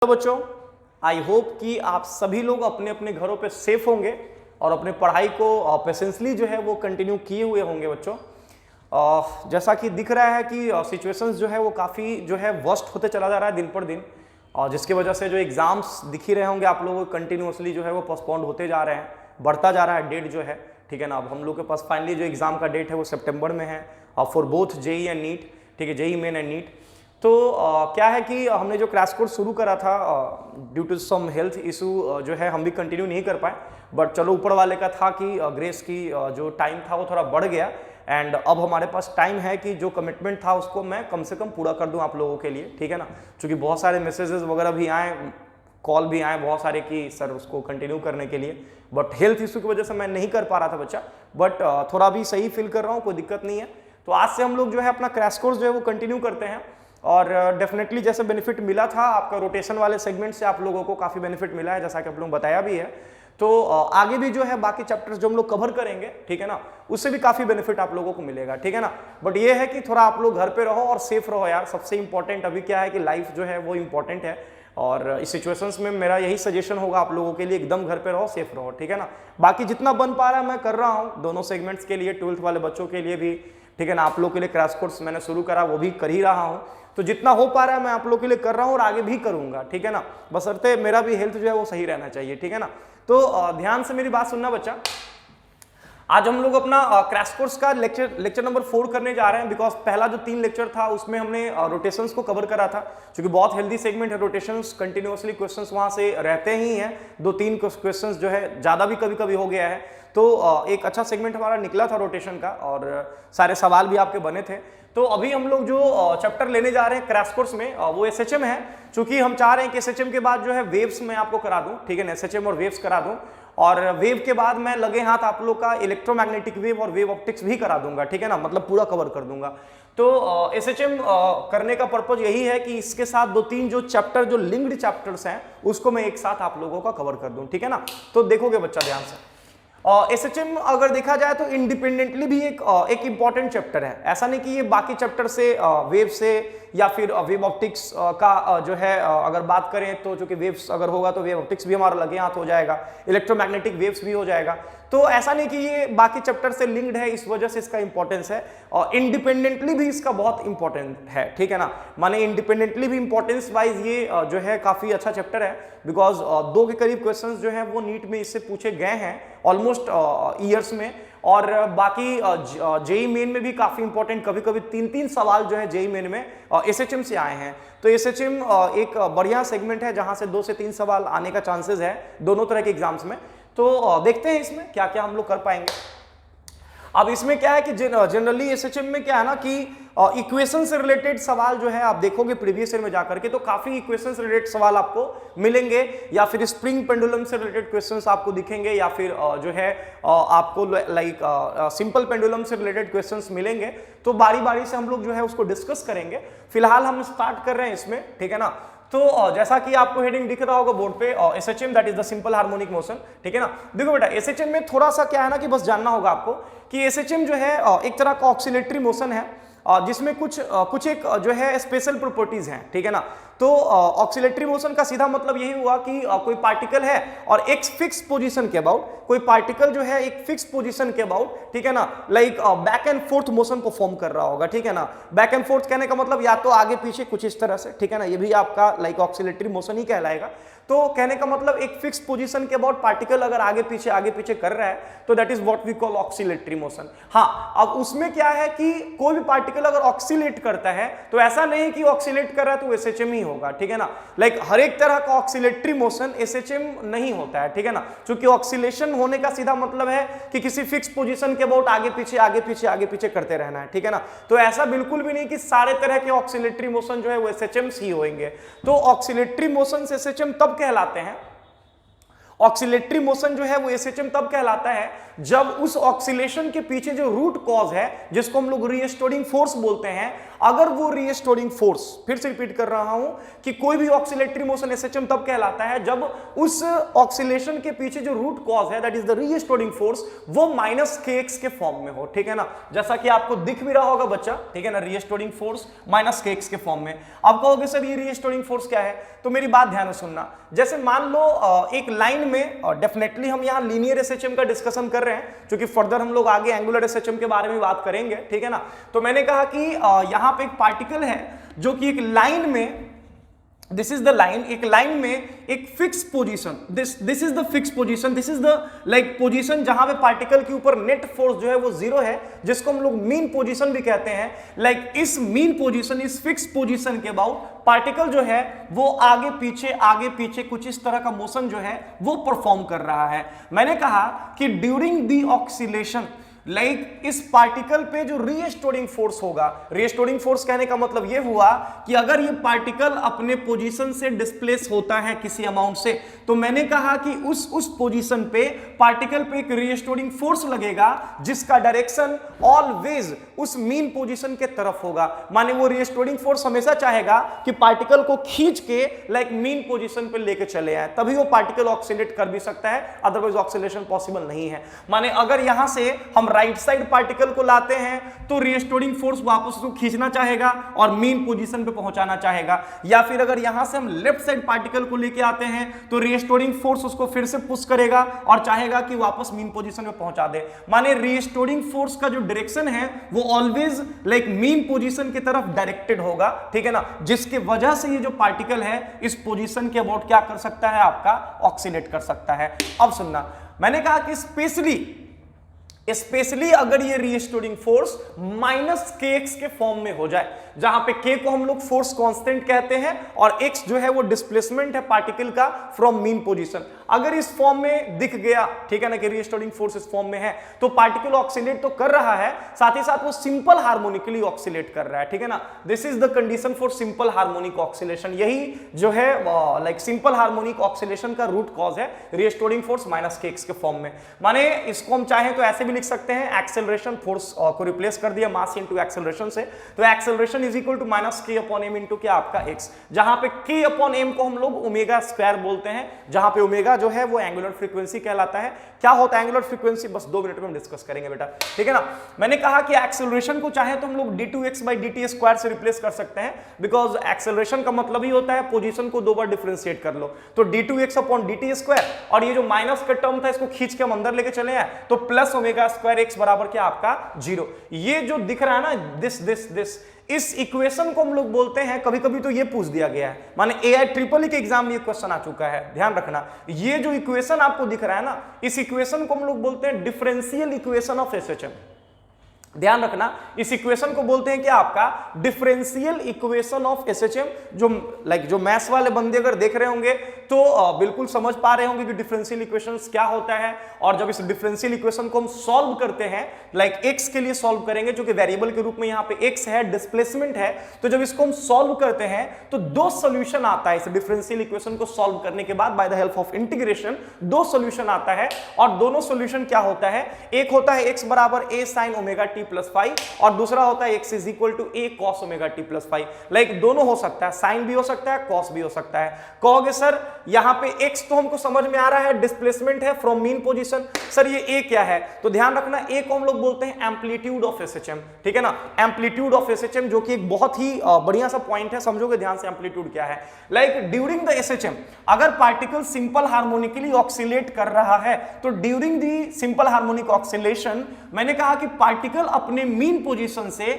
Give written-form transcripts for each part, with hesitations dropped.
तो बच्चों, I hope कि आप सभी लोग अपने अपने घरों पे सेफ होंगे और अपने पढ़ाई को पेशेंसली जो है वो कंटिन्यू किए हुए होंगे बच्चों। जैसा कि दिख रहा है कि सिचुएशंस जो है वो काफ़ी जो है वर्स्ट होते चला जा रहा है दिन पर दिन, और जिसकी वजह से जो एग्जाम्स दिख ही रहे होंगे आप लोगों को कंटिन्यूसली जो है वो पोस्टपोन्ड होते जा रहे हैं, बढ़ता जा रहा है डेट जो है, ठीक है ना। अब हम लोग के पास फाइनली जो एग्जाम का डेट है वो सितंबर में है for both JEE and NEET, ठीक है, जेई मेन एंड नीट। तो क्या है कि हमने जो क्रैश कोर्स शुरू करा था due to some health issue जो है हम भी कंटिन्यू नहीं कर पाए, बट चलो ऊपर वाले का था कि ग्रेस की जो टाइम था वो थोड़ा बढ़ गया, एंड अब हमारे पास टाइम है कि जो कमिटमेंट था उसको मैं कम से कम पूरा कर दूं आप लोगों के लिए, ठीक है ना। क्योंकि बहुत सारे मैसेजेस वगैरह भी आए, कॉल भी आए बहुत सारे कि सर उसको कंटिन्यू करने के लिए, बट हेल्थ इशू की वजह से मैं नहीं कर पा रहा था बच्चा, बट थोड़ा भी सही फील कर रहा हूँ, कोई दिक्कत नहीं है। तो आज से हम लोग जो है अपना क्रैश कोर्स जो है वो कंटिन्यू करते हैं, और डेफिनेटली जैसे बेनिफिट मिला था आपका रोटेशन वाले सेगमेंट से, आप लोगों को काफ़ी बेनिफिट मिला है जैसा कि आप लोगों ने बताया भी है। तो आगे भी जो है बाकी चैप्टर्स जो हम लोग कवर करेंगे, ठीक है ना, उससे भी काफ़ी बेनिफिट आप लोगों को मिलेगा, ठीक है ना। बट ये है कि थोड़ा आप लोग घर पे रहो और सेफ रहो यार, सबसे इंपॉर्टेंट अभी क्या है कि लाइफ जो है वो इंपॉर्टेंट है, और इस सिचुएशंस में मेरा यही सजेशन होगा आप लोगों के लिए, एकदम घर पे रहो, सेफ रहो, ठीक है ना। बाकी जितना बन पा रहा है मैं कर रहा हूँ दोनों सेगमेंट्स के लिए, 12th वाले बच्चों के लिए भी, ठीक है ना। आप लोग के लिए क्रैश कोर्स मैंने शुरू करा वो भी कर ही रहा हूँ, तो जितना हो पा रहा है मैं आप लोग के लिए कर रहा हूँ और आगे भी करूंगा, ठीक है ना। बशर्ते मेरा भी हेल्थ जो है वो सही रहना चाहिए, ठीक है ना। तो ध्यान से मेरी बात सुनना बच्चा। आज हम लोग अपना क्रैश कोर्स का लेक्चर नंबर 4 करने जा रहे हैं, बिकॉज पहला जो 3 लेक्चर था उसमें हमने रोटेशंस को कवर करा था, क्योंकि बहुत हेल्दी सेगमेंट है रोटेशंस, कंटिन्यूअसली क्वेश्चंस वहां से रहते ही हैं, 2-3 क्वेश्चंस जो है ज्यादा भी कभी कभी हो गया है, तो एक अच्छा सेगमेंट हमारा निकला था रोटेशन का, और सारे सवाल भी आपके बने थे। तो अभी हम लोग जो चैप्टर लेने जा रहे हैं क्रैश कोर्स में वो एसएचएम है, क्योंकि हम चाह रहे हैं कि एसएचएम के बाद जो है वेव्स मैं आपको करा दूं, ठीक है ना, एसएचएम और वेव्स करा दूं, और वेव के बाद मैं लगे हाथ आप लोग का इलेक्ट्रोमैग्नेटिक वेव और वेव ऑप्टिक्स भी करा दूंगा, ठीक है ना, मतलब पूरा कवर कर दूंगा। तो एसएचएम करने का पर्पज यही है कि इसके साथ 2-3 जो चैप्टर जो लिंक्ड चैप्टर्स हैं उसको मैं एक साथ आप लोगों का कवर कर दूं, ठीक है ना। तो देखोगे बच्चा ध्यान से, एसएचएम अगर देखा जाए तो इंडिपेंडेंटली भी एक इंपॉर्टेंट चैप्टर है, ऐसा नहीं कि ये बाकी चैप्टर से वेव से या फिर वेव ऑप्टिक्स का जो है अगर बात करें तो चूंकि वेव्स अगर होगा तो वेव ऑप्टिक्स भी हमारा लगे हाथ हो जाएगा, इलेक्ट्रोमैग्नेटिक वेव्स भी हो जाएगा, तो ऐसा नहीं कि ये बाकी चैप्टर से लिंक्ड है इस वजह से इसका इंपॉर्टेंस है, और इंडिपेंडेंटली भी इसका बहुत इंपॉर्टेंट है, ठीक है ना। माने इंडिपेंडेंटली भी इंपॉर्टेंस वाइज ये जो है काफी अच्छा चैप्टर है, बिकॉज 2 के करीब क्वेश्चंस जो है वो नीट में इससे पूछे गए हैं ऑलमोस्ट ईयर्स में, और बाकी जेई मेन में भी काफी इंपॉर्टेंट कभी कभी 3-3 सवाल जो है जेई मेन में एसएचएम से आए हैं। तो एसएचएम एक बढ़िया सेगमेंट है जहां से 2 से 3 सवाल आने का चांसेस है दोनों तरह के एग्जाम्स में। तो देखते हैं इसमें क्या क्या हम लोग कर पाएंगे। अब इसमें क्या है कि जनरली एसएचएम में क्या है ना कि इक्वेशन से रिलेटेड सवाल जो है आप देखोगे प्रीवियस ईयर में जाकर के, तो काफी इक्वेशन से रिलेटेड सवाल आपको मिलेंगे, या फिर स्प्रिंग पेंडुलम से रिलेटेड क्वेश्चंस आपको दिखेंगे, या फिर जो है आपको लाइक सिंपल पेंडुलम से रिलेटेड क्वेश्चंस मिलेंगे। तो बारी बारी से हम लोग जो है उसको डिस्कस करेंगे। फिलहाल हम स्टार्ट कर रहे हैं इसमें, ठीक है ना। तो जैसा कि आपको हेडिंग दिख रहा होगा बोर्ड पे, SHM that is the simple harmonic motion, ठीक है ना। देखो बेटा एसएचएम में थोड़ा सा क्या है ना कि बस जानना होगा आपको कि एसएचएम जो है एक तरह का ऑक्सिलेटरी मोशन है, जिसमें कुछ एक जो है स्पेशल प्रॉपर्टीज हैं, ठीक है ना। तो ऑक्सिलेटरी मोशन का सीधा मतलब यही हुआ कि कोई पार्टिकल है और एक फिक्स पोजीशन के अबाउट, कोई पार्टिकल जो है एक फिक्स पोजीशन के अबाउट, ठीक है ना, like back and fourth motion perform कर रहा होगा, ठीक है ना। बैक एंड फोर्थ कहने का मतलब या तो आगे पीछे कुछ इस तरह से, ठीक है ना, ये भी आपका लाइक ऑक्सिलेटरी मोशन ही कहलाएगा। तो कहने का मतलब एक फिक्स पोजीशन के अबाउट पार्टिकल अगर आगे पीछे कर रहा है तो that is what we call oscillatory motion. हाँ, अब उसमें क्या है कि कोई भी पार्टिकल अगर ऑक्सिलेट करता है तो ऐसा नहीं कि ऑक्सिलेट कर रहा है तो एसएचएम ही होगा, ठीक है ना। लाइक हर एक तरह का ऑक्सिलेटरी मोशन एसएचएम नहीं होता है, ठीक है ना, क्योंकि ऑक्सिलेशन होने का सीधा मतलब है कि किसी फिक्स पोजीशन के अबाउट आगे पीछे करते रहना है, ठीक है ना। तो ऐसा बिल्कुल भी नहीं कि सारे तरह के ऑक्सिलेटरी मोशन जो है वो एसएचएम ही होंगे। तो ऑक्सिलेटरी मोशन एसएचएम तब कहलाते हैं, ऑक्सीलेटरी मोशन जो है वो एसएचएम तब कहलाता है जब उस ऑक्सीलेशन के पीछे जो रूट कॉज है, जिसको हम लोग रीस्टोरिंग फोर्स बोलते हैं, अगर वो रीस्टोरिंग फोर्स, फिर से रिपीट कर रहा हूं कि कोई भी ऑक्सीलेटरी मोशन एसएचएम तब कहलाता है जब उस ऑक्सीलेशन के पीछे जो रूट कॉज है, that is the restoring force, वो -kx के फॉर्म में हो, ठीक है ना, जैसा कि आपको दिख भी रहा होगा बच्चा, ठीक है ना, रीस्टोरिंग फोर्स -kx के फॉर्म में। अब कहोगे सर ये रीस्टोरिंग फोर्स क्या है, तो मेरी बात ध्यान से सुनना। जैसे मान लो एक लाइन में, डेफिनेटली हम यहां लीनियर एसएचएम का डिस्कशन कर रहे हैं, क्योंकि फर्दर हम लोग आगे एंगुलर एसएचएम के बारे में बात करेंगे, ठीक है ना। तो मैंने कहा कि यहां पे एक पार्टिकल है जो कि एक लाइन में, दिस इज द लाइन, एक लाइन में एक fix position, this is the fix position, this is the like position जहां पे पार्टिकल के ऊपर नेट फोर्स जो है वो 0 है, जिसको हम लोग मीन पोजीशन भी कहते हैं। लाइक इस मीन पोजीशन, इस फिक्स पोजीशन के बाद पार्टिकल जो है वो आगे पीछे कुछ इस तरह का मोशन जो है वो परफॉर्म कर रहा है। मैंने कहा कि ड्यूरिंग द ऑक्सीलेशन, लाइक इस पार्टिकल पे जो रीस्टोरिंग फोर्स होगा, रीस्टोरिंग फोर्स कहने का मतलब यह हुआ कि अगर ये पार्टिकल अपने पोजीशन से डिस्प्लेस होता है किसी अमाउंट से, तो मैंने कहा कि उस पोजीशन पे पार्टिकल पे एक रीस्टोरिंग फोर्स लगेगा जिसका डायरेक्शन ऑलवेज उस मीन पोजीशन के तरफ होगा। माने वो रीस्टोरिंग फोर्स हमेशा चाहेगा कि पार्टिकल को खींच के लाइक मीन पोजीशन पे लेके चले आए, तभी वो पार्टिकल ऑक्सीलेट कर भी सकता है, अदरवाइज ऑक्सीलेशन पॉसिबल नहीं है। माने अगर यहां से हम राइट साइड पार्टिकल को लाते हैं तो रीस्टोरिंग फोर्स वापस उसको खींचना चाहेगा और मीन पोजीशन पे पहुंचाना चाहेगा, या फिर अगर यहां से हम लेफ्ट साइड पार्टिकल को लेके आते हैं तो रीस्टोरिंग फोर्स उसको फिर से पुश करेगा और चाहेगा कि वापस मीन पोजीशन में पहुंचा दे। माने रीस्टोरिंग फोर्स का जो डायरेक्शन है वो ऑलवेज लाइक मीन पोजीशन की तरफ डायरेक्टेड होगा, ठीक है ना, जिसके वजह से ये जो पार्टिकल है इस पोजीशन के अबाउट क्या कर सकता है, आपका ऑक्सीलेट कर सकता है। अब सुनना, मैंने कहा कि स्पेशली अगर ये रीस्टोरिंग फोर्स -kx के फॉर्म में हो जाए, जहां पे k को हम लोग फोर्स कांस्टेंट कहते हैं और x जो है वो डिस्प्लेसमेंट है पार्टिकल का फ्रॉम मीन पोजीशन, अगर इस फॉर्म में दिख गया, ठीक है ना, कि रीस्टोरिंग फोर्स इस फॉर्म में है, तो पार्टिकल ऑक्सीलेट तो कर रहा है, साथ ही साथ वो सिंपल हार्मोनिकली ऑक्सीलेट कर रहा है, ठीक है ना। This is the condition for simple harmonic oscillation, यही जो है लाइक सिंपल हार्मोनिक ऑक्सीलेशन का रूट कॉज है रीस्टोरिंग फोर्स -kx के फॉर्म में। माने इसको हम चाहें तो ऐसे भी लिख सकते हैं, एक्सेलरेशन फोर्स को रिप्लेस कर दिया मास इनटू एक्सेलरेशन से, तो acceleration is equal to -k/m into क्या, आपका x, जहां पे k/m को हम लोग ओमेगा स्क्वायर बोलते हैं, जहां पे ओमेगा जो है वो एंगुलर फ्रीक्वेंसी कहलाता है। क्या होता है एंगुलर फ्रीक्वेंसी, बस 2 मिनट में हम डिस्कस करेंगे बेटा, ठीक है ना। मैंने कहा कि एक्सेलरेशन को चाहे तो हम लोग d2x/dt² से रिप्लेस कर सकते हैं, बिकॉज एक्सेलरेशन का मतलब ही होता है पोजीशन को 2 बार डिफरेंशिएट कर लो, तो d2x/dt², और ये जो माइनस का टर्म था इसको खींच के हम अंदर लेके चले आए, तो प्लस ओमेगा स्क्वायर x बराबर क्या, आपका 0। ये जो दिख रहा है ना, दिस इस इक्वेशन को हम लोग बोलते हैं, कभी कभी तो ये पूछ दिया गया है, माने AI के एग्जाम में ये क्वेश्चन आ चुका है, ध्यान रखना, ये जो इक्वेशन आपको दिख रहा है ना, इस इक्वेशन को हम लोग बोलते हैं डिफरेंशियल इक्वेशन ऑफ एसएचएम। ध्यान रखना, इस इक्वेशन को बोलते हैं क्या, आपका डिफरेंशियल इक्वेशन ऑफ एसएचएम। जो मैथ्स वाले बंदे अगर देख रहे होंगे तो बिल्कुल समझ पा रहे होंगे कि डिफरेंशियल इक्वेशंस क्या होता है। और जब इस डिफरेंशियल इक्वेशन को हम सॉल्व करते हैं, लाइक x के लिए सॉल्व करेंगे, जो कि वेरिएबल के रूप में यहाँ पे x है, डिस्प्लेसमेंट है, तो जब इसको हम सॉल्व करते हैं तो 2 सॉल्यूशन आता है इस डिफरेंशियल इक्वेशन को सॉल्व करने के बाद, by the help of integration 2 solution आता है, और दोनों सॉल्यूशन क्या होता है, एक होता है x बराबर a sin omega t plus five, और दूसरा होता है x is equal to a cos omega t plus five. Like दोनों हो सकता है, साइन भी हो सकता है, cos भी हो सकता है। कहोगे सर यहां पे x तो हमको समझ में आ रहा है, डिस्प्लेसमेंट है फ्रॉम मीन पोजीशन, सर ये a क्या है, तो ध्यान रखना a को हम लोग बोलते हैं एम्पलीट्यूड ऑफ एसएचएम, ठीक है ना, एम्पलीट्यूड ऑफ एसएचएम, जो कि एक बहुत ही बढ़िया सा पॉइंट है, समझोगे ध्यान से एम्पलीट्यूड क्या है। लाइक ड्यूरिंग द एसएचएम अगर पार्टिकल सिंपल हार्मोनिकली ऑक्सीलेट कर रहा है, तो during the simple harmonic oscillation मैंने कहा कि पार्टिकल अपने मीन पोजीशन से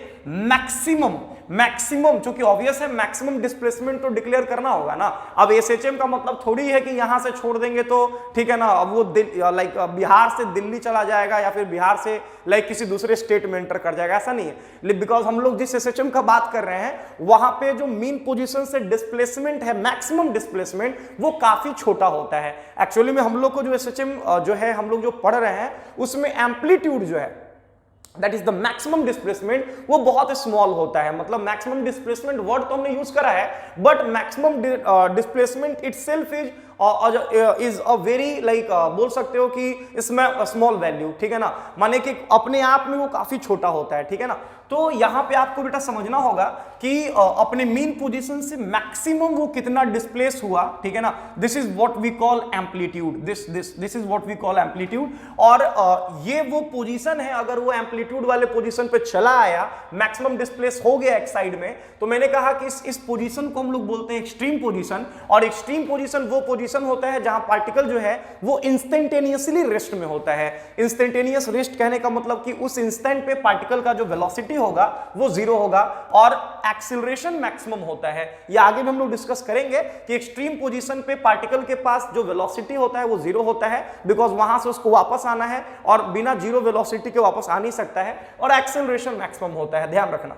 मैक्सिमम जो कि ऑब्वियस है, मैक्सिमम डिस्प्लेसमेंट तो डिक्लेयर करना होगा ना। अब एसएचएम का मतलब थोड़ी है कि यहां से छोड़ देंगे तो ठीक है ना, अब वो लाइक बिहार से दिल्ली चला जाएगा या फिर बिहार से लाइक किसी दूसरे स्टेट में एंटर कर जाएगा, ऐसा नहीं है। बिकॉज हम लोग जिस एसएचएम का बात कर रहे हैं वहां पे जो मीन पोजीशन से डिस्प्लेसमेंट है, मैक्सिमम डिस्प्लेसमेंट, वो काफी छोटा होता है। एक्चुअली में हम लोग को जो एसएचएम जो है हम लोग जो पढ़ रहे हैं उसमें एम्पलीट्यूड जो है that is the maximum displacement, वो बहुत स्मॉल होता है। मतलब मैक्सिमम डिस्प्लेसमेंट वर्ड तो हमने यूज करा है, but maximum displacement itself is is a very like बोल सकते हो कि इसमें स्मॉल वैल्यू, ठीक है ना, माने कि अपने आप में वो काफी छोटा होता है, ठीक है ना। तो यहां पे आपको बेटा समझना होगा कि अपने मीन पोजीशन से मैक्सिमम वो कितना डिस्प्लेस हुआ, ठीक है ना, this is what we call amplitude, this is what we call amplitude. और ये वो पोजीशन है, अगर वो एम्पलीट्यूड वाले पोजीशन पे चला आया, मैक्सिमम डिस्प्लेस हो गया एक साइड में, तो मैंने कहा कि इस पोजीशन को हम लोग बोलते हैं एक्सट्रीम पोजीशन। और एक्सट्रीम पोजीशन वो पोजीशन होता है जहां पार्टिकल जो है वो इंस्टेंटेनियसली रेस्ट में होता है। इंस्टेंटेनियस रेस्ट कहने का मतलब कि उस इंस्टेंट पे पार्टिकल का जो वेलोसिटी होगा वो जीरो होगा और एक्सीलरेशन मैक्सिमम होता है। ये आगे भी हम लोग डिस्कस करेंगे कि एक्सट्रीम पोजीशन पे पार्टिकल के पास जो वेलोसिटी होता है वो जीरो होता है, बिकॉज वहां से उसको वापस आना है और बिना जीरो वेलोसिटी के वापस आ नहीं सकता है, और एक्सीलरेशन मैक्सिमम होता है, ध्यान रखना।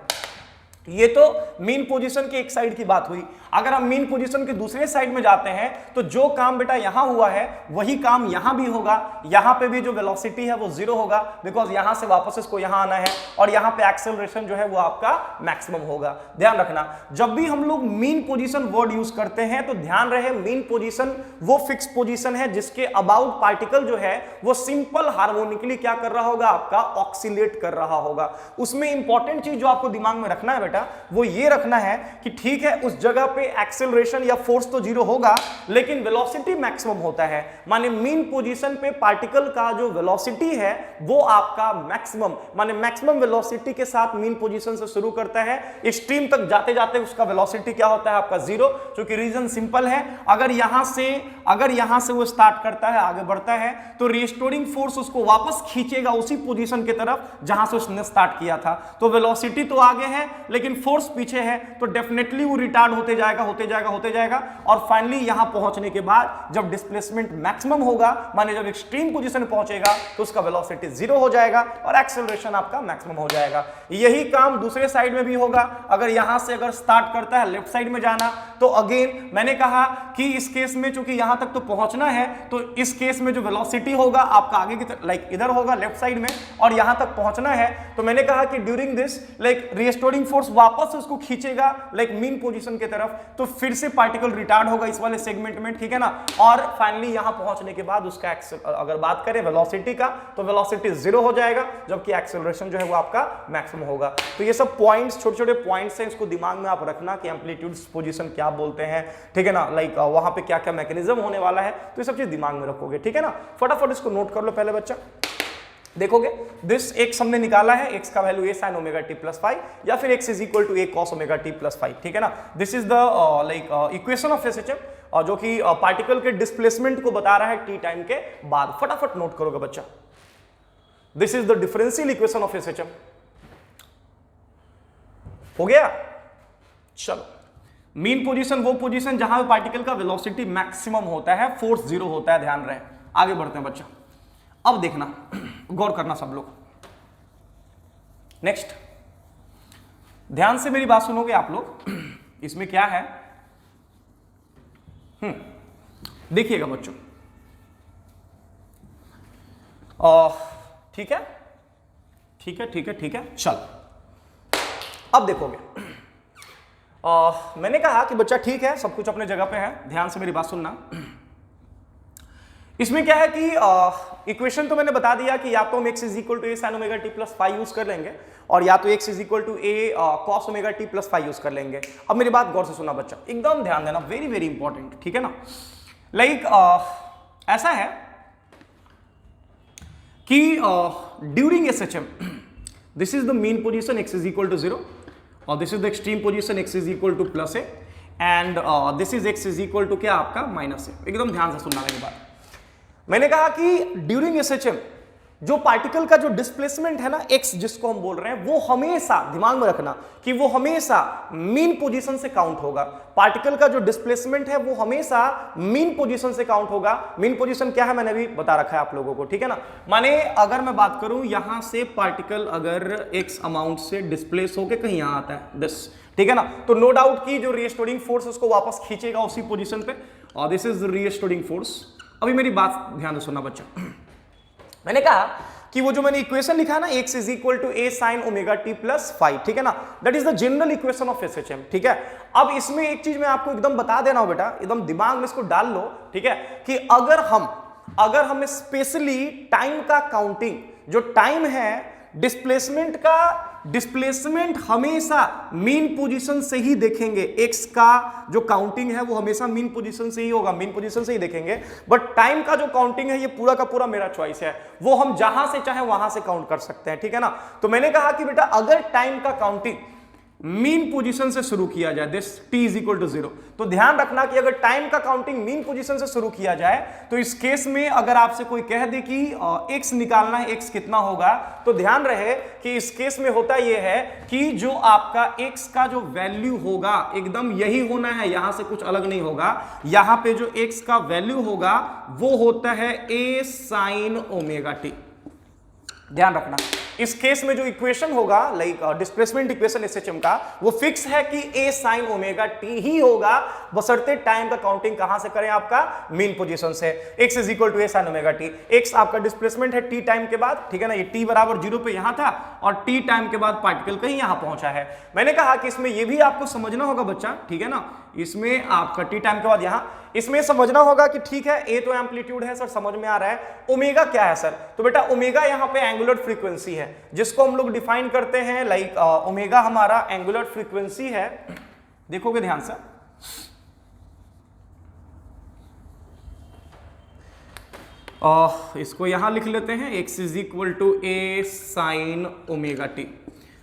ये तो मीन पोजीशन की एक साइड की बात हुई। अगर हम मीन पोजीशन के दूसरे साइड में जाते हैं तो जो काम बेटा यहां हुआ है वही काम यहां भी होगा। यहां पे भी जो वेलोसिटी है वो जीरो होगा, बिकॉज यहां से वापस इसको यहां आना है, और यहां पे एक्सेलरेशन जो है वो आपका मैक्सिमम होगा। ध्यान रखना, जब भी हम लोग मीन पोजीशन वर्ड यूज करते हैं तो ध्यान रहे मीन पोजीशन वो फिक्स पोजीशन है जिसके अबाउट पार्टिकल जो है वो सिंपल हार्मोनिकली क्या कर रहा होगा, आपका ऑक्सीलेट कर रहा होगा। उसमें इंपॉर्टेंट चीज जो आपको दिमाग में रखना है वो ये रखना है कि ठीक है उस जगह पे एक्सेलरेशन या फोर्स तो जीरो होगा लेकिन वेलोसिटी मैक्सिमम होता है। माने मीन पोजीशन पे पार्टिकल का जो वेलोसिटी है वो आपका मैक्सिमम, माने मैक्सिमम वेलोसिटी के साथ मीन पोजीशन से शुरू करता है, एक्सट्रीम तक जाते जाते उसका वेलोसिटी क्या होता है आपका जीरो। क्योंकि रीजन सिंपल है, अगर यहां से वो स्टार्ट करता है, आगे बढ़ता है, तो रिस्टोरिंग फोर्स उसको वापस खींचेगा उसी पोजीशन की तरफ जहां से उसने स्टार्ट किया था। तो वेलोसिटी तो आगे है लेकिन फोर्स पीछे है, तो डेफिनेटली वो रिटार्ड होते जाएगा और फाइनली यहां पहुंचने के बाद जब डिस्प्लेसमेंट मैक्सिमम होगा, माने जब एक्सट्रीम पोजीशन पहुंचेगा तो उसका वेलोसिटी जीरो हो जाएगा और एक्सेलरेशन आपका मैक्सिमम हो जाएगा। यही काम दूसरे साइड में भी होगा। अगर यहां से स्टार्ट करता है लेफ्ट साइड में जाना, तो अगेन मैंने कहा कि इस केस में चूंकि यहां तक तो पहुंचना है, तो इस केस में जो वेलोसिटी होगा आपका आगे की तरफ लाइक इधर होगा लेफ्ट साइड में, और यहां तक पहुंचना है, तो मैंने कहा कि during this like restoring force वापस उसको खींचेगा लाइक मीन पोजीशन की तरफ, तो फिर से पार्टिकल रिटार्ड होगा इस वाले सेगमेंट में, ठीक है ना। और फाइनली यहां पहुंचने के बाद उसका अगर बात करें वेलोसिटी का, तो वेलोसिटी जीरो हो जाएगा, जबकि एक्सेलरेशन जो है वो आपका मैक्सिमम होगा। तो ये सब पॉइंट्स, छोटे छोटे पॉइंट्स हैं, इसको दिमाग में आप रखना कि एम्पलीट्यूड पोजीशन क्या बोलते हैं, ठीक है ना, लाइक वहां पे क्या क्या मैकेनिज्म होने वाला है, तो ये सब चीज दिमाग में रखोगे, ठीक है ना। फटाफट इसको नोट कर लो पहले बच्चा। देखोगे दिस एक्स हमने निकाला है, एक्स का value a sin omega t plus 5 या फिर x is equal to a cos omega t plus 5, ठीक है ना। This is the like equation of SHM, और जो कि पार्टिकल के डिस्प्लेसमेंट को बता रहा है टी टाइम के बाद। फटाफट नोट करोगे बच्चा, this is the differential equation of SHM. हो गया, चलो। मीन पोजीशन वो पोजीशन जहां पे पार्टिकल का वेलोसिटी मैक्सिमम होता है, फोर्स जीरो होता है, ध्यान रहे। आगे बढ़ते हैं बच्चा, अब देखना, गौर करना सब लोग। नेक्स्ट, ध्यान से मेरी बात सुनोगे आप लोग। इसमें क्या है, देखिएगा बच्चों, ठीक है, ठीक है, ठीक है, ठीक है, चल। अब देखोगे, मैंने कहा कि बच्चा ठीक है, सब कुछ अपने जगह पे है, ध्यान से मेरी बात सुनना। इसमें क्या है कि इक्वेशन तो मैंने बता दिया कि या तो हम x is equal to A sine omega t plus 5 use कर लेंगे, और या तो x is equal to a cos omega t plus 5 use कर लेंगे। अब मेरी बात गौर से सुनना बच्चा, एकदम ध्यान देना, वेरी वेरी इंपॉर्टेंट, ठीक है ना। लाइक ऐसा है कि during SHM this is the mean position x is equal to 0, और this is the extreme position x is equal to plus a, and this is x is equal to क्या आपका minus ए। एकदम ध्यान से सुनना मेरी बात। मैंने कहा कि ड्यूरिंग एसएचएम जो पार्टिकल का जो डिस्प्लेसमेंट है ना x, जिसको हम बोल रहे हैं, वो हमेशा दिमाग में रखना कि वो हमेशा मीन पोजीशन से काउंट होगा। पार्टिकल का जो डिस्प्लेसमेंट है वो हमेशा मीन पोजीशन से काउंट होगा। मीन पोजीशन क्या है मैंने अभी बता रखा है आप लोगों को, ठीक है ना। माने अगर मैं बात करूं, यहां से पार्टिकल अगर x अमाउंट से डिस्प्लेस होकर कहीं यहां आता है दिस, ठीक है ना, तो नो डाउट की जो रिस्टोरिंग फोर्स उसको वापस खींचेगा उसी पोजीशन पे, और दिस इज रिस्टोरिंग फोर्स। अभी मेरी बात ध्यान से सुनना बच्चा। मैंने कहा कि वो जो मैंने इक्वेशन लिखा ना x is equal to a sine omega t plus five, ठीक है ना, that is the general equation of SHM, ठीक है। अब इसमें एक चीज मैं आपको एकदम बता देना हो बेटा, एकदम दिमाग में इसको डाल लो, ठीक है, कि अगर हम स्पेशली टाइम का काउंटिंग, जो टाइम है डिस्प्लेसमेंट हमेशा मीन पोजीशन से ही देखेंगे, एक्स का जो काउंटिंग है वो हमेशा मीन पोजीशन से ही होगा, मीन पोजीशन से ही देखेंगे। बट टाइम का जो काउंटिंग है ये पूरा का पूरा मेरा चॉइस है, वो हम जहां से चाहे वहां से काउंट कर सकते हैं, ठीक है ना। तो मैंने कहा कि बेटा अगर टाइम का काउंटिंग मीन पोजीशन से शुरू किया जाए, this t is equal to 0, तो ध्यान रखना कि अगर टाइम का काउंटिंग मीन पोजीशन से शुरू किया जाए तो इस केस में अगर आपसे कोई कह दे कि x निकालना है, x कितना होगा, तो ध्यान रहे कि इस केस में होता यह है कि जो आपका x का जो वैल्यू होगा एकदम यही होना है, यहां से कुछ अलग नहीं होगा। यहां पे जो x का वैल्यू होगा वो होता है a साइन ओमेगा t, ध्यान रखना। इस केस में जो इक्वेशन होगा लाइक डिस्प्लेसमेंट इक्वेशन SHM का, वो फिक्स है कि a साइन ओमेगा t ही होगा, बशर्ते टाइम का काउंटिंग कहां से करें, आपका मीन पोजीशन से। x is equal to a sine omega t, x आपका डिस्प्लेसमेंट है t टाइम के बाद, ठीक है ना, ये t बराबर 0 पे यहां था और t टाइम के बाद पार्टिकल कहीं यहां पहुंचा है। मैंने कहा कि इसमें ये भी आपको समझना होगा बच्चा, ठीक है ना, इसमें आपका t टाइम के बाद यहां इसमें समझना होगा कि ठीक है a तो एम्पलीट्यूड है सर, समझ में आ रहा है, ओमेगा क्या है सर, तो बेटा ओमेगा यहां पे एंगुलर फ्रीक्वेंसी है, जिसको हम लोग डिफाइन करते हैं लाइक ओमेगा हमारा एंगुलर फ्रीक्वेंसी है। देखोगे ध्यान से, इसको यहां लिख लेते हैं, x is equal to a sine omega t।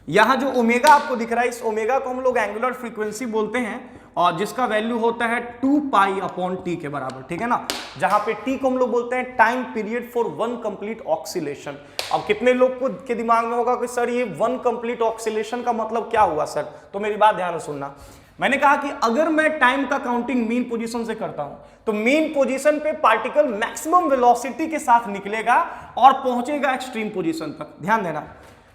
यहां जो ओमेगा आपको दिख रहा है, इस ओमेगा को हम लोग एंगुलर फ्रीक्वेंसी बोलते हैं और जिसका वैल्यू होता है 2 पाई अपॉन टी के बराबर, ठीक है ना, जहां पे टी को हम लोग बोलते हैं time period for one complete oscillation. अब कितने लोग को के दिमाग में होगा कि सर ये वन कंप्लीट ऑक्सीलेशन का मतलब क्या हुआ सर, तो मेरी बात ध्यान से सुनना। मैंने कहा कि अगर मैं टाइम का काउंटिंग मीन पोजीशन से करता हूं तो मीन पोजीशन पे पार्टिकल मैक्सिमम वेलोसिटी के साथ निकलेगा और पहुंचेगा एक्सट्रीम पोजीशन तक। ध्यान देना,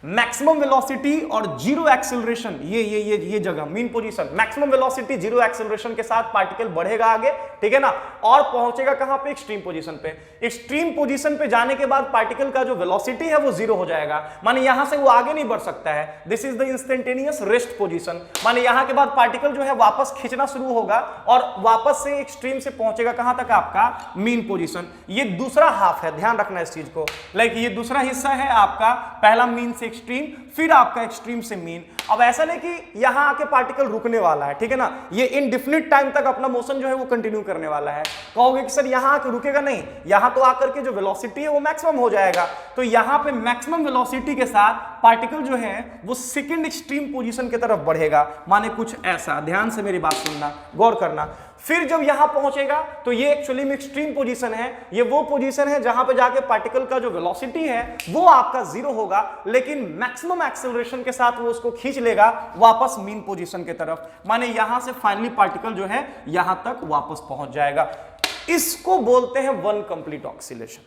मैक्सिमम वेलोसिटी और जीरो एक्सेलरेशन, ये जगह mean position, maximum velocity zero acceleration के साथ पार्टिकल बढ़ेगा आगे, ठीक है ना, और पहुंचेगा कहां पे, एक्सट्रीम पोजीशन पे। एक्सट्रीम पोजीशन पे जाने के बाद पार्टिकल का जो वेलोसिटी है वो जीरो हो जाएगा, माने यहां से वो आगे नहीं बढ़ सकता है, this is the instantaneous rest position, माने यहां के बाद पार्टिकल जो है वापस खींचना शुरू होगा और वापस से एक्सट्रीम से पहुंचेगा कहां तक, आपका मीन पोजीशन। ये दूसरा हाफ है, ध्यान रखना इस चीज को, लाइक ये दूसरा हिस्सा है आपका, पहला मीन से एक्सट्रीम, फिर आपका एक्सट्रीम से मीन। अब ऐसा नहीं कि यहां आके पार्टिकल रुकने वाला है, ठीक है ना, ये इनडिफिनिट टाइम तक अपना मोशन जो है वो कंटिन्यू करने वाला है। कहोगे कि सर यहां आके रुकेगा, नहीं, यहां तो आकर के जो वेलोसिटी है वो मैक्सिमम हो जाएगा, तो यहां पे मैक्सिमम वेलोसिटी के साथ पार्टिकल जो है वो सेकंड एक्सट्रीम पोजीशन की तरफ बढ़ेगा, माने कुछ ऐसा। ध्यान से मेरी बात सुनना, गौर करना। फिर जब यहां पहुंचेगा तो ये एक्चुअली में एक्सट्रीम पोजीशन है, ये वो पोजीशन है जहां पे जाके पार्टिकल का जो वेलोसिटी है वो आपका जीरो होगा, लेकिन मैक्सिमम एक्सेलरेशन के साथ वो उसको खींच लेगा वापस मीन पोजीशन की तरफ, माने यहां से फाइनली पार्टिकल जो है यहां तक वापस पहुंच जाएगा। इसको बोलते हैं वन कंप्लीट ऑक्सीलेशन,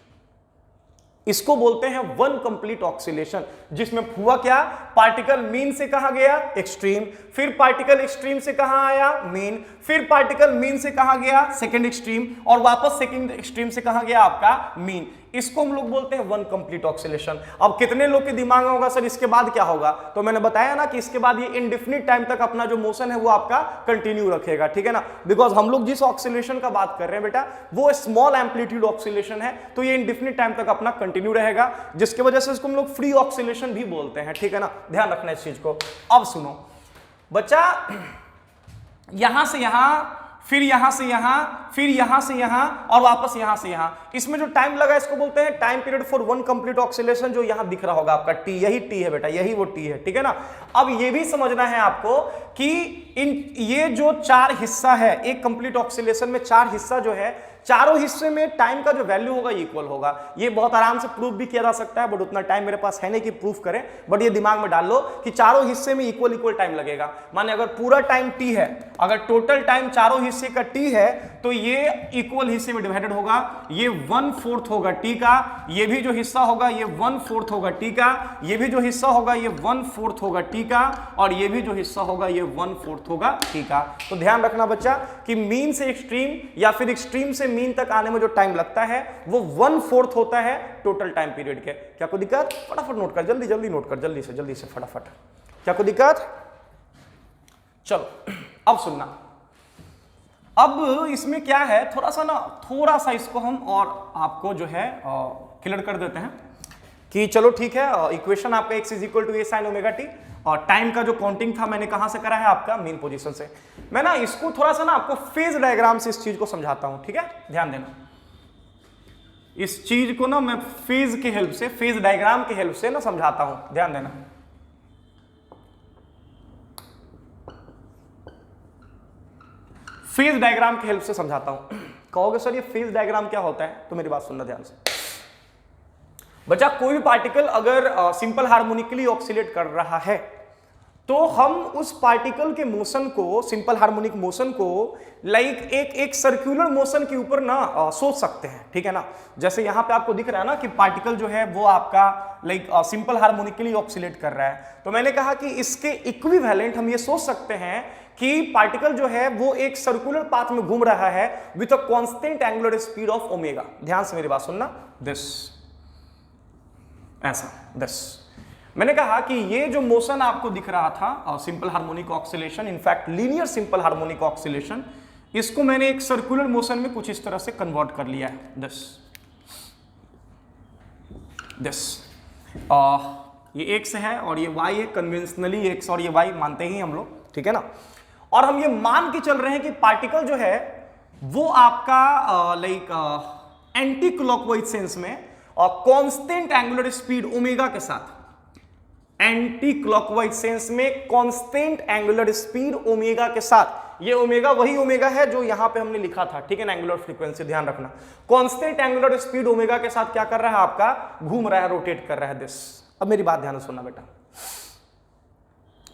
इसको बोलते हैं वन कंप्लीट ऑक्सीलेशन, जिसमें हुआ क्या, पार्टिकल मीन से कहां गया, एक्सट्रीम, फिर पार्टिकल एक्सट्रीम से कहां आया, मीन, फिर पार्टिकल मीन से कहां गया, सेकंड एक्सट्रीम, और वापस सेकंड एक्सट्रीम से कहां गया, आपका मीन। इसको हम लोग बोलते हैं वन कंप्लीट ऑक्सीलेशन। अब कितने लोग के दिमाग में होगा सर इसके बाद क्या होगा, तो मैंने बताया ना कि इसके बाद ये इनडिफिनिट टाइम तक अपना जो मोशन है वो आपका कंटिन्यू रखेगा, ठीक है ना, बिकॉज हम लोग जिस ऑक्सीलेशन का बात कर रहे हैं बेटा वो स्मॉल एम्पलीट्यूड ऑक्सीलेशन है, तो ये इनडिफिनिट टाइम तक अपना कंटिन्यू रहेगा, जिसकी वजह से इसको हम लोग फ्री ऑक्सीलेशन भी बोलते हैं, ठीक है ना, ध्यान रखना इस चीज को। अब सुनो बच्चा, यहां से यहां, फिर यहां से यहां, फिर यहां से यहां और वापस यहां से यहां, इसमें जो टाइम लगा इसको बोलते हैं time period for one complete oscillation, जो यहां दिख रहा होगा आपका टी, यही टी है बेटा, यही वो टी है, ठीक है ना। अब ये भी समझना है आपको कि ये जो चार हिस्सा है, एक कंप्लीट ऑक्सीलेशन में चार हिस्सा जो है, चारों हिस्से में टाइम का जो वैल्यू होगा इक्वल होगा। ये बहुत आराम से प्रूफ भी किया जा सकता है, बट उतना टाइम मेरे पास है नहीं कि प्रूफ करें, बट ये दिमाग में डाल लो कि चारों हिस्से में इक्वल इक्वल टाइम लगेगा। माने अगर पूरा टाइम टी है, अगर टोटल टाइम चारों हिस्से का टी है, तो ये इक्वल हिस्से में डिवाइडेड होगा, ये 1/4 होगा टी का, ये भी जो हिस्सा होगा ये 1/4 होगा टी का, ये भी जो हिस्सा होगा ये 1/4 होगा टी का, और ये भी जो हिस्सा होगा ये 1/4 होगा टी का। तो ध्यान रखना बच्चा कि मीन से एक्सट्रीम या फिर एक्सट्रीम से मीन तक आने में जो टाइम लगता है वो 1/4 होता है टोटल टाइम पीरियड के। क्या कोई दिक्कत? फटाफट नोट कर, जल्दी जल्दी नोट कर, जल्दी से फटाफट। क्या कोई दिक्कत? चलो अब सुनना। अब इसमें क्या है, थोड़ा सा इसको हम और आपको जो है क्लियर कर देते हैं कि चलो ठीक है, इक्वेशन आपका x = a sin ωt और टाइम का जो काउंटिंग था मैंने कहां से करा है? आपका मीन पोजीशन से। मैं ना इसको थोड़ा सा ना आपको फेज डायग्राम से इस चीज को समझाता हूं, ठीक है? ध्यान देना, इस चीज को ना मैं फेज के हेल्प से, फेज डायग्राम के हेल्प से ना समझाता हूं, ध्यान देना। फेज डायग्राम के हेल्प से समझाता हूं। कहोगे सर ये फेज डायग्राम क्या होता है? तो मेरी बात सुनना ध्यान से। बच्चा, कोई भी पार्टिकल अगर सिंपल हार्मोनिकली ऑक्सीलेट कर रहा है तो हम उस पार्टिकल के मोशन को, सिंपल हार्मोनिक मोशन को लाइक एक सर्कुलर मोशन के ऊपर ना सोच सकते हैं, ठीक है ना? जैसे यहां पे आपको दिख रहा है ना कि पार्टिकल जो है वो आपका लाइक सिंपल हार्मोनिकली ऑक्सीलेट कर रहा है। तो मैंने कहा कि इसके इक्विवेलेंट हम ये सोच सकते हैं कि पार्टिकल जो है वो एक सर्कुलर पाथ में घूम रहा है with a constant angular speed of omega. ध्यान से मेरी बात सुनना, दिस ऐसा, दिस। मैंने कहा कि ये जो मोशन आपको दिख रहा था simple harmonic oscillation, in fact linear simple harmonic oscillation, इसको मैंने एक सर्कुलर मोशन में कुछ इस तरह से कन्वर्ट कर लिया है, दिस। ये x है और ये y है, कन्वेंशनली x और ये y मानते ही हम लोग, ठीक है ना? और हम ये मान के चल रहे हैं कि पार्टिकल जो है वो आपका लाइक एंटी क्लॉकवाइज सेंस में और कांस्टेंट एंगुलर स्पीड ओमेगा के साथ, एंटी क्लॉकवाइज सेंस में कांस्टेंट एंगुलर स्पीड ओमेगा के साथ, ये ओमेगा वही ओमेगा है जो यहां पे हमने लिखा था, ठीक है ना? एंगुलर फ्रीक्वेंसी, ध्यान रखना। कांस्टेंट एंगुलर स्पीड ओमेगा के साथ क्या कर रहा है? आपका घूम रहा है, रोटेट कर रहा है, दिस। अब मेरी बात ध्यान से सुनना बेटा।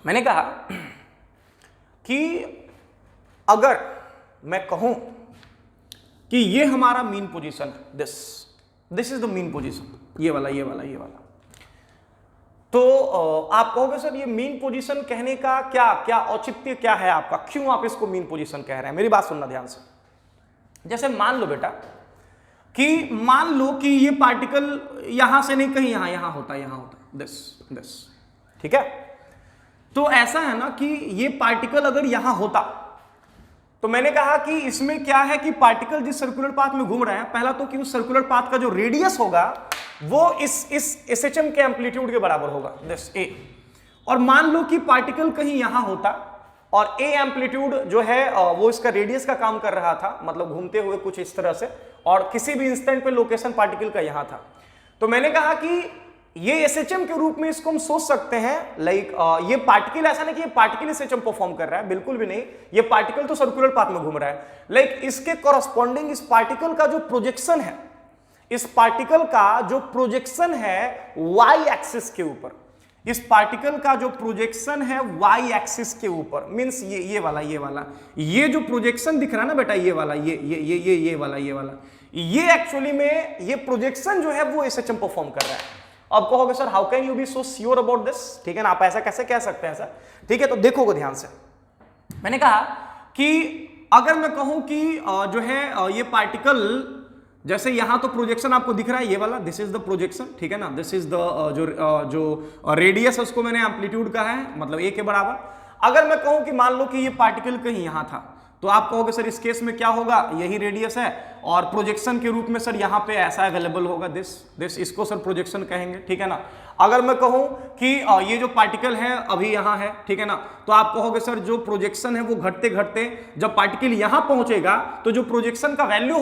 मैंने कहा कि अगर मैं कहूं कि ये हमारा mean position, this is the mean position, ये वाला, तो आप कहोगे सर ये मीन पोजीशन कहने का क्या औचित्य क्या है आपका, क्यों आप इसको मीन पोजीशन कह रहे हैं? मेरी बात सुनना ध्यान से। जैसे मान लो बेटा कि ये पार्टिकल यहां से नहीं, कहीं यहां होता, दिस, ठीक है? तो ऐसा है ना कि ये पार्टिकल अगर यहां होता तो मैंने कहा कि इसमें क्या है कि पार्टिकल जिस सर्कुलर पाथ में घूम रहा है, पहला तो कि उस सर्कुलर पाथ का जो रेडियस होगा वो इस SHM के एम्पलीट्यूड के बराबर होगा, दिस a। और मान लो कि पार्टिकल कहीं यहां होता और a एम्पलीट्यूड जो है वो इसका रेडियस का काम कर रहा था, मतलब घूमते हुए कुछ इस तरह से, और किसी भी इंस्टेंट पे लोकेशन पार्टिकल का यहां था। तो मैंने कहा कि ये SHM के रूप में इसको हम सोच सकते हैं लाइक ये पार्टिकल, ऐसा नहीं कि ये पार्टिकल SHM परफॉर्म कर रहा है, बिल्कुल भी नहीं, ये पार्टिकल तो सर्कुलर पाथ में घूम रहा है। लाइक इसके कॉरस्पॉन्डिंग इस पार्टिकल का जो प्रोजेक्शन है, इस पार्टिकल का जो प्रोजेक्शन है y एक्सिस के ऊपर, इस पार्टिकल का जो प्रोजेक्शन है y एक्सिस के ऊपर, मींस ये वाला, ये जो प्रोजेक्शन दिख रहा है ना बेटा, ये वाला, ये वाला, ये एक्चुअली में ये प्रोजेक्शन जो है वो SHM परफॉर्म कर रहा है। अब कहोगे sir how can you be so sure about this, ठीक है ना? आप ऐसा कैसे कह सकते हैं सर, ठीक है? तो देखोगे ध्यान से। मैंने कहा कि अगर मैं कहूं कि जो है ये पार्टिकल, जैसे यहां तो प्रोजेक्शन आपको दिख रहा है ये वाला, दिस इज द प्रोजेक्शन, ठीक है ना? दिस इज द जो रेडियस है उसको मैंने एम्पलीट्यूड का है, मतलब a के बराबर। अगर मैं कहूं कि मान लो कि ये पार्टिकल कहीं यहां था, तो आप कहोगे सर इस केस में क्या होगा, यही रेडियस है और प्रोजेक्शन के रूप में सर यहां पे ऐसा अवेलेबल होगा, दिस, इसको सर प्रोजेक्शन कहेंगे, ठीक है ना? अगर मैं कहूं कि ये जो पार्टिकल है अभी यहां है, ठीक है ना? तो आप कहोगे सर जो प्रोजेक्शन है वो घटते घटते जब पार्टिकल यहां पहुंचेगा तो जो प्रोजेक्शन का वैल्यू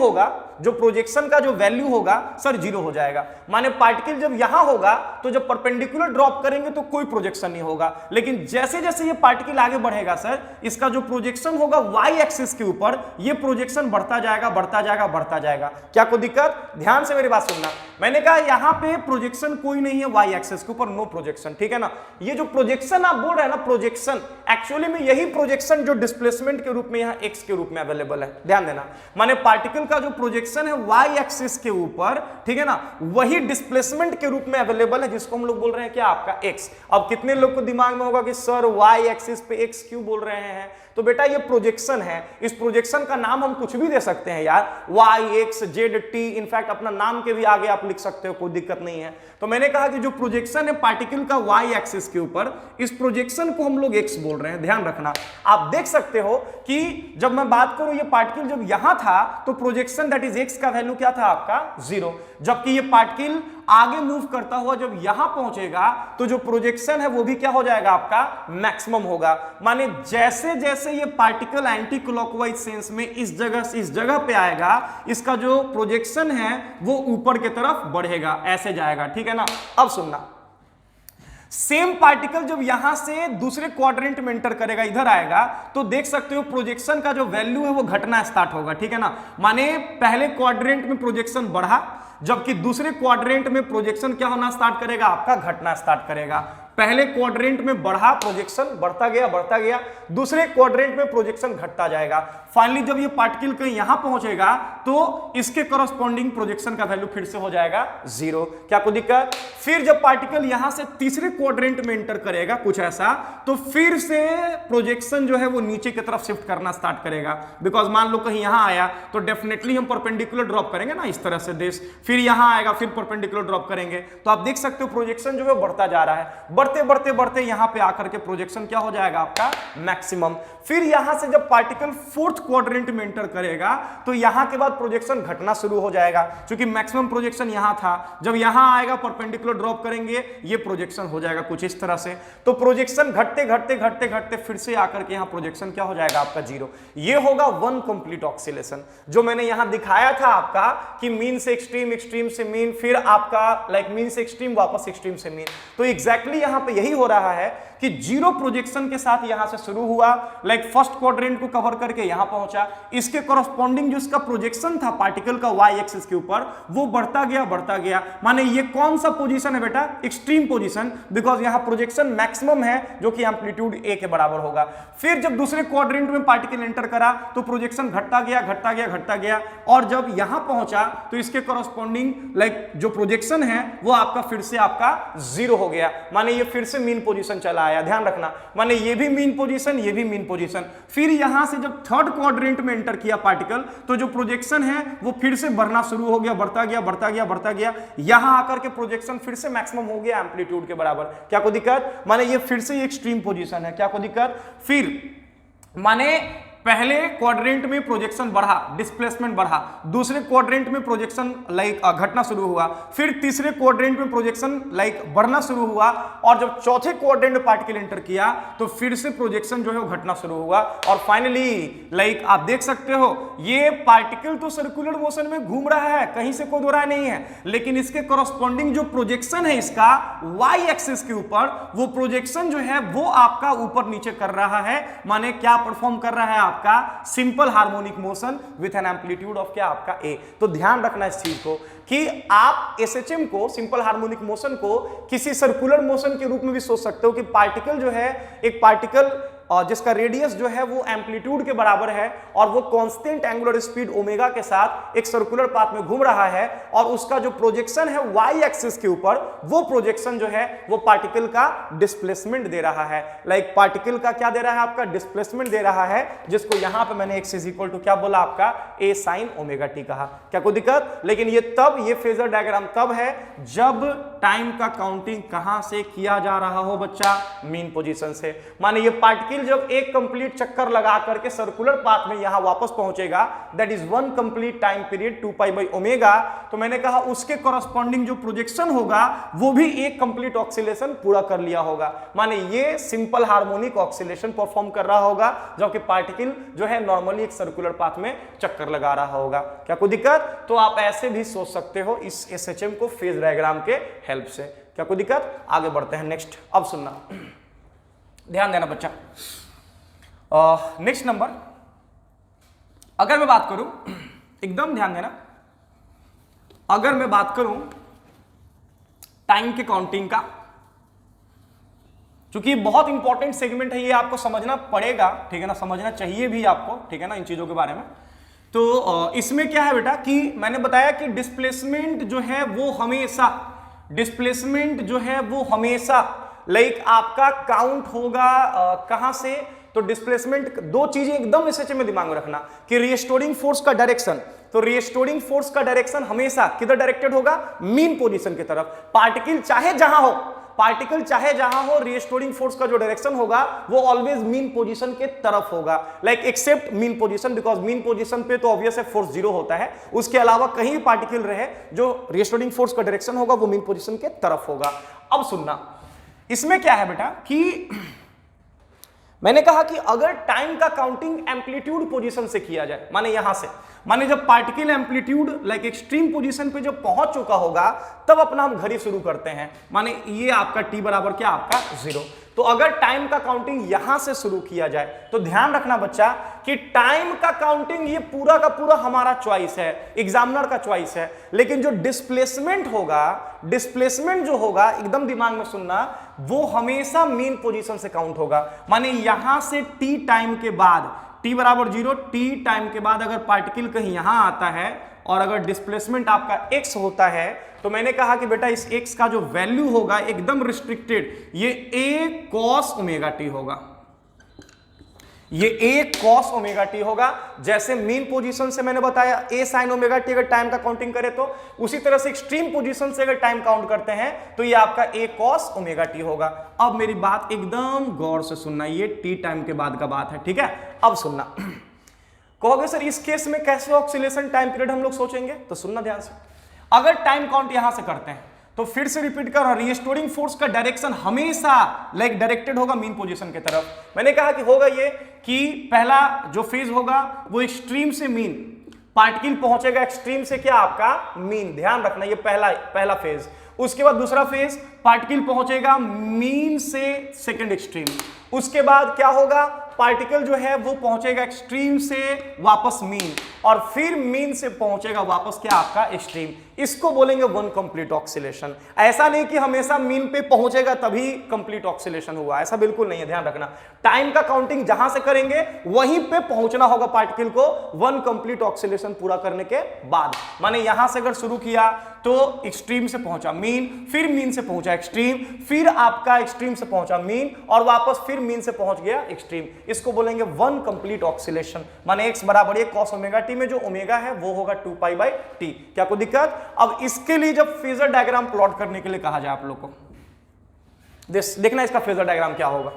होगा, सर 0 हो जाएगा। माने पार्टिकल जब यहां होगा तो जब परपेंडिकुलर ड्रॉप करेंगे तो कोई प्रोजेक्शन नहीं होगा, लेकिन जैसे जैसे ये पार्टिकल आगे बढ़ेगा सर, इसका जो प्रोजेक्शन होगा y एक्सिस के ऊपर, ये प्रोजेक्शन बढ़ता जाएगा। क्या कोई दिक्कत? ध्यान से मेरी बात सुनना। मैंने कहा यहां पे प्रोजेक्शन कोई नहीं है वाई एक्सिस के ऊपर, नो प्रोजेक्शन, ठीक है ना। ये जो प्रोजेक्शन आप बोल रहे हैं ना, प्रोजेक्शन एक्चुअली में यही प्रोजेक्शन जो डिस्प्लेसमेंट के रूप में यहां एक्स के रूप में अवेलेबल है, ध्यान देना। माने पार्टिकल का जो प्रोजेक्शन है वाई एक्सिस के ऊपर, ठीक है ना, वही डिस्प्लेसमेंट के रूप में अवेलेबल है, जिसको हम लोग बोल रहे हैं क्या, आपका एक्स। अब कितने लोग को दिमाग में होगा कि सर वाई एक्सिस पे एक्स क्यों बोल रहे हैं, तो बेटा ये प्रोजेक्शन है, इस प्रोजेक्शन का नाम हम कुछ भी दे सकते हैं यार, Y X Z T, in fact अपना नाम के भी आगे आप लिख सकते हो, कोई दिक्कत नहीं है। तो मैंने कहा कि जो प्रोजेक्शन है पार्टिकल का वाई एक्सिस के ऊपर, इस प्रोजेक्शन को हम लोग एक्स बोल रहे हैं, ध्यान रखना। आप देख सकते हो कि जब मैं बात करूं ये पार्टिकल जब यहां था तो प्रोजेक्शन दैट इज एक्स का वैल्यू क्या था आपका 0, जबकि ये पार्टिकल आगे मूव करता हुआ जब यहां पहुंचेगा तो जो प्रोजेक्शन है वो भी क्या हो जाएगा आपका मैक्सिमम होगा। माने जैसे जैसे ये पार्टिकल एंटी क्लॉकवाइज सेंस में इस जगह से इस जगह पे आएगा, इसका जो प्रोजेक्शन है वो ऊपर की तरफ बढ़ेगा, ऐसे जाएगा, ठीक है ना। अब सुनना, सेम पार्टिकल जब यहां से दूसरे क्वाड्रेंट में एंटर करेगा, इधर आएगा, तो देख सकते हो प्रोजेक्शन का जो वैल्यू है वो घटना स्टार्ट होगा, ठीक है ना। माने पहले क्वाड्रेंट में प्रोजेक्शन बढ़ा, जबकि दूसरे क्वाड्रेंट में प्रोजेक्शन क्या होना स्टार्ट करेगा, आपका घटना स्टार्ट करेगा। पहले क्वाड्रेंट में बढ़ा, प्रोजेक्शन बढ़ता गया, दूसरे क्वाड्रेंट में प्रोजेक्शन घटता जाएगा। फाइनली जब ये पार्टिकल कहीं यहां पहुंचेगा तो इसके कॉरस्पॉन्डिंग प्रोजेक्शन का वैल्यू फिर से हो जाएगा 0। क्या कोई दिक्कत? फिर जब पार्टिकल यहां से तीसरे क्वाड्रेंट में एंटर करेगा कुछ ऐसा, तो फिर से प्रोजेक्शन जो है वो नीचे की तरफ शिफ्ट करना स्टार्ट करेगा, बिकॉज मान लो कहीं यहां आया तो डेफिनेटली हम परपेंडिकुलर ड्रॉप करेंगे ना, इस तरह से देश, फिर यहां आएगा, फिर परपेंडिकुलर ड्रॉप करेंगे। तो आप देख सकते हो प्रोजेक्शन जो है बढ़ता जा रहा है, बढ़ते यहां पे आकर के प्रोजेक्शन क्या हो जाएगा आपका मैक्सिमम। फिर यहां से जब पार्टिकल फोर्थ क्वाड्रेंट में एंटर करेगा तो यहां के बाद प्रोजेक्शन घटना शुरू हो जाएगा, क्योंकि मैक्सिमम प्रोजेक्शन यहां था। जब यहां आएगा परपेंडिकुलर ड्रॉप करेंगे, ये प्रोजेक्शन हो जाएगा कुछ इस तरह से। तो प्रोजेक्शन घटते फिर से आकर के यहां प्रोजेक्शन क्या हो जाएगा आपका 0। ये होगा वन कंप्लीट ऑक्सीलेशन, जो मैंने यहां दिखाया था आपका कि मीन से एक्सट्रीम, एक्सट्रीम से मीन, फिर आपका लाइक मीन से एक्सट्रीम, वापस एक्सट्रीम से मीन। तो एग्जैक्टली यहां पे यही हो रहा है कि 0 प्रोजेक्शन के साथ यहां से शुरू हुआ, लाइक फर्स्ट क्वाड्रेंट को कवर करके यहां पहुंचा, इसके कॉरस्पॉन्डिंग जो इसका प्रोजेक्शन था पार्टिकल का वाई एक्सिस के ऊपर, वो बढ़ता गया। माने ये कौन सा पोजीशन है बेटा, एक्सट्रीम पोजीशन, बिकॉज यहां प्रोजेक्शन मैक्सिमम है जो कि एम्पलीट्यूड ए के बराबर होगा। फिर जब दूसरे क्वाड्रेंट में पार्टिकल एंटर करा तो प्रोजेक्शन घटता गया, और जब यहां पहुंचा तो इसके कॉरस्पॉन्डिंग लाइक जो प्रोजेक्शन है वो आपका फिर से आपका 0 हो गया। माने ये फिर से मीन पोजीशन चला आया, ध्यान रखना। माने ये भी मीन पोजीशन, ये भी मीन पोजीशन। फिर यहां से जब थर्ड क्वाड्रेंट में एंटर किया पार्टिकल, तो जो प्रोजेक्शन है वो फिर से बढ़ना शुरू हो गया, बढ़ता गया। यहां आकर के प्रोजेक्शन फिर से मैक्सिमम हो गया एम्पलीट्यूड के बराबर। क्या कोई दिक्कत? माने ये फिर से एक्सट्रीम पोजीशन है, क्या कोई दिक्कत? फिर माने पहले क्वाड्रेंट में प्रोजेक्शन बढ़ा, डिस्प्लेसमेंट बढ़ा, दूसरे क्वाड्रेंट में प्रोजेक्शन लाइक घटना शुरू हुआ, फिर तीसरे क्वाड्रेंट में प्रोजेक्शन लाइक बढ़ना शुरू हुआ, और जब चौथे क्वाड्रेंट में पार्टिकल एंटर किया तो फिर से प्रोजेक्शन जो है वो घटना शुरू हुआ, और फाइनली लाइक आप देख सकते हो ये पार्टिकल तो सर्कुलर मोशन में घूम रहा है, कहीं से कोई दो राय नहीं है, लेकिन इसके कॉरस्पॉन्डिंग जो प्रोजेक्शन है इसका वाई एक्सिस के ऊपर, वो प्रोजेक्शन जो है वो आपका ऊपर नीचे कर रहा है। माने क्या परफॉर्म कर रहा है आपका simple harmonic motion with an amplitude of क्या आपका ए। तो ध्यान रखना इस चीज को कि आप एसएचएम को, सिंपल हार्मोनिक मोशन को, किसी सर्कुलर मोशन के रूप में भी सोच सकते हो कि पार्टिकल जो है, एक पार्टिकल जिसका रेडियस जो है वो एम्पलीट्यूड के बराबर है और वो कांस्टेंट एंगुलर स्पीड ओमेगा के साथ एक सर्कुलर पाथ में घूम रहा है, और उसका जो प्रोजेक्शन है वाई एक्सिस के ऊपर, वो प्रोजेक्शन जो है वो पार्टिकल का डिस्प्लेसमेंट दे रहा है। लाइक पार्टिकल का क्या दे रहा है, आपका डिस्प्लेसमेंट दे रहा है, जिसको यहां पे मैंने x इज इक्वल टू क्या बोला आपका a sin ओमेगा टी कहा। क्या कोई दिक्कत? लेकिन ये फेजर डायग्राम तब है जब टाइम का काउंटिंग कहां से किया जा रहा हो बच्चा, मीन पोजीशन से। माने ये पार्टिकल जब एक कंप्लीट चक्कर लगा करके सर्कुलर पाथ में यहां वापस पहुंचेगा, that is one complete time period 2 by omega, तो मैंने कहा उसके कॉरस्पॉन्डिंग जो प्रोजेक्शन होगा वो भी एक कंप्लीट ऑक्सीलेशन पूरा कर लिया होगा। माने ये सिंपल हार्मोनिक ऑक्सीलेशन परफॉर्म कर रहा होगा, जबकि पार्टिकल जो है नॉर्मली एक सर्कुलर पाथ में चक्कर लगा रहा होगा। क्या कोई दिक्कत? तो आप ऐसे भी सोच सकते हो इस एसएचएम को फेज डायग्राम के हेल्प से। क्या कोई दिक्कत? आगे बढ़ते हैं नेक्स्ट। अब सुनना, ध्यान देना बच्चा। नेक्स्ट नंबर, अगर मैं बात करूं, एकदम ध्यान देना, अगर मैं बात करूं टाइम के काउंटिंग का, क्योंकि बहुत इंपॉर्टेंट सेगमेंट है, ये आपको समझना पड़ेगा, ठीक है ना, समझना चाहिए भी आपको, ठीक है ना, इन चीजों के बारे में। तो इसमें क्या है बेटा कि मैंने बताया कि डिस्प्लेसमेंट जो है वो हमेशा, डिस्प्लेसमेंट जो है वो हमेशा लाइक आपका काउंट होगा कहां से, तो डिस्प्लेसमेंट दो चीजें एकदम एसएचए में दिमाग में रखना कि रिस्टोरिंग फोर्स का डायरेक्शन, तो रिस्टोरिंग फोर्स का डायरेक्शन हमेशा किधर डायरेक्टेड होगा, मीन पोजीशन की तरफ। पार्टिकल चाहे जहां हो, पार्टिकल चाहे जहां हो, रिस्टोरिंग फोर्स का जो डायरेक्शन होगा वो ऑलवेज मीन पोजीशन के तरफ होगा, like except mean position, because mean position पे तो ऑब्वियस है फोर्स जीरो होता है, उसके अलावा कहीं भी पार्टिकल रहे जो रिस्टोरिंग फोर्स का डायरेक्शन होगा वो मीन पोजीशन के तरफ होगा। अब सुनना, इसमें क्या है बेटा कि मैंने कहा कि अगर टाइम का काउंटिंग एम्पलीट्यूड पोजीशन से किया जाए, माने यहां से, माने जब particle amplitude like extreme position पे जब पहुंच चुका होगा तब अपना हम घड़ी शुरू करते हैं, माने ये आपका t बराबर क्या, आपका 0। तो अगर टाइम का काउंटिंग यहां से शुरू किया जाए तो ध्यान रखना बच्चा कि टाइम का काउंटिंग ये पूरा का पूरा हमारा चॉइस है, एग्जामिनर का चॉइस है, लेकिन जो डिस्प्लेसमेंट होगा, डिस्प्लेसमेंट जो होगा एकदम दिमाग में सुनना, वो हमेशा मीन पोजीशन से काउंट होगा। माने यहां से t टाइम के बाद, t बराबर 0, t टाइम के बाद अगर पार्टिकल कहीं यहां आता है और अगर डिस्प्लेसमेंट आपका x होता है, तो मैंने कहा कि बेटा इस x का जो वैल्यू होगा एकदम रिस्ट्रिक्टेड, ये a cos ओमेगा t होगा, ये a cos ओमेगा t होगा। जैसे मीन पोजीशन से मैंने बताया a sin ओमेगा t अगर टाइम का काउंटिंग करे तो, उसी तरह से एक्सट्रीम पोजीशन से अगर टाइम काउंट करते हैं तो ये आपका a cos ओमेगा t होगा। अब मेरी बात एकदम गौर से सुनना, ये t टाइम के बाद का बात है, ठीक है। अब सुनना, कहोगे सर इस केस में कैसे ऑक्सीलेशन टाइम पीरियड हम लोग सोचेंगे, तो सुनना ध्यान से। अगर टाइम काउंट यहां से करते हैं तो फिर से रिपीट कर रहा, रिस्टोरिंग फोर्स का डायरेक्शन हमेशा लाइक डायरेक्टेड होगा मीन पोजीशन की तरफ। मैंने कहा कि होगा ये कि पहला जो फेज होगा वो एक्सट्रीम से मीन, पार्टिकल पहुंचेगा एक्सट्रीम से क्या, आपका मीन, ध्यान रखना ये पहला फेज। उसके बाद दूसरा फेज पार्टिकल पहुंचेगा मीन से सेकंड एक्सट्रीम। उसके बाद क्या होगा, पार्टिकल जो है वो पहुंचेगा एक्सट्रीम से वापस मीन, और फिर मीन से पहुंचेगा वापस क्या, आपका एक्सट्रीम। इसको बोलेंगे वन कंप्लीट ऑक्सीलेशन। ऐसा नहीं कि हमेशा मीन पे पहुंचेगा तभी कंप्लीट ऑक्सीलेशन हुआ, ऐसा बिल्कुल नहीं है, ध्यान रखना। टाइम का काउंटिंग जहां से करेंगे वहीं पे पहुंचना होगा पार्टिकल को वन कंप्लीट ऑक्सीलेशन पूरा करने के बाद। माने यहां से अगर शुरू किया तो एक्सट्रीम से पहुंचा मीन, फिर मीन से पहुंचा एक्सट्रीम, फिर आपका एक्सट्रीम से पहुंचा मीन, और वापस फिर मीन से पहुंच गया एक्सट्रीम। इसको बोलेंगे वन कंप्लीट ऑक्सीलेशन। माने x बराबर ये cos ओमेगा t में जो ओमेगा है वो होगा 2 पाई बाई t। क्या कोई दिक्कत? अब इसके लिए जब फेजर डायग्राम प्लॉट करने के लिए कहा जाए आप लोग को, देखना इसका फेजर डायग्राम क्या होगा।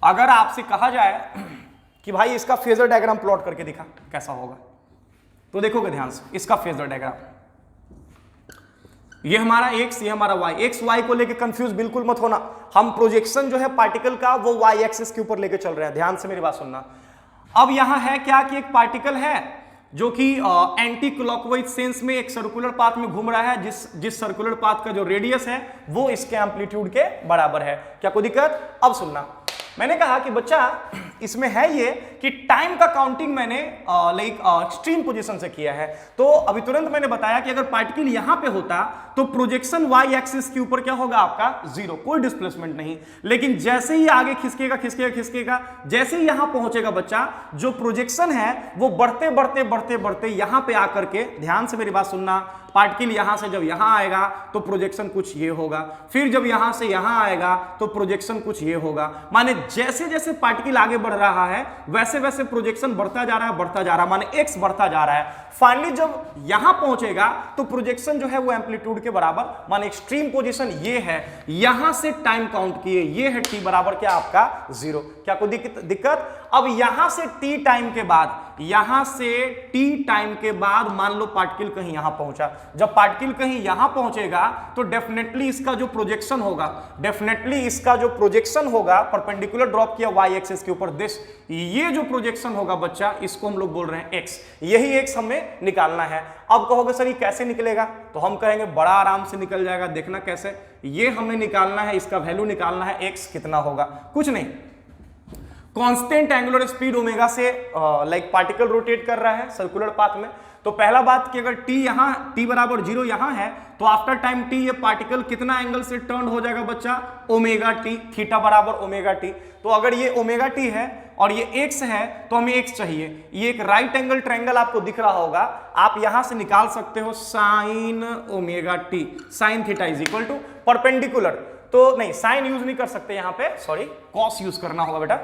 अगर आपसे कहा जाए कि भाई इसका फेजर डायग्राम प्लॉट करके दिखा कैसा होगा, तो देखोगे ध्यान से इसका फेजर डायग्राम, ये हमारा x, ये हमारा y। x y को लेके कंफ्यूज बिल्कुल मत होना, हम प्रोजेक्शन जो है पार्टिकल का वो y एक्सिस के ऊपर लेके चल रहे हैं, ध्यान से मेरी बात सुनना। अब यहां है क्या कि एक पार्टिकल है जो कि एंटी क्लॉकवाइज सेंस में एक सर्कुलर पाथ में घूम रहा है, जिस सर्कुलर पाथ का जो रेडियस है वो इसके एम्पलीट्यूड के बराबर है। क्या कोई दिक्कत? अब सुनना, मैंने कहा कि बच्चा इसमें है ये कि टाइम का काउंटिंग मैंने लाइक एक्सट्रीम पोजीशन से किया है। तो अभी तुरंत मैंने बताया कि अगर पार्टिकल यहां पे होता तो प्रोजेक्शन वाई एक्सिस के ऊपर क्या होगा, आपका 0, कोई डिस्प्लेसमेंट नहीं। लेकिन जैसे ही आगे खिसकेगा खिसकेगा खिसकेगा, जैसे ही यहां पहुंचेगा बच्चा, जो प्रोजेक्शन है वो बढ़ते बढ़ते बढ़ते बढ़ते यहां पे आकर के, ध्यान से मेरी बात सुनना, पार्टिकल यहां से जब यहां आएगा तो प्रोजेक्शन कुछ ये होगा, फिर जब यहां से यहां आएगा तो प्रोजेक्शन कुछ ये होगा। माने जैसे जैसे पार्टिकल आगे बढ़ रहा है वैसे वैसे प्रोजेक्शन बढ़ता जा रहा है, बढ़ता जा रहा है, माने एक्स बढ़ता जा रहा है। फाइनली जब यहां पहुंचेगा तो प्रोजेक्शन जो है वो एम्पलीट्यूड के बराबर, माने एक्सट्रीम पोजीशन ये है, यहां से टाइम काउंट किए, ये है t बराबर क्या, आपका 0। क्या कोई दिक्कत? अब यहां से t टाइम के बाद, यहां से t टाइम के बाद मान लो पार्टिकल कहीं यहां पहुंचा। जब पार्टिकल कहीं यहां पहुंचेगा तो डेफिनेटली इसका जो प्रोजेक्शन होगा, परपेंडिकुलर ड्रॉप किया y एक्सिस के ऊपर, दिस, ये जो प्रोजेक्शन होगा बच्चा, इसको हम लोग बोल रहे हैं x। यही x हमें निकालना है। अब कहोगे सर ये कैसे निकलेगा, तो हम कहेंगे बड़ा आराम से निकल जाएगा। देखना कैसे, ये हमें निकालना है, इसका वैल्यू निकालना है, x कितना होगा, कुछ नहीं, कांस्टेंट एंगुलर स्पीड ओमेगा से लाइक पार्टिकल रोटेट कर रहा है सर्कुलर पाथ में, तो पहला बात कि अगर t यहाँ t बराबर 0 यहाँ है तो आफ्टर टाइम t ये पार्टिकल कितना एंगल से टर्न हो जाएगा बच्चा, ओमेगा टी, थीटा बराबर ओमेगा टी। तो अगर ये ओमेगा टी है और ये x है तो हमें x चाहिए। ये एक राइट एंगल ट्रायंगल आपको दिख रहा होगा, आप यहां से निकाल सकते हो sine omega t, sine theta is equal to perpendicular, तो नहीं साइन यूज नहीं कर सकते यहां पे, सॉरी कॉस यूज करना होगा बेटा।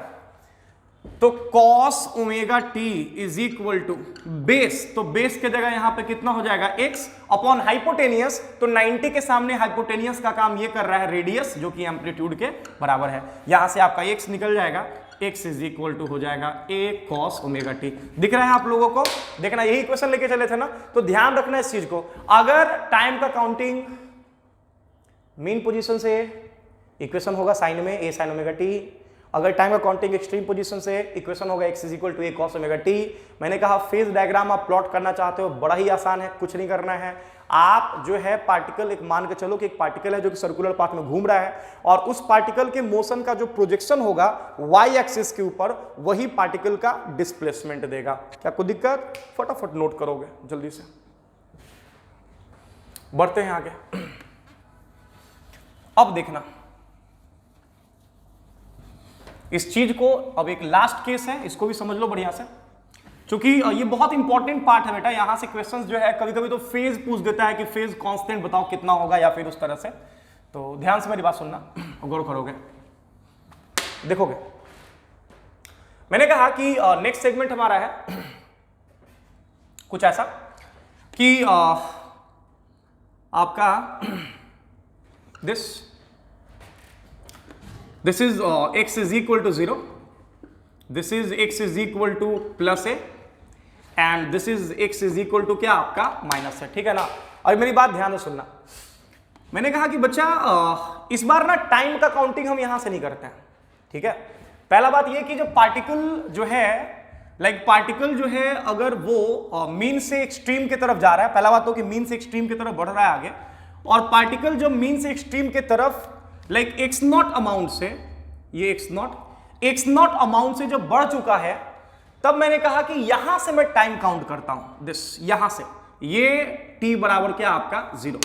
तो cos omega T is equal to base, तो बेस के जगह यहां पे कितना हो जाएगा x अपॉन हाइपोटेनियस, तो 90 के सामने हाइपोटेनियस का काम ये कर रहा है रेडियस जो कि एम्पलीट्यूड के बराबर है। यहां से आपका x निकल जाएगा, x इज इक्वल टू हो जाएगा a cos ओमेगा टी। दिख रहा है आप लोगों को, देखना यही इक्वेशन लेके चले थे ना, तो ध्यान रखना इस चीज को। अगर टाइम का काउंटिंग मीन पोजीशन से इक्वेशन होगा साइन में a sin ओमेगा टी, अगर टाइम का काउंटिंग एक्सट्रीम पोजीशन से इक्वेशन होगा x is equal to a cos omega t. मैंने कहा फेज डायग्राम आप प्लॉट करना चाहते हो, बड़ा ही आसान है, कुछ नहीं करना है। आप जो है पार्टिकल, एक मान के चलो कि एक पार्टिकल है जो कि सर्कुलर पाथ में घूम रहा है और उस पार्टिकल के मोशन का जो प्रोजेक्शन होगा y एक्सिस के ऊपर, वही पार्टिकल का डिस्प्लेसमेंट देगा। क्या कोई दिक्कत? फटाफट नोट करोगे जल्दी से, बढ़ते हैं आगे। अब देखना इस चीज को, अब एक लास्ट केस है, इसको भी समझ लो बढ़िया से, क्योंकि ये बहुत इंपॉर्टेंट पार्ट है बेटा। यहां से क्वेश्चंस जो है कभी कभी तो फेज पूछ देता है कि फेज कांस्टेंट बताओ कितना होगा, या फिर उस तरह से। तो ध्यान से मेरी बात सुनना, गौर करोगे, देखोगे। मैंने कहा कि नेक्स्ट सेगमेंट हमारा है कुछ ऐसा कि आपका this is x is equal to 0, this is x is equal to plus a and this is x is equal to क्या आपका माइनस है, ठीक है ना। और मेरी बात ध्यान से सुनना, मैंने कहा कि बच्चा इस बार ना टाइम का काउंटिंग हम यहां से नहीं करते हैं, ठीक है। पहला बात ये कि जो पार्टिकल जो है, पार्टिकल जो है अगर वो मीन से एक्सट्रीम की तरफ जा रहा है, पहला बात तो कि मीन से एक्सट्रीम की तरफ बढ़ रहा है आगे, और पार्टिकल जो मीन से एक्सट्रीम की तरफ एक्स नॉट अमाउंट से, ये एक्स नॉट अमाउंट से जब बढ़ चुका है, तब मैंने कहा कि यहां से मैं टाइम काउंट करता हूं, दिस यहां से, ये t बराबर क्या आपका 0।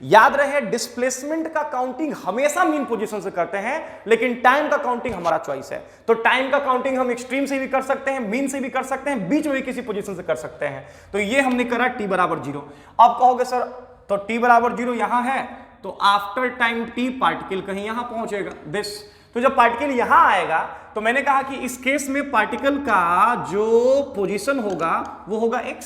याद रहे डिस्प्लेसमेंट का काउंटिंग हमेशा मीन पोजीशन से करते हैं, लेकिन टाइम का काउंटिंग हमारा चॉइस है। तो टाइम का काउंटिंग हम एक्सट्रीम से भी कर सकते हैं, मीन से भी कर सकते हैं, बीच में भी किसी पोजीशन से कर सकते हैं। तो ये हमने करा t बराबर 0। अब कहोगे सर तो t बराबर 0 यहां है, तो आफ्टर टाइम t पार्टिकल कहीं यहां पहुंचेगा, दिस। तो जब पार्टिकल यहां आएगा तो मैंने कहा कि इस केस में पार्टिकल का जो पोजीशन होगा वो होगा x,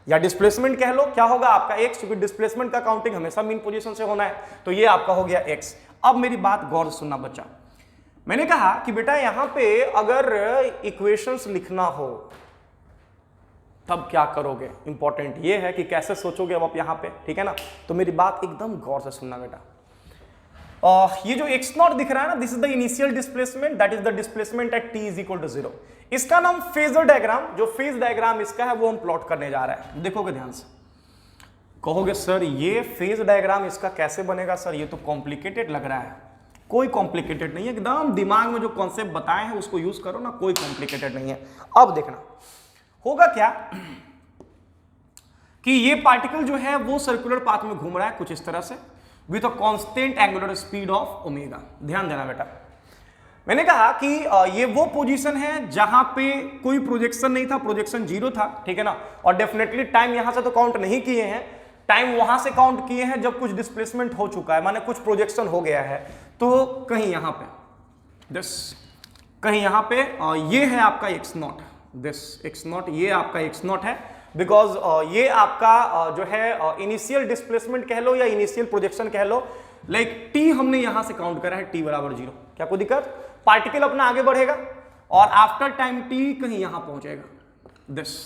या डिस्प्लेसमेंट कह लो, क्या होगा आपका x, क्योंकि डिस्प्लेसमेंट का काउंटिंग हमेशा मीन पोजीशन से होना है। तो ये आपका हो गया x। अब मेरी बात गौर से सुनना बच्चा, मैंने कहा कि बेटा यहां पे अगर इक्वेशंस लिखना हो तब क्या करोगे, इंपॉर्टेंट ये है कि कैसे सोचोगे अब आप यहां पे, ठीक है ना। तो मेरी बात एकदम गौर से सुनना बेटा। ये जो x नॉट दिख रहा है ना, this is the initial displacement, that is the displacement at t is equal to 0। इसका नाम फेजर डायग्राम, जो फेज डायग्राम इसका है वो हम प्लॉट करने जा रहे हैं। देखोगे ध्यान से, कहोगे सर ये फेज डायग्राम इसका कैसे बनेगा सर, ये तो कॉम्प्लिकेटेड लग रहा है। कोई कॉम्प्लिकेटेड नहीं है, एकदम दिमाग में जो कॉन्सेप्ट बताए हैं उसको यूज करो ना, कोई कॉम्प्लिकेटेड नहीं है। अब देखना होगा क्या कि ये पार्टिकल जो है वो सर्कुलर पाथ में घूम रहा है कुछ इस तरह से, with a constant angular speed of omega. ध्यान देना बेटा, मैंने कहा कि ये वो पोजीशन है जहां पे कोई प्रोजेक्शन नहीं था, प्रोजेक्शन 0 था, ठीक है ना। और डेफिनेटली टाइम यहां से तो काउंट नहीं किए हैं, टाइम वहां से काउंट किए हैं जब कुछ डिस्प्लेसमेंट हो चुका है, माने कुछ प्रोजेक्शन हो गया है। तो कहीं यहां पे दिस, कहीं यहां पे ये है आपका x not, this x not, ये आपका x नॉट है, बिकॉज ये आपका जो है इनिशियल डिस्प्लेसमेंट कह लो या इनिशियल प्रोजेक्शन कह लो, t हमने यहां से काउंट करा है t बराबर 0। क्या कोई दिक्कत? पार्टिकल अपना आगे बढ़ेगा और आफ्टर टाइम t कहीं यहां पहुंचेगा, दिस।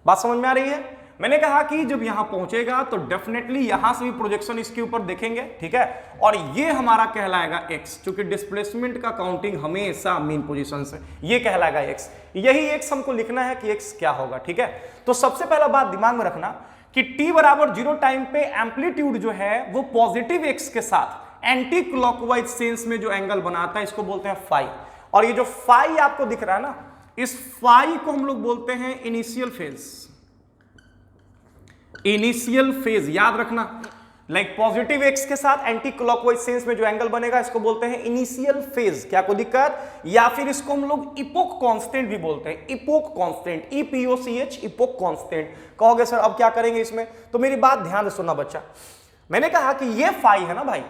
बात समझ में आ रही है? मैंने कहा कि जब यहां पहुंचेगा तो डेफिनेटली यहां से भी प्रोजेक्शन इसके ऊपर देखेंगे, ठीक है। और ये हमारा कहलाएगा x, क्योंकि डिस्प्लेसमेंट का काउंटिंग हमेशा मीन पोजीशन से, ये कहलाएगा x। यही x हमको लिखना है कि x क्या होगा, ठीक है। तो सबसे पहला बात दिमाग में रखना कि t बराबर 0 टाइम पे एम्पलीट्यूड जो है वो पॉजिटिव x के साथ एंटी क्लॉकवाइज सेंस में जो एंगल बनाता है इसको बोलते हैं फाई। और ये जो फाई आपको दिख रहा है ना, इस फाई को हम लोग बोलते हैं इनिशियल फेज, इनिशियल फेज याद रखना, लाइक पॉजिटिव एक्स के साथ एंटी क्लॉकवाइज सेंस में जो एंगल बनेगा इसको बोलते हैं इनिशियल फेज। क्या कोई दिक्कत? या फिर इसको हम लोग इपोक कांस्टेंट भी बोलते हैं, epoch constant, EPOCH, epoch constant. कहोगे सर अब क्या करेंगे इसमें? तो मेरी बात ध्यान से सुनना बच्चा, मैंने कहा कि ये फाई है ना भाई,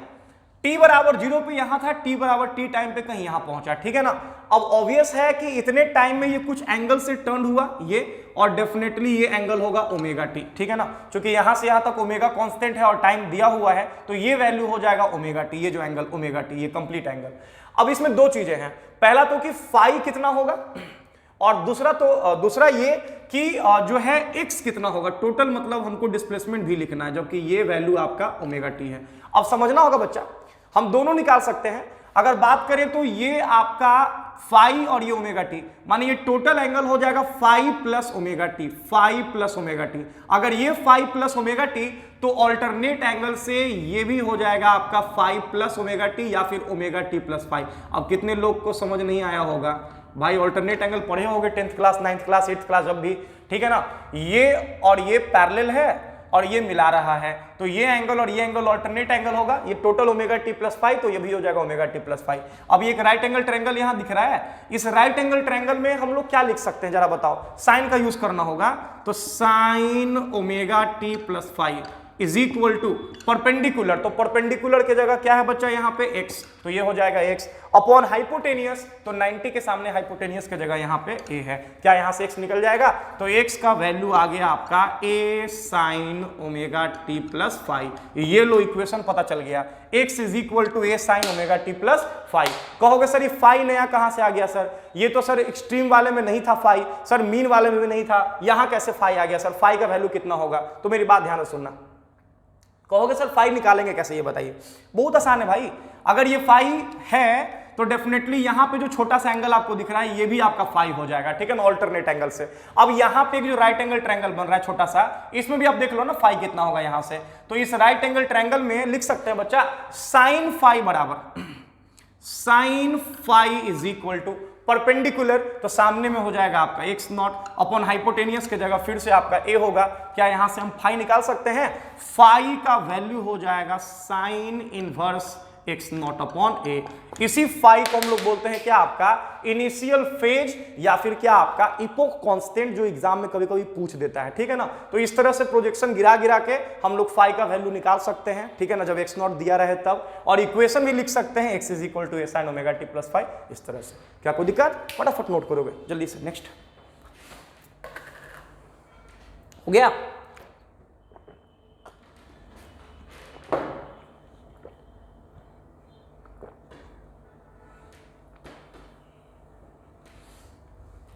t बराबर 0 पे यहां था, t बराबर t टाइम पे कहीं यहां पहुंचा, ठीक है ना। अब ऑब्वियस है कि इतने टाइम में ये कुछ एंगल से टर्न हुआ ये, और डेफिनेटली ये एंगल होगा ओमेगा टी, ठीक है ना, क्योंकि यहां से यहां तक ओमेगा कांस्टेंट है और टाइम दिया हुआ है, तो ये वैल्यू हो जाएगा ओमेगा टी, ये जो एंगल ओमेगा टी, ये कंप्लीट एंगल। अब इसमें दो चीजें हैं, पहला तो कि फाई कितना होगा, और दूसरा ये कि जो है x कितना होगा, टोटल मतलब हमको डिस्प्लेसमेंट भी लिखना है, जबकि ये वैल्यू आपका ओमेगा टी है। अब समझना होगा बच्चा, हम दोनों निकाल सकते हैं। अगर बात करें तो ये आपका फाई और ये ओमेगा टी, माने ये टोटल एंगल हो जाएगा phi plus omega t, phi plus omega t. अगर ये फाई प्लस ओमेगा टी तो ऑल्टरनेट एंगल से ये भी हो जाएगा आपका फाई प्लस ओमेगा टी या फिर ओमेगा टी प्लस फाई। अब कितने लोग को समझ नहीं आया होगा भाई, ऑल्टरनेट एंगल पढ़े होंगे 10th class, 9th class, 8th class जब भी, ठीक है ना। ये और ये पैरेलल है और ये मिला रहा है, तो ये एंगल और ये एंगल ऑल्टरनेट एंगल होगा, ये total omega t plus phi, तो ये भी हो जाएगा ओमेगा टी प्लस फाई। अब ये एक राइट एंगल ट्रायंगल यहां दिख रहा है, इस राइट एंगल ट्रायंगल में हम लोग क्या लिख सकते हैं जरा बताओ? साइन का यूज करना होगा, तो sine omega t plus phi is equal to perpendicular, तो परपेंडिकुलर की जगह क्या है बच्चा यहाँ पे x, तो ये हो जाएगा x अपॉन हाइपोटेनियस, तो 90 के सामने हाइपोटेनियस की जगह यहाँ पे a है, क्या यहाँ से x निकल जाएगा, तो x का वैल्यू आ गया आपका a sine omega t plus phi. ये लो इक्वेशन पता चल गया, x is equal to a sine omega t plus phi. कहोगे सर ये फाई नया कहां से आ गया सर? ये तो सर एक्सट्रीम वाले में नहीं था फाई, सर मीन वाले में भी नहीं था, यहां कैसे फाई आ गया सर? फाई का वैल्यू कितना होगा? तो मेरी बात ध्यान से सुनना, कहोगे सर फाई निकालेंगे कैसे, ये बताइए। बहुत आसान है भाई, अगर ये फाई है तो डेफिनेटली यहां पे जो छोटा सा एंगल आपको दिख रहा है ये भी आपका फाई हो जाएगा, ठीक है ना, ऑल्टरनेट एंगल से। अब यहां पे जो राइट एंगल ट्रायंगल बन रहा है छोटा सा, इसमें भी आप देख लो ना फाई कितना होगा यहां से, तो इस राइट एंगल ट्रायंगल में लिख सकते हैं बच्चा साइन फाई बराबर sine phi is equal to perpendicular, तो सामने में हो जाएगा आपका x नॉट अपॉन हाइपोटेनियस की जगह फिर से आपका a होगा। क्या यहां से हम फाई निकाल सकते हैं? फाई का वैल्यू हो जाएगा sine inverse x not upon a। इसी फाई को हम लोग बोलते हैं क्या आपका इनिशियल फेज या फिर क्या आपका इपोक कांस्टेंट, जो एग्जाम में कभी कभी पूछ देता है, ठीक है ना। तो इस तरह से प्रोजेक्शन गिरा गिरा के हम लोग फाई का वैल्यू निकाल सकते हैं, ठीक है ना, जब x नॉट दिया रहे तब। और इक्वेशन भी लिख सकते हैं x is equal to a sine omega t plus phi, इस तरह से। क्या कोई दिक्कत? फटाफट नोट करोगे जल्दी से। नेक्स्ट हो गया?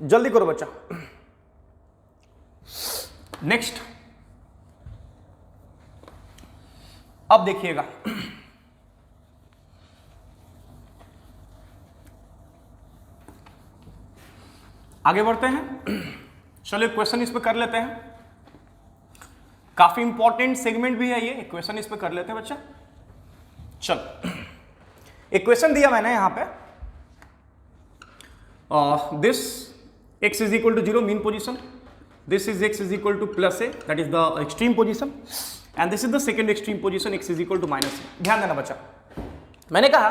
जल्दी करो बच्चा। नेक्स्ट, अब देखिएगा, आगे बढ़ते हैं। चलिए क्वेश्चन इस पे कर लेते हैं, काफी इंपॉर्टेंट सेगमेंट भी है ये, क्वेश्चन इस पे कर लेते हैं बच्चा। चल एक क्वेश्चन दिया मैंने यहां पे, this x is equal to 0 mean position, this is x is equal to plus a, that is the extreme position, and this is the second extreme position, x is equal to minus a। ध्यान देना बच्चा, मैंने कहा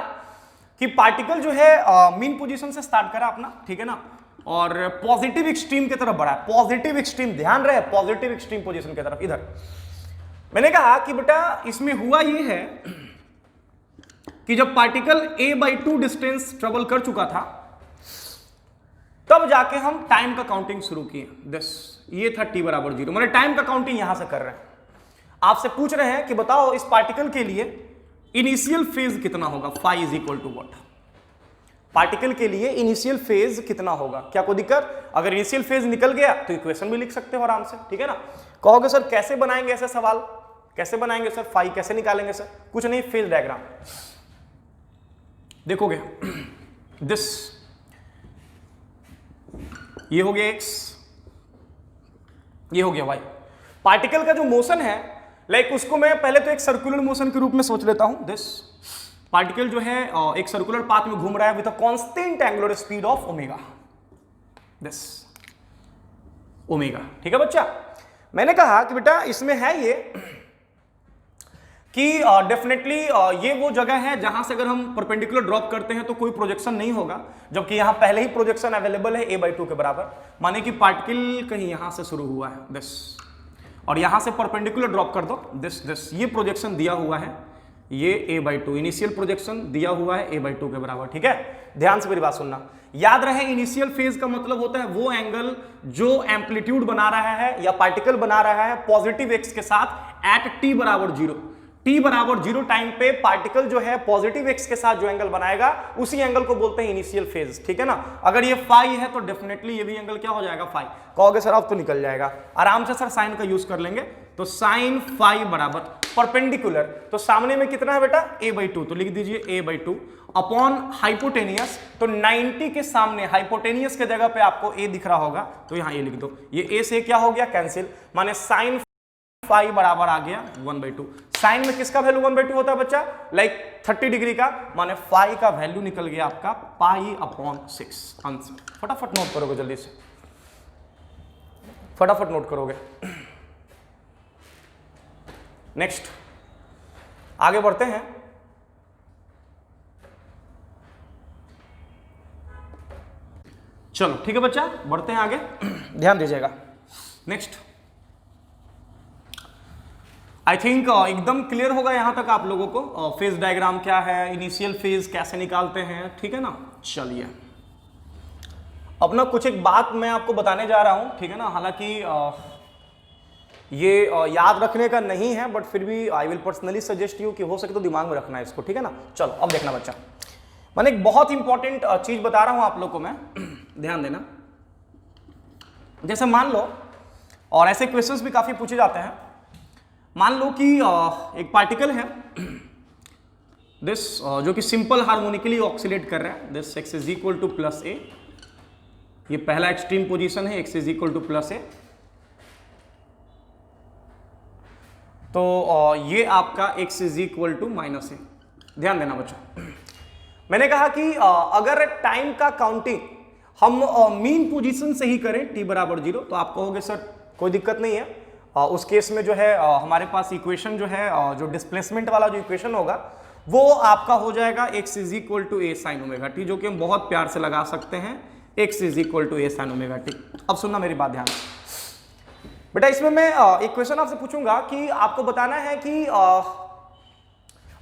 कि particle जो है mean position से start करा अपना, ठीक है ना, और पॉजिटिव एक्सट्रीम की तरफ बढ़ा, पॉजिटिव एक्सट्रीम, ध्यान रहे पॉजिटिव एक्सट्रीम पोजीशन की तरफ। इधर मैंने कहा कि बेटा इसमें हुआ ये है कि जब पार्टिकल a/2 डिस्टेंस ट्रेवल कर चुका था तब जाके हम टाइम का काउंटिंग शुरू किए। दिस ये था t बराबर 0, मैंने टाइम का काउंटिंग यहां से कर रहे हैं। आपसे पूछ रहे हैं कि बताओ इस पार्टिकल के लिए इनिशियल फेज कितना होगा, phi is equal to what? Particle के लिए इनिशियल फेज कितना होगा? क्या कोई दिक्कत? अगर इनिशियल फेज निकल गया तो इक्वेशन भी लिख सकते हो आराम से, ठीक है ना। कहोगे सर कैसे बनाएंगे ऐसे सवाल, कैसे बनाएंगे सर, फाई कैसे निकालेंगे सर? कुछ नहीं, फेज डायग्राम देखोगे, दिस ये हो गया x, ये हो गया y। पार्टिकल का जो मोशन है, लाइक उसको मैं पहले तो एक सर्कुलर मोशन के रूप में सोच लेता हूं। दिस पार्टिकल जो है एक सर्कुलर पाथ में घूम रहा है with a constant angular speed of omega, this omega, ठीक है बच्चा। मैंने कहा कि बेटा इसमें है ये कि डेफिनेटली ये वो जगह है जहां से अगर हम परपेंडिकुलर ड्रॉप करते हैं तो कोई प्रोजेक्शन नहीं होगा, जबकि यहां पहले ही प्रोजेक्शन अवेलेबल है a/2 के बराबर, माने कि पार्टिकल कहीं यहां से शुरू हुआ है दिस, और यहां से परपेंडिकुलर ड्रॉप कर दो दिस, ये प्रोजेक्शन दिया हुआ है, ये a/2 इनिशियल प्रोजेक्शन दिया हुआ है a/2 के बराबर। ठीक है, ध्यान से मेरी बात सुनना, याद रहे इनिशियल फेज का मतलब होता है वो एंगल जो एम्पलीट्यूड बना रहा है या पार्टिकल बना रहा है पॉजिटिव एक्स के साथ एट t बराबर 0। t बराबर 0 टाइम पे पार्टिकल जो है पॉजिटिव एक्स के साथ जो एंगल बनाएगा उसी एंगल को बोलते हैं इनिशियल फेज। ठीक है ना, अगर ये फाई है तो डेफिनेटली ये भी एंगल क्या हो जाएगा, फाई। कहोगे सर अब तो निकल जाएगा, आराम से सर साइन का यूज कर लेंगे, तो साइन फाई बराबर परपेंडिकुलर, तो सामने में कितना है बेटा a/2, तो लिख दीजिए a/2 अपॉन हाइपोटेनियस, तो 90 के सामने हाइपोटेनियस के जगह पे आपको a दिख रहा होगा तो यहां a लिख दो, ये a से क्या हो गया कैंसिल, माने साइन फाई बराबर आ गया 1/2। साइन में किसका वैल्यू 1/2 होता है बच्चा, लाइक 30 डिग्री का, माने फाई का वैल्यू निकल गया आपका π/6 आंसर। फटाफट नोट करोगे, जल्दी से फटाफट नोट करोगे। नेक्स्ट आगे बढ़ते हैं। चलो ठीक है बच्चा, बढ़ते हैं आगे, ध्यान दीजिएगा। नेक्स्ट आई थिंक एकदम क्लियर होगा यहां तक आप लोगों को, फेज डायग्राम क्या है, इनिशियल फेज कैसे निकालते हैं, ठीक है ना। चलिए अब ना कुछ एक बात मैं आपको बताने जा रहा हूं, ठीक है ना, हालांकि ये याद रखने का नहीं है, बट फिर भी I will personally suggest you कि हो सके तो दिमाग में रखना है इसको, ठीक है ना। चलो अब देखना बच्चा, मैंने एक बहुत इंपॉर्टेंट चीज बता रहा हूं आप लोग को मैं, ध्यान देना। जैसे मान लो, और ऐसे क्वेश्चंस भी काफी पूछे जाते हैं, मान लो कि एक पार्टिकल है दिस जो कि सिंपल हार्मोनिकली ऑक्सीलेट कर रहा है, this x is equal to plus a, ये पहला एक्सट्रीम पोजीशन है, x is equal to plus a, तो ये आपका x is equal to minus a. ध्यान देना बच्चों, मैंने कहा कि अगर टाइम का काउंटिंग हम मीन पोजीशन से ही करें t बराबर 0, तो आप कहोगे सर कोई दिक्कत नहीं है, उस केस में जो है हमारे पास इक्वेशन जो है जो डिस्प्लेसमेंट वाला जो इक्वेशन होगा वो आपका हो जाएगा x is equal to A sine omega T, जो कि हम बहुत प्यार से लगा सकते हैं x is equal to A sine omega T. अब सुनना मेरी बात ध्यान से बेटा, इसमें मैं एक क्वेश्चन आपसे पूछूंगा कि आपको बताना है कि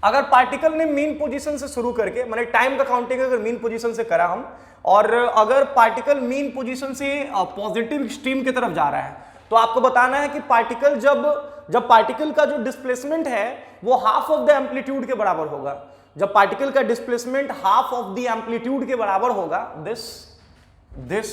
अगर पार्टिकल ने मीन पोजीशन से शुरू करके, माने टाइम का काउंटिंग अगर मीन पोजीशन से करा हम, और अगर पार्टिकल मीन पोजीशन से पॉजिटिव एक्सट्रीम की तरफ जा रहा है, तो आपको बताना है कि पार्टिकल जब पार्टिकल का जो डिस्प्लेसमेंट है वो हाफ ऑफ द एम्पलीट्यूड के बराबर होगा, जब पार्टिकल का displacement half of the amplitude के बराबर होगा, this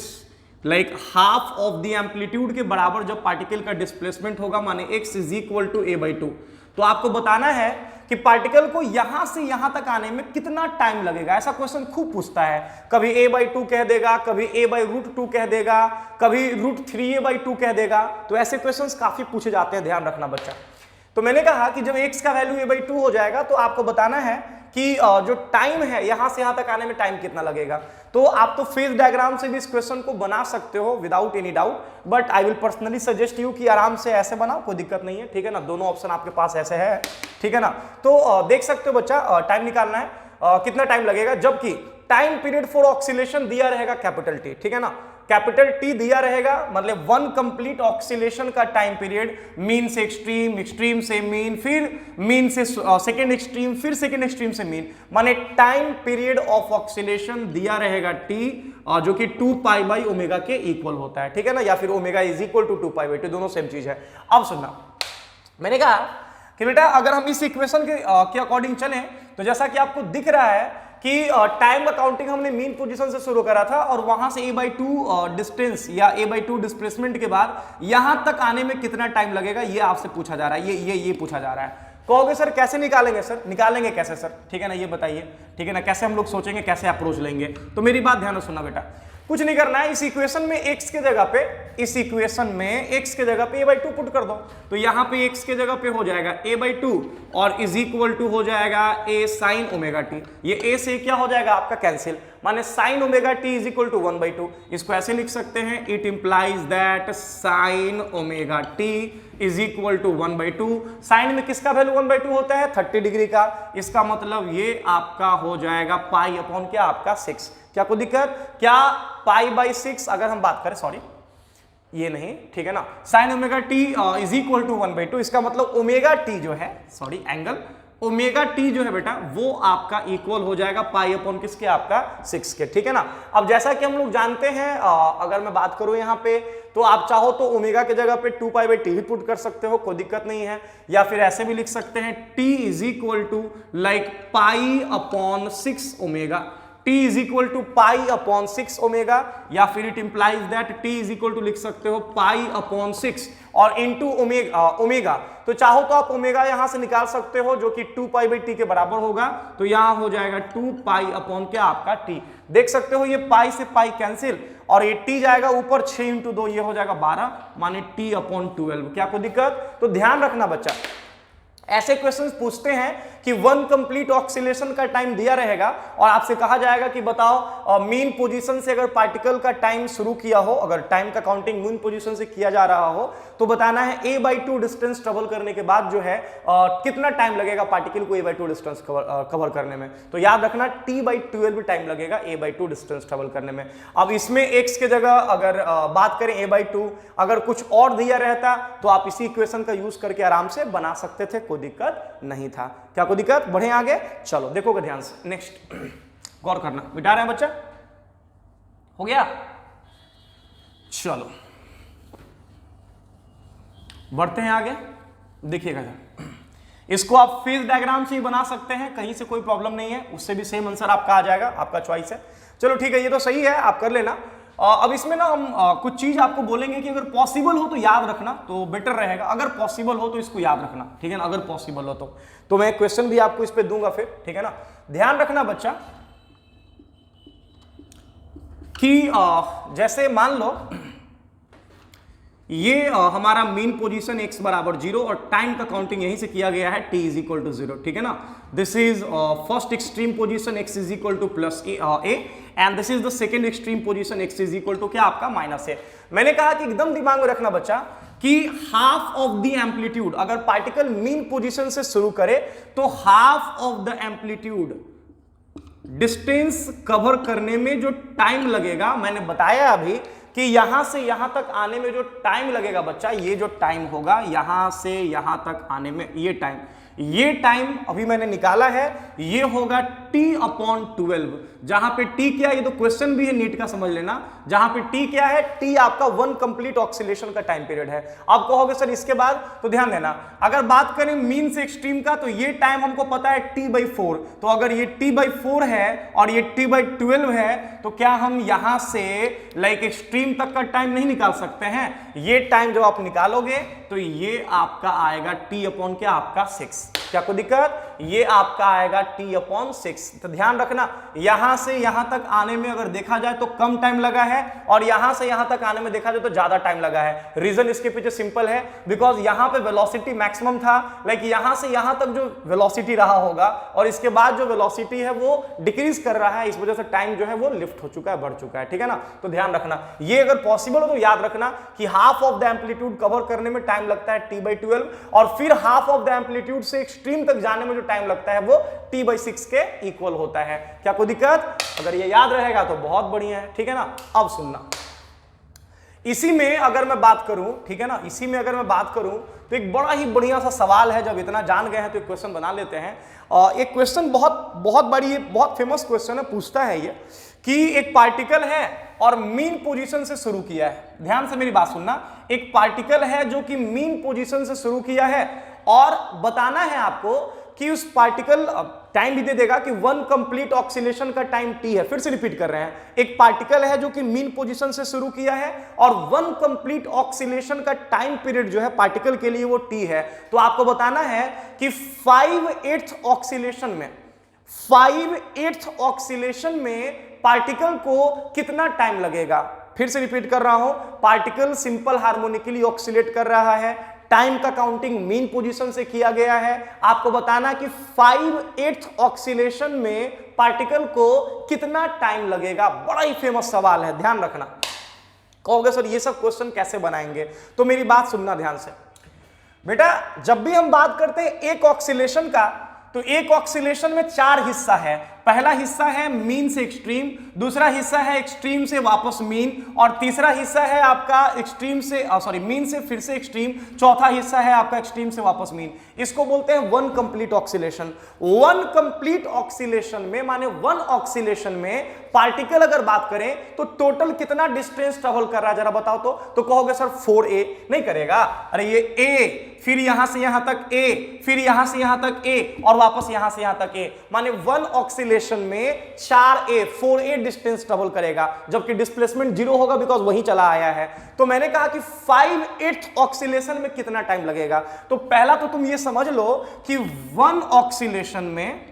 like half of the amplitude के बराबर जब पार्टिकल का डिस्प्लेसमेंट होगा, माने x is equal to a/2, तो आपको बताना है कि पार्टिकल को यहां से यहां तक आने में कितना टाइम लगेगा। ऐसा क्वेश्चन खूब पूछता है, कभी a/2 कह देगा, कभी a/√2 कह देगा, कभी √3a/2 कह देगा, तो ऐसे क्वेश्चंस काफी पूछे जाते हैं, ध्यान रखना बच्चा। तो मैंने कहा कि जब x का वैल्यू a/2 हो जाएगा तो आपको बताना है कि जो टाइम है यहां से यहां तक आने में टाइम कितना लगेगा। तो आप तो फेज डायग्राम से भी इस क्वेश्चन को बना सकते हो without any doubt, but I will personally suggest you कि आराम से ऐसे बनाओ, कोई दिक्कत नहीं है, ठीक है ना, दोनों ऑप्शन आपके पास ऐसे है, ठीक है ना। तो देख सकते हो बच्चा, टाइम निकालना है कितना टाइम लगेगा, जबकि टाइम पीरियड फॉर ऑक्सीलेशन दिया रहेगा कैपिटल T, ठीक है ना, कैपिटल T दिया रहेगा, मतलब 1 कंप्लीट ऑक्सीलेशन का टाइम पीरियड, मीन से एक्सट्रीम, एक्सट्रीम से मीन, फिर मीन से सेकेंड एक्सट्रीम, फिर सेकेंड एक्सट्रीम से मीन, माने टाइम पीरियड ऑफ ऑक्सीलेशन दिया रहेगा T, जो कि 2π/ω के इक्वल होता है, ठीक है ना, या फिर ओमेगा इज इक्वल टू 2π/2, दोनों सेम चीज है। अब सुनना, मैंने कहा कि बेटा अगर हम इस इक्वेशन के अकॉर्डिंग चलें, तो जैसा कि आपको दिख रहा है कि टाइम का काउंटिंग हमने मीन पोजीशन से शुरू करा था, और वहां से a/2 डिस्टेंस या a/2 डिस्प्लेसमेंट के बाद यहां तक आने में कितना टाइम लगेगा, ये आपसे पूछा जा रहा है, ये पूछा जा रहा है। कहोगे सर कैसे निकालेंगे, सर निकालेंगे कैसे सर, ठीक है ना, ये बताइए, ठीक है ना, कैसे हम लोग सोचेंगे, कैसे अप्रोच लेंगे। तो मेरी बात ध्यान से सुनना बेटा, कुछ नहीं करना है, इस इक्वेशन में x के जगह पे, इस इक्वेशन में x के जगह पे a/2 पुट कर दो, तो यहां पे x के जगह पे हो जाएगा a/2 और इज इक्वल टू हो जाएगा a sin ω t, ये a से क्या हो जाएगा आपका कैंसिल, माने sine omega T is equal to 1/2। इसको ऐसे लिख सकते हैं, it implies that sine omega T is equal to 1/2। Sine में किसका वैल्यू 1/2 होता है? 30 डिग्री का। इसका मतलब ये आपका हो जाएगा पाई अपॉन क्या आपका 6। क्या कोई दिक्कत? क्या पाई/6 अगर हम बात करें, सॉरी ये नहीं, ठीक है ना, sine omega T is equal to 1/2, इसका मतलब ओमेगा टी जो है, सॉरी एंगल ओमेगा टी जो है बेटा वो आपका इक्वल हो जाएगा पाई अपॉन किसके? आपका 6 के, ठीक है ना। अब जैसा कि हम लोग जानते हैं, अगर मैं बात करूं यहां पे, तो आप चाहो तो ओमेगा की जगह पे 2π/t भी पुट कर सकते हो, कोई दिक्कत नहीं है, या फिर ऐसे भी लिख सकते हैं t is equal to like pi upon 6 omega, t is equal to pi upon 6 omega, या फिर it implies that t is equal to लिख सकते हो पाई अपॉन 6 और इनटू ओमेगा। तो चाहो तो आप ओमेगा यहां से निकाल सकते हो जो कि 2π/t के बराबर होगा, तो यहां हो जाएगा 2π अपॉन क्या आपका t। देख सकते हो ये पाई से पाई कैंसिल और ये t जाएगा ऊपर, 6 × 2 ये हो जाएगा 12, माने t अपॉन 12। क्या कोई दिक्कत? तो ध्यान रखना बच्चा, ऐसे क्वेश्चंस पूछते हैं कि वन कंप्लीट ऑक्सीलेशन का टाइम दिया रहेगा और आपसे कहा जाएगा कि बताओ मीन पोजीशन से अगर पार्टिकल का टाइम शुरू किया हो, अगर टाइम का काउंटिंग मीन पोजीशन से किया जा रहा हो, तो बताना है a/2 डिस्टेंस ट्रेवल करने के बाद जो है कितना टाइम लगेगा पार्टिकल को a/2 डिस्टेंस कवर करने में। तो याद रखना t/12 टाइम लगेगा a/2 डिस्टेंस ट्रेवल करने में। अब इसमें x के जगह अगर बात करें a/2, अगर कुछ और दिया रहता तो आप इसी इक्वेशन का यूज करके आराम से बना सकते थे, कोई दिक्कत नहीं था। क्या कोई दिक्कत? बढ़े आगे, चलो देखोगे ध्यान से, नेक्स्ट गौर करना, मिटा रहे हैं बच्चा, हो गया, चलो बढ़ते हैं आगे। देखिएगा इसको आप फेज डायग्राम से ही बना सकते हैं, कहीं से कोई प्रॉब्लम नहीं है, उससे भी सेम आंसर आपका आ जाएगा, आपका चॉइस है। चलो ठीक है, ये तो सही है, आप कर लेना। अब इसमें ना हम कुछ चीज आपको बोलेंगे कि अगर पॉसिबल हो तो याद रखना तो बेटर रहेगा, अगर पॉसिबल हो तो इसको याद रखना, ठीक है ना, अगर पॉसिबल हो तो मैं क्वेश्चन भी आपको इस पे दूंगा फिर, ठीक है ना। ध्यान रखना बच्चा कि जैसे मान लो ये हमारा मीन पोजीशन x बराबर 0 और टाइम का काउंटिंग यहीं से किया गया है t इज इक्वल टू 0, ठीक है ना। This is first extreme position x is equal to plus a and this is the second extreme position x is equal to क्या आपका -a। मैंने कहा कि एकदम दिमाग में रखना बच्चा कि हाफ ऑफ द एम्पलीट्यूड, अगर पार्टिकल मीन पोजीशन से शुरू करे तो half of the amplitude distance cover करने में जो टाइम लगेगा, मैंने बताया अभी कि यहां से यहां तक आने में जो टाइम लगेगा बच्चा, ये जो टाइम होगा यहां से यहां तक आने में, ये टाइम अभी मैंने निकाला है, ये होगा t/12। जहां पे t क्या है, ये तो क्वेश्चन भी है, नीट का समझ लेना, जहां पे t क्या है, t आपका वन कंप्लीट ऑक्सीलेशन का टाइम पीरियड है। आप कहोगे सर इसके बाद, तो ध्यान देना, अगर बात करें मीन से एक्सट्रीम का तो ये टाइम हमको पता है t/4, तो अगर ये t/4 है और ये t/12 है तो क्या हम यहां से लाइक एक्सट्रीम तक का टाइम नहीं निकाल सकते हैं? ये टाइम जब आप निकालोगे तो ये आपका आएगा t अपॉन क्या आपका 6। क्या कोई दिक्कत? ये आपका आएगा t/6। तो ध्यान रखना, यहां से यहां तक आने में अगर देखा जाए तो कम टाइम लगा है और यहां से यहां तक आने में देखा जाए तो ज्यादा टाइम लगा है। रीजन इसके पीछे सिंपल है, बिकॉज यहां पे वेलोसिटी मैक्सिमम था, लाइक यहां से यहां तक जो वेलोसिटी रहा होगा और इसके बाद जो वेलोसिटी है वो डिक्रीज कर रहा है, इस वजह से टाइम जो है वो लिफ्ट हो चुका है, बढ़ चुका है, ठीक है ना। तो ध्यान रखना, ये अगर पॉसिबल हो तो याद रखना कि half of the amplitude cover करने में टाइम लगता है t/12 और फिर हाफ ऑफ द एम्पलीट्यूड से एक्सट्रीम तक जाने में जो टाइम लगता है वो t/6 के इक्वल होता है। क्या कोई दिक्कत? अगर ये याद रहेगा तो बहुत बढ़िया है, ठीक है ना। अब सुनना, इसी में अगर मैं बात करूं, ठीक है ना, इसी में अगर मैं बात करूं तो एक बड़ा ही बढ़िया सा सवाल है, जब इतना जान गए हैं तो एक क्वेश्चन बना लेते हैं। एक क्वेश्चन बहुत बड़ी, बहुत फेमस क्वेश्चन है, पूछता है ये कि एक पार्टिकल है और मीन पोजीशन से शुरू किया है। ध्यान से मेरी बात सुनना, एक पार्टिकल है जो कि मीन पोजीशन से शुरू किया है और बताना है आपको कि उस पार्टिकल, टाइम भी दे देगा कि वन कंप्लीट ऑक्सीलेशन का टाइम t है। फिर से रिपीट कर रहे हैं, एक पार्टिकल है जो कि मीन पोजीशन से शुरू किया है और वन कंप्लीट ऑक्सीलेशन का टाइम पीरियड जो है पार्टिकल के लिए वो t है। तो आपको बताना है कि 5/8 ऑक्सीलेशन में पार्टिकल को कितना टाइम लगेगा। फिर से रिपीट कर रहा हूं, पार्टिकल सिंपल हार्मोनिकली ऑक्सीलेट कर रहा है, टाइम का काउंटिंग मीन पोजीशन से किया गया है। आपको बताना कि 5/8 ऑक्सीलेशन में पार्टिकल को कितना टाइम लगेगा। बड़ा ही फेमस सवाल है, ध्यान रखना। कहोगे सर ये सब क्वेश्चन कैसे बनाएंगे, तो मेरी बात सुनना ध्यान से बेटा। जब भी हम बात करते हैं एक ऑक्सीलेशन का, तो एक ऑक्सीलेशन में 4 हिस्सा है। पहला हिस्सा है मीन से एक्सट्रीम, दूसरा हिस्सा है एक्सट्रीम से वापस मीन, और तीसरा हिस्सा है आपका एक्सट्रीम से मीन से फिर से एक्सट्रीम, चौथा हिस्सा है आपका एक्सट्रीम से वापस मीन। इसको बोलते हैं one complete oscillation. One complete oscillation में माने वन ऑक्सीलेशन में पार्टिकल अगर बात करें तो टोटल कितना डिस्टेंस ट्रेवल कर रहा है जरा बताओ तो कहोगे सर 4a नहीं करेगा। अरे ये a, फिर यहां से यहां तक a, फिर यहां से यहां तक a, और वापस यहां से यहां तक a, माने वन ऑक्सीलेशन में 4a डिस्टेंस ट्रेवल करेगा, जबकि डिस्प्लेसमेंट 0 होगा बिकॉज वही चला आया है। तो मैंने कहा कि 5/8 ऑक्सीलेशन में कितना टाइम लगेगा। तो पहला तो तुम ये समझ लो कि वन ऑक्सीलेशन में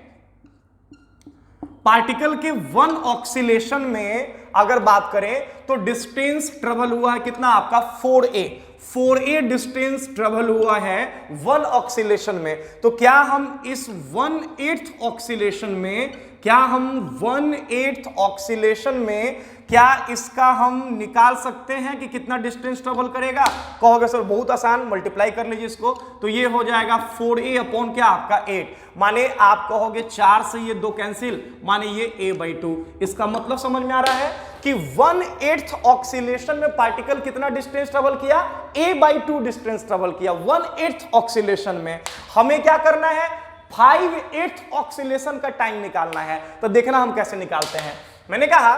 पार्टिकल के वन ऑक्सीलेशन में अगर बात करें तो डिस्टेंस ट्रेवल हुआ है कितना आपका 4a डिस्टेंस ट्रेवल हुआ है वन ऑक्सीलेशन में। तो क्या हम इस 1/8 ऑक्सीलेशन में क्या इसका हम निकाल सकते हैं कि कितना डिस्टेंस ट्रेवल करेगा। कहोगे सर बहुत आसान, मल्टीप्लाई कर लीजिए इसको, तो ये हो जाएगा 4a अपॉन क्या आपका 8, माने आप कहोगे 4 से ये 2 कैंसिल, माने ये a/2। इसका मतलब समझ में आ रहा है कि 1/8 ऑक्सीलेशन में पार्टिकल कितना डिस्टेंस ट्रेवल किया, a/2 डिस्टेंस ट्रेवल किया 1/8 ऑक्सीलेशन में। हमें क्या करना है, 5/8 ऑक्सीलेशन का टाइम निकालना है। तो देखना हम कैसे निकालते हैं। मैंने कहा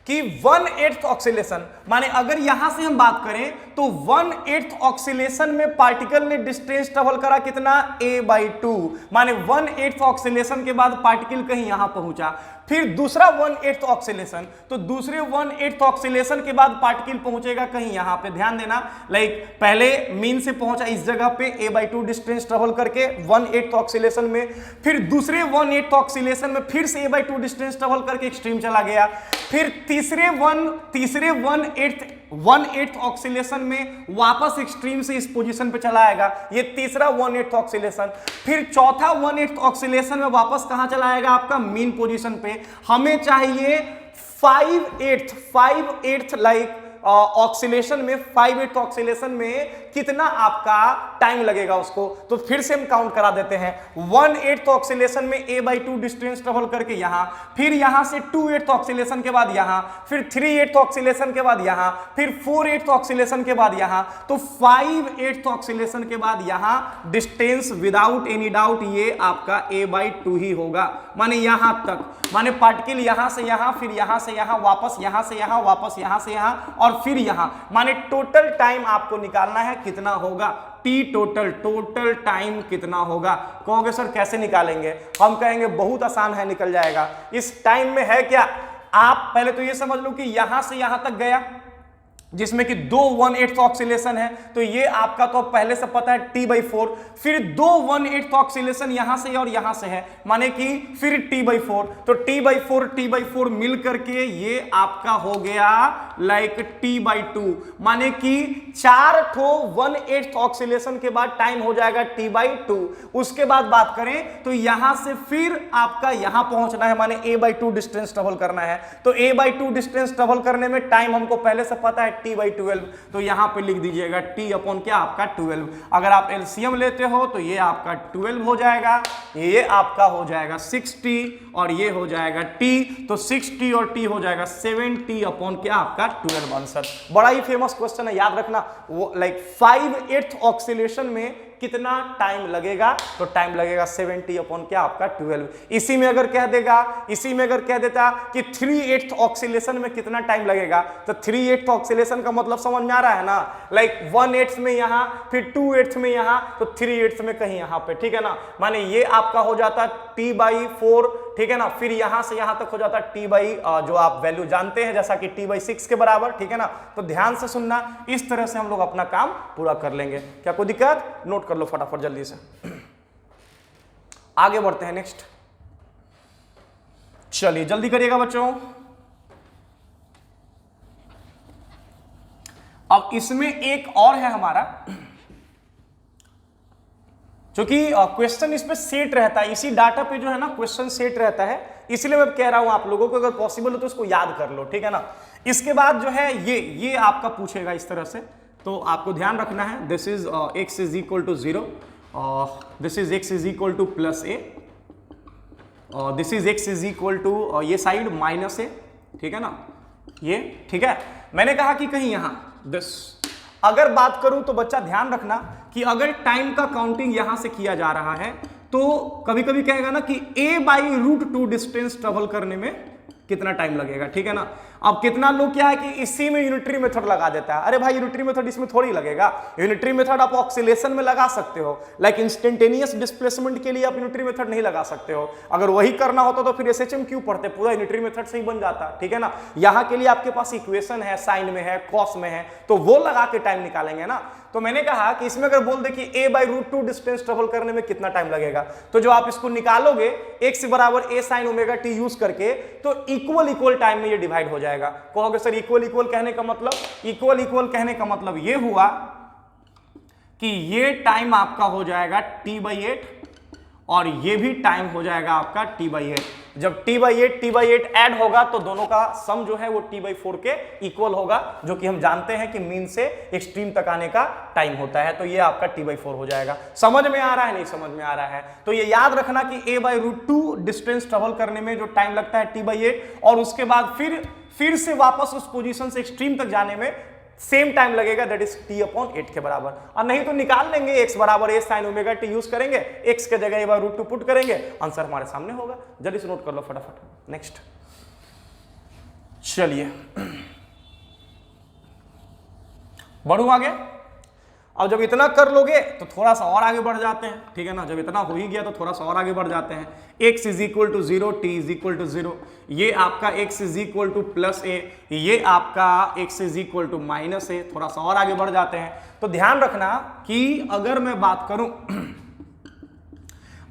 कि 1/8 ऑक्सीलेशन माने अगर यहां से हम बात करें तो 1/8 ऑक्सीलेशन में पार्टिकल ने डिस्टेंस ट्रेवल करा कितना, a/2, माने 1/8 ऑक्सीलेशन के बाद पार्टिकल कहीं यहां पहुंचा, फिर दूसरा 1/8 ऑक्सीलेशन, तो दूसरे 1/8 ऑक्सीलेशन के बाद पार्टिकल पहुंचेगा कहीं यहां पे। ध्यान देना, लाइक पहले मीन से पहुंचा इस जगह पे a/2 डिस्टेंस ट्रेवल करके 1/8 ऑक्सीलेशन में, फिर दूसरे 1/8 ऑक्सीलेशन में फिर से a/2 डिस्टेंस ट्रेवल करके एक्सट्रीम चला गया, फिर तीसरे 1/8 ऑक्सीलेशन में वापस एक्सट्रीम से इस पोजीशन पे चला आएगा, ये तीसरा 1/8 ऑक्सीलेशन, फिर चौथा 1/8 ऑक्सीलेशन में वापस कहां चला आएगा आपका मीन पोजीशन पे। हमें चाहिए 5/8 लाइक ऑक्सीलेशन में 5/8 ऑक्सीलेशन में कितना आपका टाइम लगेगा उसको। तो फिर से हम काउंट करा देते हैं, 1/8 ऑक्सीलेशन में a/2 डिस्टेंस ट्रेवल करके यहां, फिर यहां से 2/8 ऑक्सीलेशन के बाद यहां, फिर 3/8 ऑक्सीलेशन के बाद यहां, फिर 4/8 ऑक्सीलेशन के बाद यहां, तो 5/8 ऑक्सीलेशन के बाद यहां डिस्टेंस विदाउट एनी डाउट ये आपका a/2 ही होगा, माने यहां तक, माने पार्टिकल यहां से यहां, फिर यहां से यहां, वापस यहां से यहां, वापस यहां से यहां, और फिर यहां, माने टोटल टाइम आपको निकालना है कितना होगा, t टोटल टाइम कितना होगा। कहोगे सर कैसे निकालेंगे, हम कहेंगे बहुत आसान है, निकल जाएगा। इस टाइम में है क्या, आप पहले तो ये समझ लो कि यहां से यहां तक गया जिसमें कि 2 1/8 ऑक्सीलेशन है, तो ये आपका तो पहले से पता है t/4, फिर 2 1/8 ऑक्सीलेशन यहां से और यहां से है, माने कि फिर t/4, तो t/4 मिल करके ये आपका हो गया लाइक t/2, माने कि 4 ठो 1/8 ऑक्सीलेशन के बाद टाइम हो जाएगा t/2। उसके बाद बात करें तो यहां से फिर आपका यहां पहुंचना है, माने a/2 डिस्टेंस ट्रेवल करना है, तो a/2 डिस्टेंस ट्रेवल करने में टाइम हमको पहले से पता है t/12, तो यहां पे लिख दीजिएगा t अपॉन क्या आपका 12। अगर आप एलसीएम लेते हो तो ये आपका 12 हो जाएगा, ये आपका हो जाएगा 6t और ये हो जाएगा t, तो 6t और t हो जाएगा 7t अपॉन क्या आपका 12 आंसर। बड़ा ही फेमस क्वेश्चन है, याद रखना, वो लाइक 5/8 ऑक्सीलेशन में कितना टाइम लगेगा, तो टाइम लगेगा 70 अपॉन क्या आपका 12। इसी में अगर कह देता कि 3/8 ऑक्सीलेशन में कितना टाइम लगेगा, तो 3/8 ऑक्सीलेशन का मतलब समझ में आ रहा है ना, लाइक 1/8 में यहां, फिर 2/8 में यहां, तो 3/8 में कहीं यहां पे, ठीक है ना, माने ये आपका हो जाता t/4, ठीक है ना, फिर यहां से यहां तक हो जाता जो आप वैल्यू जानते हैं जैसा कि t/6 के बराबर, ठीक है ना। तो ध्यान से सुनना, इस तरह से हम लोग अपना काम पूरा कर लेंगे। क्या कोई दिक्कत, नोट कर लो फटाफट जल्दी से, आगे बढ़ते हैं नेक्स्ट। चलिए जल्दी करिएगा बच्चों। अब इसमें एक और है हमारा, क्योंकि क्वेश्चन इस पे सेट रहता है, इसी डाटा पे जो है ना क्वेश्चन सेट रहता है, इसलिए मैं कह रहा हूं आप लोगों को अगर पॉसिबल हो तो इसको याद कर लो, ठीक है ना। इसके बाद जो है ये आपका पूछेगा इस तरह से, तो आपको ध्यान रखना है, this is x is equal to 0, this is x is equal to plus a, this is x is equal to ये साइड माइनस a, ठीक है ना, ये ठीक है। मैंने कहा कि कहीं यहां दिस, अगर बात करूं तो बच्चा ध्यान रखना कि अगर टाइम का काउंटिंग यहां से किया जा रहा है तो कभी कभी कहेगा ना कि a/√2 डिस्टेंस ट्रेवल करने में कितना टाइम लगेगा, ठीक है ना। अब कितना लोग क्या है कि इसी में यूनिटरी मेथड लगा देता है, अरे भाई यूनिटरी मेथड इसमें थोड़ी लगेगा, यूनिटरी मेथड आप ऑक्सीलेशन में लगा सकते हो, लाइक इंस्टेंटेनियस डिस्प्लेसमेंट के लिए आप यूनिटरी मेथड नहीं लगा सकते हो। अगर वही करना होता तो फिर एसएचएम क्यों पढ़ते, पूरा यूनिटरी मेथड से ही बन जाता, ठीक है ना। यहां के लिए आपके पास इक्वेशन है, साइन में है, कॉस में है, तो वो लगा के टाइम निकालेंगे ना। तो मैंने कहा कि इसमें अगर बोल दे कि a/√2 डिस्टेंस ट्रेवल करने में कितना टाइम लगेगा, तो जो आप इसको निकालोगे x बराबर a sin omega t use करके, तो इक्वल टाइम में ये डिवाइड हो जाएगा। कहोगे सर इक्वल कहने का मतलब, इक्वल कहने का मतलब ये हुआ कि ये टाइम आपका हो जाएगा t/8 और ये भी टाइम हो जाएगा आपका t/8। जब t/8 ऐड होगा तो दोनों का सम जो है वो t/4 के इक्वल होगा, जो कि हम जानते हैं कि मीन से एक्सट्रीम तक आने का टाइम होता है। तो ये आपका t/4 हो जाएगा। समझ में आ रहा है, नहीं समझ में आ रहा है? तो ये याद रखना कि a/√2 डिस्टेंस ट्रेवल करने में जो टाइम लगता है t/8, और उसके बाद फिर से वापस उस पोजीशन से एक्सट्रीम तक जाने में सेम टाइम लगेगा, दैट इज t/8 के बराबर। और नहीं तो निकाल लेंगे, x बराबर a sin omega t use करेंगे, x के जगह a/√2 पुट करेंगे, आंसर हमारे सामने होगा। जल्दी से नोट कर लो फटाफट। नेक्स्ट चलिए बढ़ू आगे। अब जब इतना कर लोगे तो थोड़ा सा और आगे बढ़ जाते हैं, ठीक है ना। जब इतना हो ही गया तो थोड़ा सा और आगे बढ़ जाते हैं। x is equal to 0, t is equal to 0, ये आपका x is equal to plus a, ये आपका x is equal to minus a। थोड़ा सा और आगे बढ़ जाते हैं। तो ध्यान रखना कि अगर मैं बात करूं,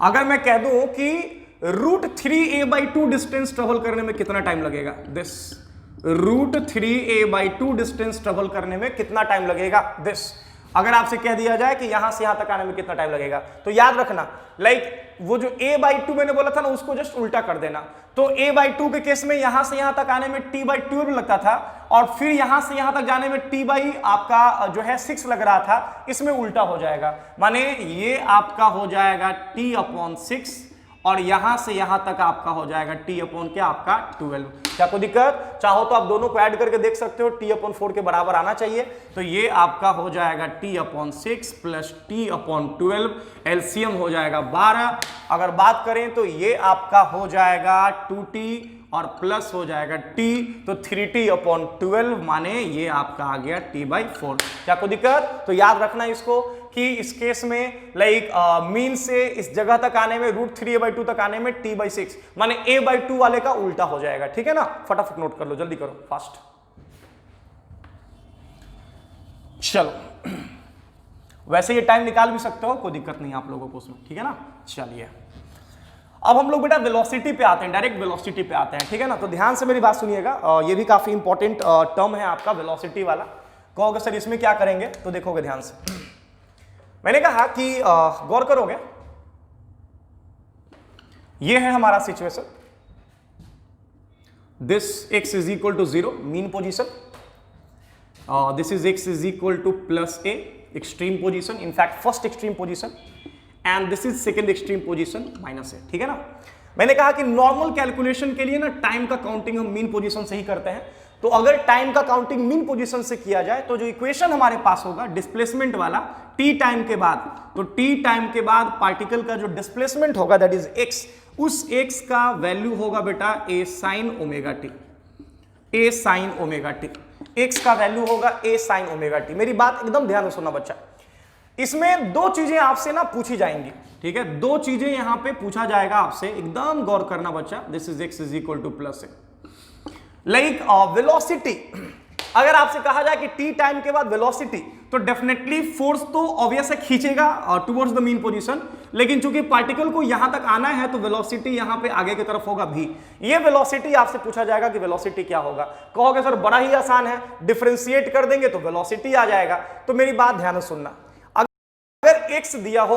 अगर मैं कह दूं कि √3a/2 डिस्टेंस ट्रेवल करने में कितना टाइम लगेगा, दिस √3a/2 डिस्टेंस ट्रेवल करने में कितना टाइम लगेगा, दिस। अगर आपसे कह दिया जाए कि यहां से यहां तक आने में कितना टाइम लगेगा, तो याद रखना लाइक वो जो a/2 मैंने बोला था ना, उसको जस्ट उल्टा कर देना। तो a/2 के केस में यहां से यहां तक आने में t/12 लगता था, और फिर यहां से यहां तक जाने में आपका जो है 6 लग रहा था। इसमें उल्टा हो जाएगा, माने ये आपका हो जाएगा t/6 और यहां से यहां तक आपका हो जाएगा t/12। क्या कोई दिक्कत? चाहो तो आप दोनों को ऐड करके देख सकते हो, t/4 के बराबर आना चाहिए। तो ये आपका हो जाएगा t/6 प्लस t/12, एलसीएम हो जाएगा 12। अगर बात करें तो ये आपका हो जाएगा 2t और प्लस हो जाएगा t, तो 3t/12 माने ये आपका आ गया t/4। क्या कोई दिक्कत? तो याद रखना इसको कि इस केस में लाइक मीन से इस जगह तक आने में √3a/2 तक आने में t/6 माने a/2 वाले का उल्टा हो जाएगा, ठीक है ना। फटाफट नोट कर लो, जल्दी करो, फास्ट। चलो वैसे ये टाइम निकाल भी सकते हो, कोई दिक्कत नहीं आप लोगों को उसमें, ठीक है ना। चलिए अब हम लोग बेटा वेलोसिटी पे आते हैं, डायरेक्ट वेलोसिटी पे आते हैं, ठीक है ना। तो ध्यान से मेरी बात सुनिएगा, ये भी काफी इंपॉर्टेंट टर्म है आपका वेलोसिटी वाला। कहोगे सर इसमें क्या करेंगे, तो देखोगे ध्यान से। मैंने कहा कि गौर करोगे, ये है हमारा situation, this x is equal to 0 mean position, this is x is equal to plus a extreme position, in fact first extreme position, and this is second extreme position minus a, ठीक है ना। मैंने कहा कि नॉर्मल कैलकुलेशन के लिए ना time का काउंटिंग हम मीन पोजीशन से ही करते हैं। तो अगर टाइम का काउंटिंग मीन पोजीशन से किया जाए तो जो इक्वेशन हमारे पास होगा डिस्प्लेसमेंट वाला t टाइम के बाद, तो t टाइम के बाद पार्टिकल का जो डिस्प्लेसमेंट होगा दैट इज x, उस x का वैल्यू होगा बेटा a sin omega t, a sin omega t, x का वैल्यू होगा a sin ओमेगा t। मेरी बात एकदम ध्यान से सुनना बच्चा, इसमें दो चीजें आपसे ना पूछी जाएंगी, ठीक है। दो चीजें यहां पे पूछा जाएगा आपसे, एकदम गौर करना बच्चा। This is x is equal to plus a, like velocity, अगर आपसे कहा जाए कि टी टाइम के बाद वेलोसिटी, तो डेफिनेटली फोर्स तो ऑब्वियस है खींचेगा टुवर्ड्स द मीन पोजीशन, लेकिन चूंकि पार्टिकल को यहां तक आना है तो वेलोसिटी यहां पे आगे की तरफ होगा भी। ये वेलोसिटी आपसे पूछा जाएगा कि वेलोसिटी क्या होगा, कहोगे सर बड़ा ही आसान है, डिफरेंशिएट कर देंगे तो वेलोसिटी आ जाएगा। तो मेरी बात ध्यान से सुनना, अगर x दिया हो,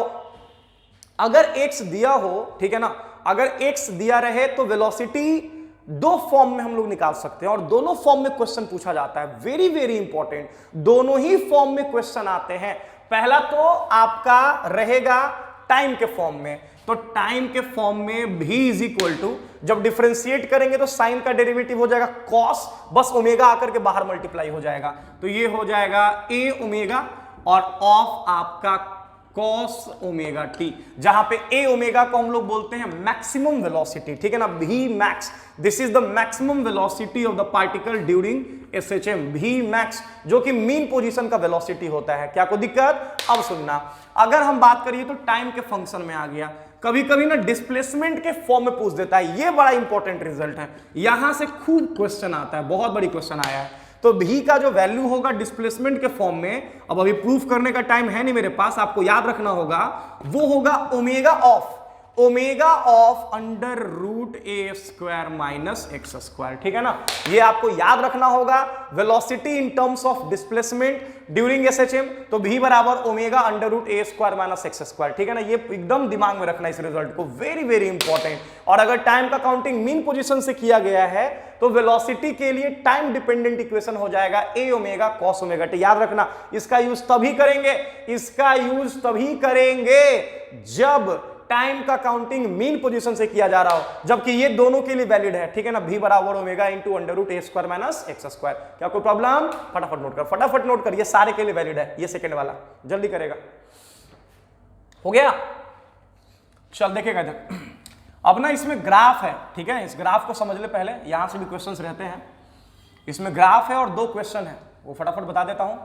अगर x दिया हो, ठीक है ना, अगर x दिया रहे तो वेलोसिटी दो फॉर्म में हम लोग निकाल सकते हैं और दोनों फॉर्म में क्वेश्चन पूछा जाता है। वेरी वेरी इंपॉर्टेंट, दोनों ही फॉर्म में क्वेश्चन आते हैं। पहला तो आपका रहेगा टाइम के फॉर्म में, तो टाइम के फॉर्म में v इज इक्वल टू, जब डिफरेंशिएट करेंगे तो साइन का डेरिवेटिव हो जाएगा कॉस, बस ओमेगा आकर के बाहर मल्टीप्लाई हो जाएगा, तो ये हो जाएगा a ओमेगा और ऑफ आपका cos ओमेगा टी, जहां पे a ओमेगा को हम लोग बोलते हैं मैक्सिमम वेलोसिटी, ठीक है ना, v max, this is the maximum velocity of the particle during SHM, v max जो कि मीन पोजीशन का वेलोसिटी होता है। क्या कोई दिक्कत? अब सुनना, अगर हम बात करिए तो टाइम के फंक्शन में आ गया, कभी कभी ना डिस्प्लेसमेंट के फॉर्म में पूछ देता है, ये बड़ा इंपॉर्टेंट रिजल्ट है, यहां से खूब क्वेश्चन आता है, बहुत बड़ी क्वेश्चन आया है। तो v का जो वैल्यू होगा डिस्प्लेसमेंट के फॉर्म में, अब अभी प्रूफ करने का टाइम है नहीं मेरे पास, आपको याद रखना होगा, वो होगा omega of under root A square minus X square, ठीक है ना, ये आपको याद रखना होगा। Velocity in terms of displacement during SHM, तो v बराबर omega under root A square minus X square, ठीक है ना, ये एकदम दिमाग में रखना इस रिजल्ट को, वेरी वेरी इंपॉर्टेंट। और अगर टाइम का काउंटिंग मीन पोजीशन से किया गया है तो वेलोसिटी के लिए टाइम डिपेंडेंट इक्वेशन हो जाएगा a omega cos omega T, याद रखना। इसका यूज तभी करेंगे जब टाइम का काउंटिंग मीन पोजीशन से किया जा रहा हो, जबकि ये दोनों के लिए वैलिड है, ठीक है ना, v बराबर omega into under root A square minus X square. क्या कोई प्रॉब्लम? फटाफट नोट कर, ये सारे के लिए वैलिड है, ये सेकंड वाला जल्दी करेगा। हो गया? चल देखेगा इधर, अब ना इसमें ग्राफ है, ठीक है, इस ग्राफ को समझ ले पहले, यहां से भी क्वेश्चंस रहते हैं। इसमें ग्राफ है और दो क्वेश्चन है, वो फटाफट बता देता हूं,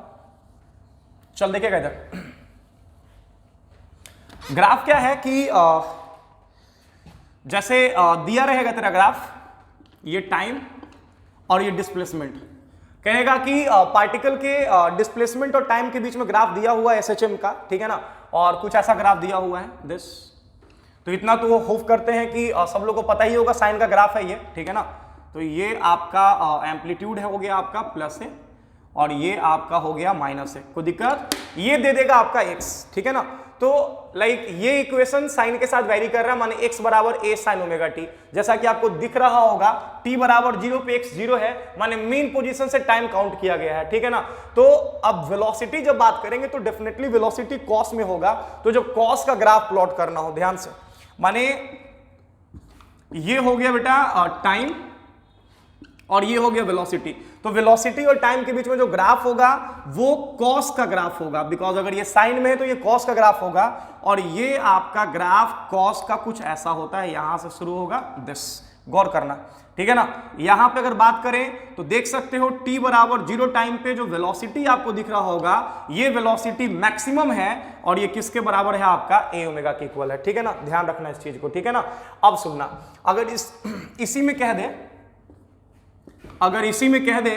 चल देखेगा इधर। ग्राफ क्या है कि जैसे दिया रहेगा तेरा ग्राफ, ये टाइम और ये डिस्प्लेसमेंट, कहेगा कि पार्टिकल के डिस्प्लेसमेंट और टाइम के बीच में ग्राफ दिया हुआ है SHM का, ठीक है ना, और कुछ ऐसा ग्राफ दिया हुआ है दिस, तो इतना तो वो होप करते हैं कि सब लोग को पता ही होगा, साइन का ग्राफ है ये, ठीक है ना, तो ये आपका एम्पलीट्यूड है, हो गया आपका प्लस है, और ये आपका हो गया माइनस है, कोई दिक्कत? ये दे देगा आपका x, ठीक है ना, तो लाइक ये इक्वेशन साइन के साथ वेरी कर रहा है, माने x बराबर a साइन ओमेगा टी, जैसा कि आपको दिख रहा होगा t बराबर 0 पे x 0 है, माने मीन पोजीशन से टाइम काउंट किया गया है, ठीक है ना। तो अब वेलोसिटी जब बात करेंगे तो डेफिनेटली वेलोसिटी कॉस में होगा, तो जब कॉस का ग्राफ प्लॉट करना हो, ध्यान से, माने ये हो गया बेटा टाइम और ये हो गया वेलोसिटी, तो वेलोसिटी और टाइम के बीच में जो ग्राफ होगा वो कॉस का ग्राफ होगा, बिकॉज अगर ये साइन में है तो ये कॉस का ग्राफ होगा, और ये आपका ग्राफ कॉस का कुछ ऐसा होता है, यहां से शुरू होगा दिस, गौर करना, ठीक है ना। यहां पे अगर बात करें तो देख सकते हो t बराबर 0 टाइम पे जो वेलोसिटी आपको दिख रहा होगा, ये वेलोसिटी मैक्सिमम है, और ये किसके बराबर है? आपका a ओमेगा के इक्वल है, ठीक है ना, ध्यान रखना इस चीज को, ठीक है ना। अब सुनना, अगर इसी में कह दे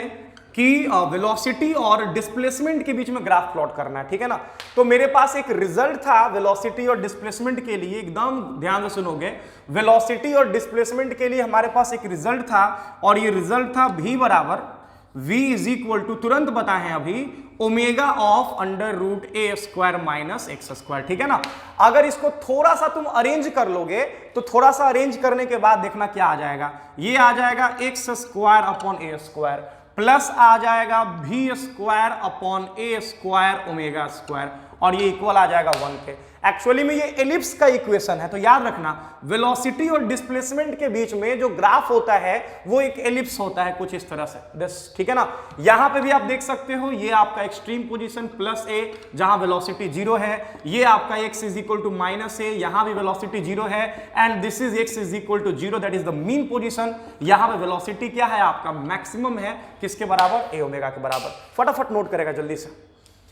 कि वेलोसिटी और डिस्प्लेसमेंट के बीच में ग्राफ प्लॉट करना है, ठीक है ना, तो मेरे पास एक रिजल्ट था वेलोसिटी और डिस्प्लेसमेंट के लिए, एकदम ध्यान से सुनोगे, वेलोसिटी और डिस्प्लेसमेंट के लिए हमारे पास एक रिजल्ट था, और ये रिजल्ट था v बराबर v इज इक्वल टू, तुरंत बताएं अभी, omega of under root A square minus X square, ठीक है ना। अगर इसको थोड़ा सा तुम अरेंज कर लोगे तो थोड़ा सा अरेंज करने के बाद देखना क्या आ जाएगा, ये आ जाएगा एक्स स्क्वायर अपॉन ए स्क्वायर, प्लस आ जाएगा v स्क्वायर अपॉन ए स्क्वायर ओमेगा स्क्वायर, और ये इक्वल आ जाएगा 1 के। एक्चुअली में ये एलिप्स का इक्वेशन है, तो याद रखना वेलोसिटी और डिस्प्लेसमेंट के बीच में जो ग्राफ होता है वो एक एलिप्स होता है कुछ इस तरह से दिस, ठीक है ना। यहां पे भी आप देख सकते हो, ये आपका एक्सट्रीम पोजीशन प्लस a जहां वेलोसिटी 0 है, ये आपका x is equal to minus a, यहां भी वेलोसिटी 0 है, and this is x is equal to 0, that is the mean position. यहां पे वेलोसिटी क्या है? आपका मैक्सिमम है, किसके बराबर? a ओमेगा के बराबर। फटाफट नोट करेगा जल्दी से,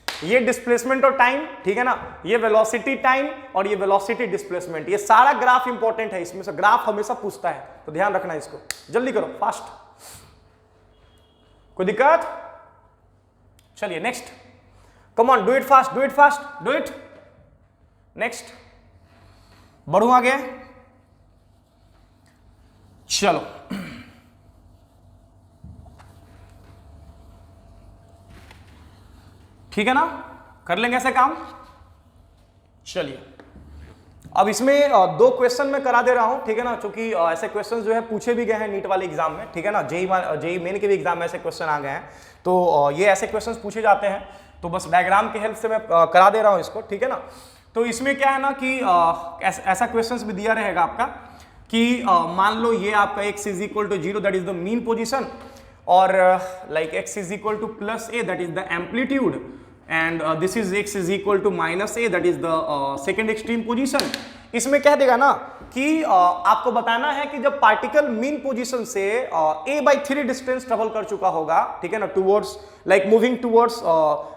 ये डिस्प्लेसमेंट और टाइम, ठीक है ना, ये वेलोसिटी टाइम और ये वेलोसिटी डिस्प्लेसमेंट, ये सारा ग्राफ इंपॉर्टेंट है, इसमें से ग्राफ हमेशा पूछता है, तो ध्यान रखना इसको, जल्दी करो फास्ट, कोई दिक्कत? चलिए next, come on, do it fast, do it fast, do it. Next बढ़ू आगे, चलो ठीक है ना, कर लेंगे ऐसे काम। चलिए अब इसमें दो क्वेश्चन मैं करा दे रहा हूं, ठीक है ना, क्योंकि ऐसे क्वेश्चन जो है पूछे भी गए हैं नीट वाले एग्जाम में, ठीक है ना, जेई मेन के भी एग्जाम में ऐसे क्वेश्चन आ गए हैं, तो ये ऐसे क्वेश्चन पूछे जाते हैं, तो बस डायग्राम की हेल्प से मैं करा दे रहा हूं इसको, ठीक है ना। तो इसमें क्या है ना कि ऐसा क्वेश्चन भी दिया रहेगा आपका कि मान लो ये आपका x is equal to 0 that is the mean position, और like x is equal to plus a that is the amplitude, and this is x is equal to minus a that is the second extreme position. इसमें कह देगा ना कि आपको बताना है कि जब पार्टिकल मीन पोजीशन से a/3 डिस्टेंस ट्रेवल कर चुका होगा, ठीक है ना, towards like moving towards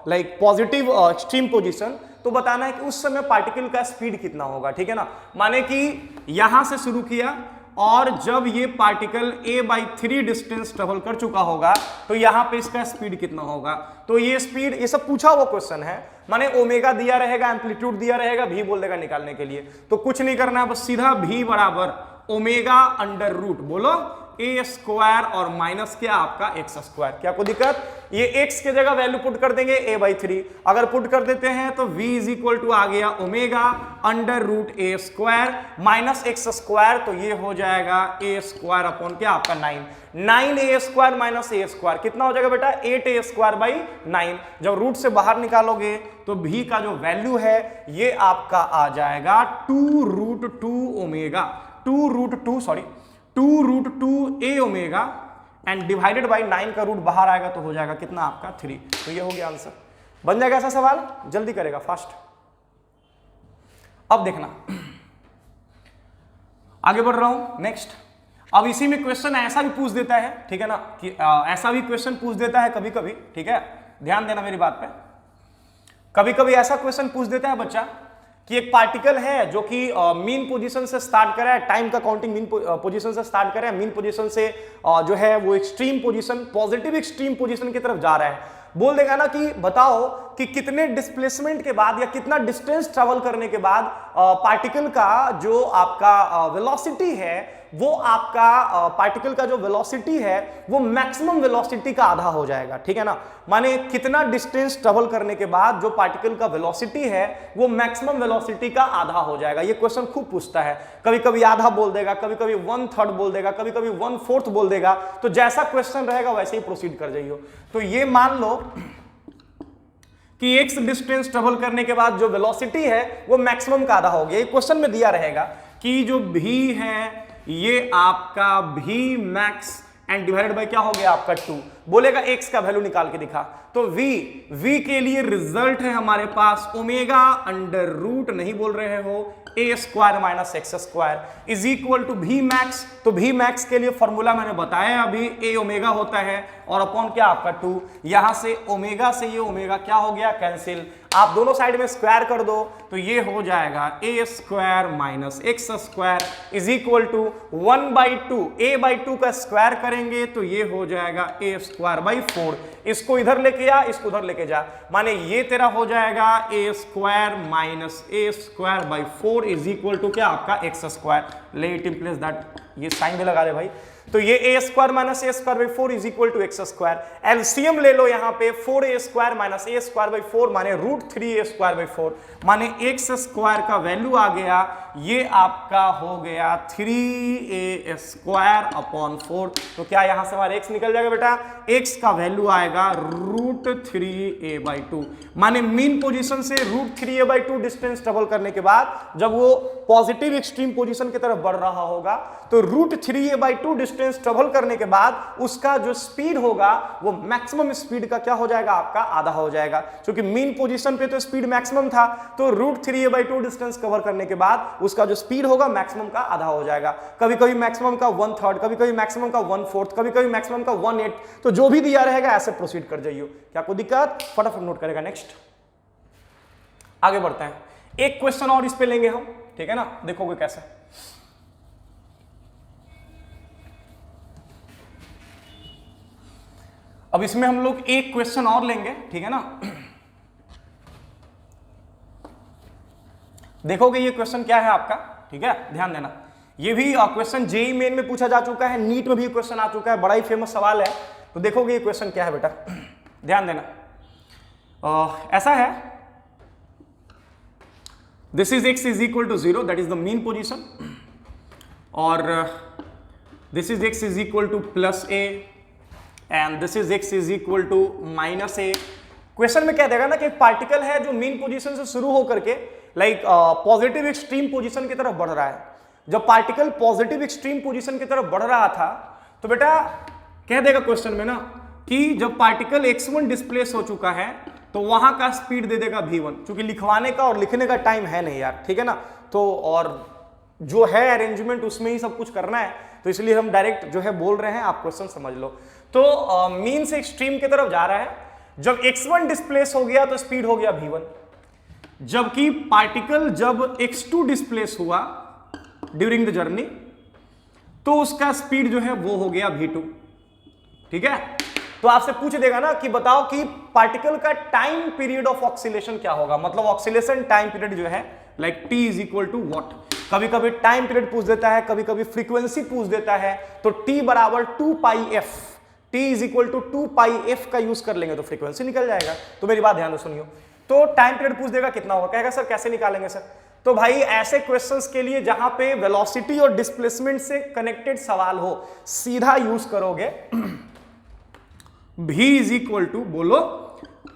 like positive extreme position, तो बताना है कि उस समय पार्टिकल का स्पीड कितना होगा, ठीक है ना। माने कि यहां से शुरू किया और जब ये पार्टिकल a/3 डिस्टेंस ट्रेवल कर चुका होगा तो यहां पे इसका स्पीड कितना होगा। तो ये स्पीड, ये सब पूछा हुआ क्वेश्चन है, माने ओमेगा दिया रहेगा, एम्पलीट्यूड दिया रहेगा, v बोल देगा निकालने के लिए, तो कुछ नहीं करना है, बस सीधा v बराबर ओमेगा अंडर रूट बोलो a स्क्वायर और माइनस क्या आपका x स्क्वायर। क्या कोई दिक्कत, ये x के जगह वैल्यू पुट कर देंगे a/3, अगर पुट कर देते हैं तो v इज इक्वल टू आ गया omega under root a square minus x square, तो ये हो जाएगा a स्क्वायर अपॉन क्या आपका 9a square minus a square कितना हो जाएगा बेटा 8a स्क्वायर बाई 9। जब रूट से बाहर निकालोगे तो v का जो वैल्यू है ये आपका आ जाएगा 2√2 omega 2√2 omega and divided by 9 का रूट बाहर आएगा तो हो जाएगा कितना आपका 3। तो ये हो गया आंसर। बन जाएगा ऐसा सवाल, जल्दी करेगा फास्ट। अब देखना आगे बढ़ रहा हूं नेक्स्ट। अब इसी में क्वेश्चन ऐसा भी पूछ देता है, ठीक है ना, कि ऐसा भी क्वेश्चन पूछ देता है कभी कभी, ठीक है, ध्यान देना मेरी बात पे। कभी कभी ऐसा क्वेश्चन पूछ देता है बच्चा कि एक पार्टिकल है जो कि मीन पोजीशन से स्टार्ट कर रहा है, टाइम का काउंटिंग मीन पोजीशन से स्टार्ट कर रहा है, मीन पोजीशन से जो है वो extreme position, positive extreme position की तरफ जा रहा है। बोल देगा ना कि बताओ कि कितने डिस्प्लेसमेंट के बाद या कितना डिस्टेंस ट्रेवल करने के बाद पार्टिकल का जो आपका वेलोसिटी है वो आपका पार्टिकल का जो वेलोसिटी है वो मैक्सिमम वेलोसिटी का आधा हो जाएगा, ठीक है ना। माने कितना डिस्टेंस ट्रेवल करने के बाद जो पार्टिकल का वेलोसिटी है वो मैक्सिमम वेलोसिटी का आधा हो जाएगा। ये क्वेश्चन खूब पूछता है, कभी कभी आधा बोल देगा, कभी कभी 1/3 बोल देगा, कभी कभी 1/4 बोल देगा। तो जैसा क्वेश्चन रहेगा वैसे ही प्रोसीड कर जाइए। तो ये मान लो कि x डिस्टेंस ट्रेवल करने के बाद जो वेलोसिटी है वो मैक्सिमम का आधा हो गया। ये क्वेश्चन में दिया रहेगा कि जो v है ये आपका v max and divided by क्या हो गया आपका 2। बोलेगा x का वैल्यू निकाल के दिखा, तो v के लिए रिजल्ट है हमारे पास ओमेगा अंडर रूट, नहीं बोल रहे हो, a square minus X square is equal to v max. तो v मैक्स के लिए फॉर्मूला मैंने बताया अभी, a ओमेगा होता है और अपॉन क्या आपका 2। यहां से ओमेगा से ये ओमेगा क्या हो गया कैंसिल, आप दोनों साइड में स्क्वायर कर दो तो ये हो जाएगा a square minus X square is equal to 1/2, a/2 का स्क्वायर करेंगे तो ये हो जाएगा a स्क्वायर बाई 4। इसको इधर लेके आ, इसको उधर लेके जा, माने ये तेरा हो जाएगा a square minus a square by 4 is equal to क्या आपका X square. Let in place that, ये साइन भी लगा दे भाई। तो ये a square minus a square by 4 is equal to X square. LCM ले लो यहाँ पे 4a square minus a square by 4 माने √3a स्क्वायर बाई 4 माने एक्स स्क्वायर का वैल्यू आ गया, ये आपका हो गया 3a स्क्वायर अपॉन 4। तो क्या यहाँ से हमारा x निकल जाएगा बेटा, x का वैल्यू आएगा √3a बाई 2। माने मीन पोजीशन से √3a बाई 2 डिस्टेंस ट्रेवल करने के बाद जब वो पॉजिटिव एक्सट्रीम पोजीशन की तरफ बढ़ रहा होगा तो √3a बाई 2 डिस्टेंस ट्रेवल करने के बाद उसका जो स्पीड होगा वो मैक्सिमम स्पीड का क्या हो जाएगा आपका आधा हो जाएगा। क्योंकि मीन पोजीशन पे तो स्पीड मैक्सिमम था, तो √3a बाई 2 डिस्टेंस कवर करने के बाद उसका जो स्पीड होगा मैक्सिमम का आधा हो जाएगा। कभी कभी मैक्सिमम का 1/3, कभी कभी मैक्सिमम का 1/4, कभी कभी मैक्सिमम का 1/8। तो जो भी दिया रहेगा ऐसे प्रोसीड कर जाइए। क्या कोई दिक्कत, फटाफट नोट करेगा। नेक्स्ट आगे बढ़ते हैं, एक क्वेश्चन और इस पे लेंगे हम, ठीक है ना, देखोगे कैसे। अब इसमें हम लोग एक क्वेश्चन और लेंगे, ठीक है ना। देखोगे ये क्वेश्चन क्या है आपका, ठीक है, ध्यान देना। ये भी क्वेश्चन जेईई मेन में पूछा जा चुका है, नीट में भी क्वेश्चन आ चुका है, बड़ा ही फेमस सवाल है। तो देखोगे ये क्वेश्चन क्या है बेटा, ध्यान देना। ऐसा है, this is x is equal to 0, that is the mean position, और this is x is equal to plus a and this is x is equal to minus a। Question में क्या देगा ना कि एक पार्टिकल है जो मीन पोजीशन से शुरू होकर के लाइक पॉजिटिव एक्सट्रीम पोजीशन की तरफ बढ़ रहा है। जब पार्टिकल पॉजिटिव एक्सट्रीम पोजीशन की तरफ बढ़ रहा था तो बेटा कह देगा क्वेश्चन में ना कि जब पार्टिकल x1 डिस्प्लेस हो चुका है तो वहां का स्पीड दे देगा v1, क्योंकि लिखवाने का और लिखने का टाइम है नहीं यार, ठीक है ना। तो और जो है अरेंजमेंट उसमें ही सब कुछ करना है, तो इसलिए हम डायरेक्ट जो है बोल रहे हैं, आप क्वेश्चन समझ लो। तो मीन से एक्सट्रीम की तरफ जा रहा है, जब x1 डिस्प्लेस हो गया तो स्पीड हो गया v1, जबकि पार्टिकल जब x2 डिस्प्लेस हुआ ड्यूरिंग द जर्नी तो उसका स्पीड जो है वो हो गया v2, ठीक है। तो आपसे पूछ देगा ना कि बताओ कि पार्टिकल का टाइम पीरियड ऑफ ऑक्सीलेशन क्या होगा, मतलब ऑक्सीलेशन टाइम पीरियड जो है like t is equal to what. कभी कभी टाइम पीरियड पूछ देता है, कभी कभी फ्रीक्वेंसी पूछ देता है, तो t बराबर 2πf, t is equal to 2πf का यूज कर लेंगे तो फ्रीक्वेंसी निकल जाएगा। तो मेरी बात ध्यान से सुनियो, तो टाइम पीरियड पूछ देगा कितना होगा, कहेगा सर कैसे निकालेंगे सर। तो भाई ऐसे क्वेश्चंस के लिए जहां पे वेलोसिटी और डिस्प्लेसमेंट से कनेक्टेड सवाल हो, सीधा यूज करोगे v इज इक्वल टू बोलो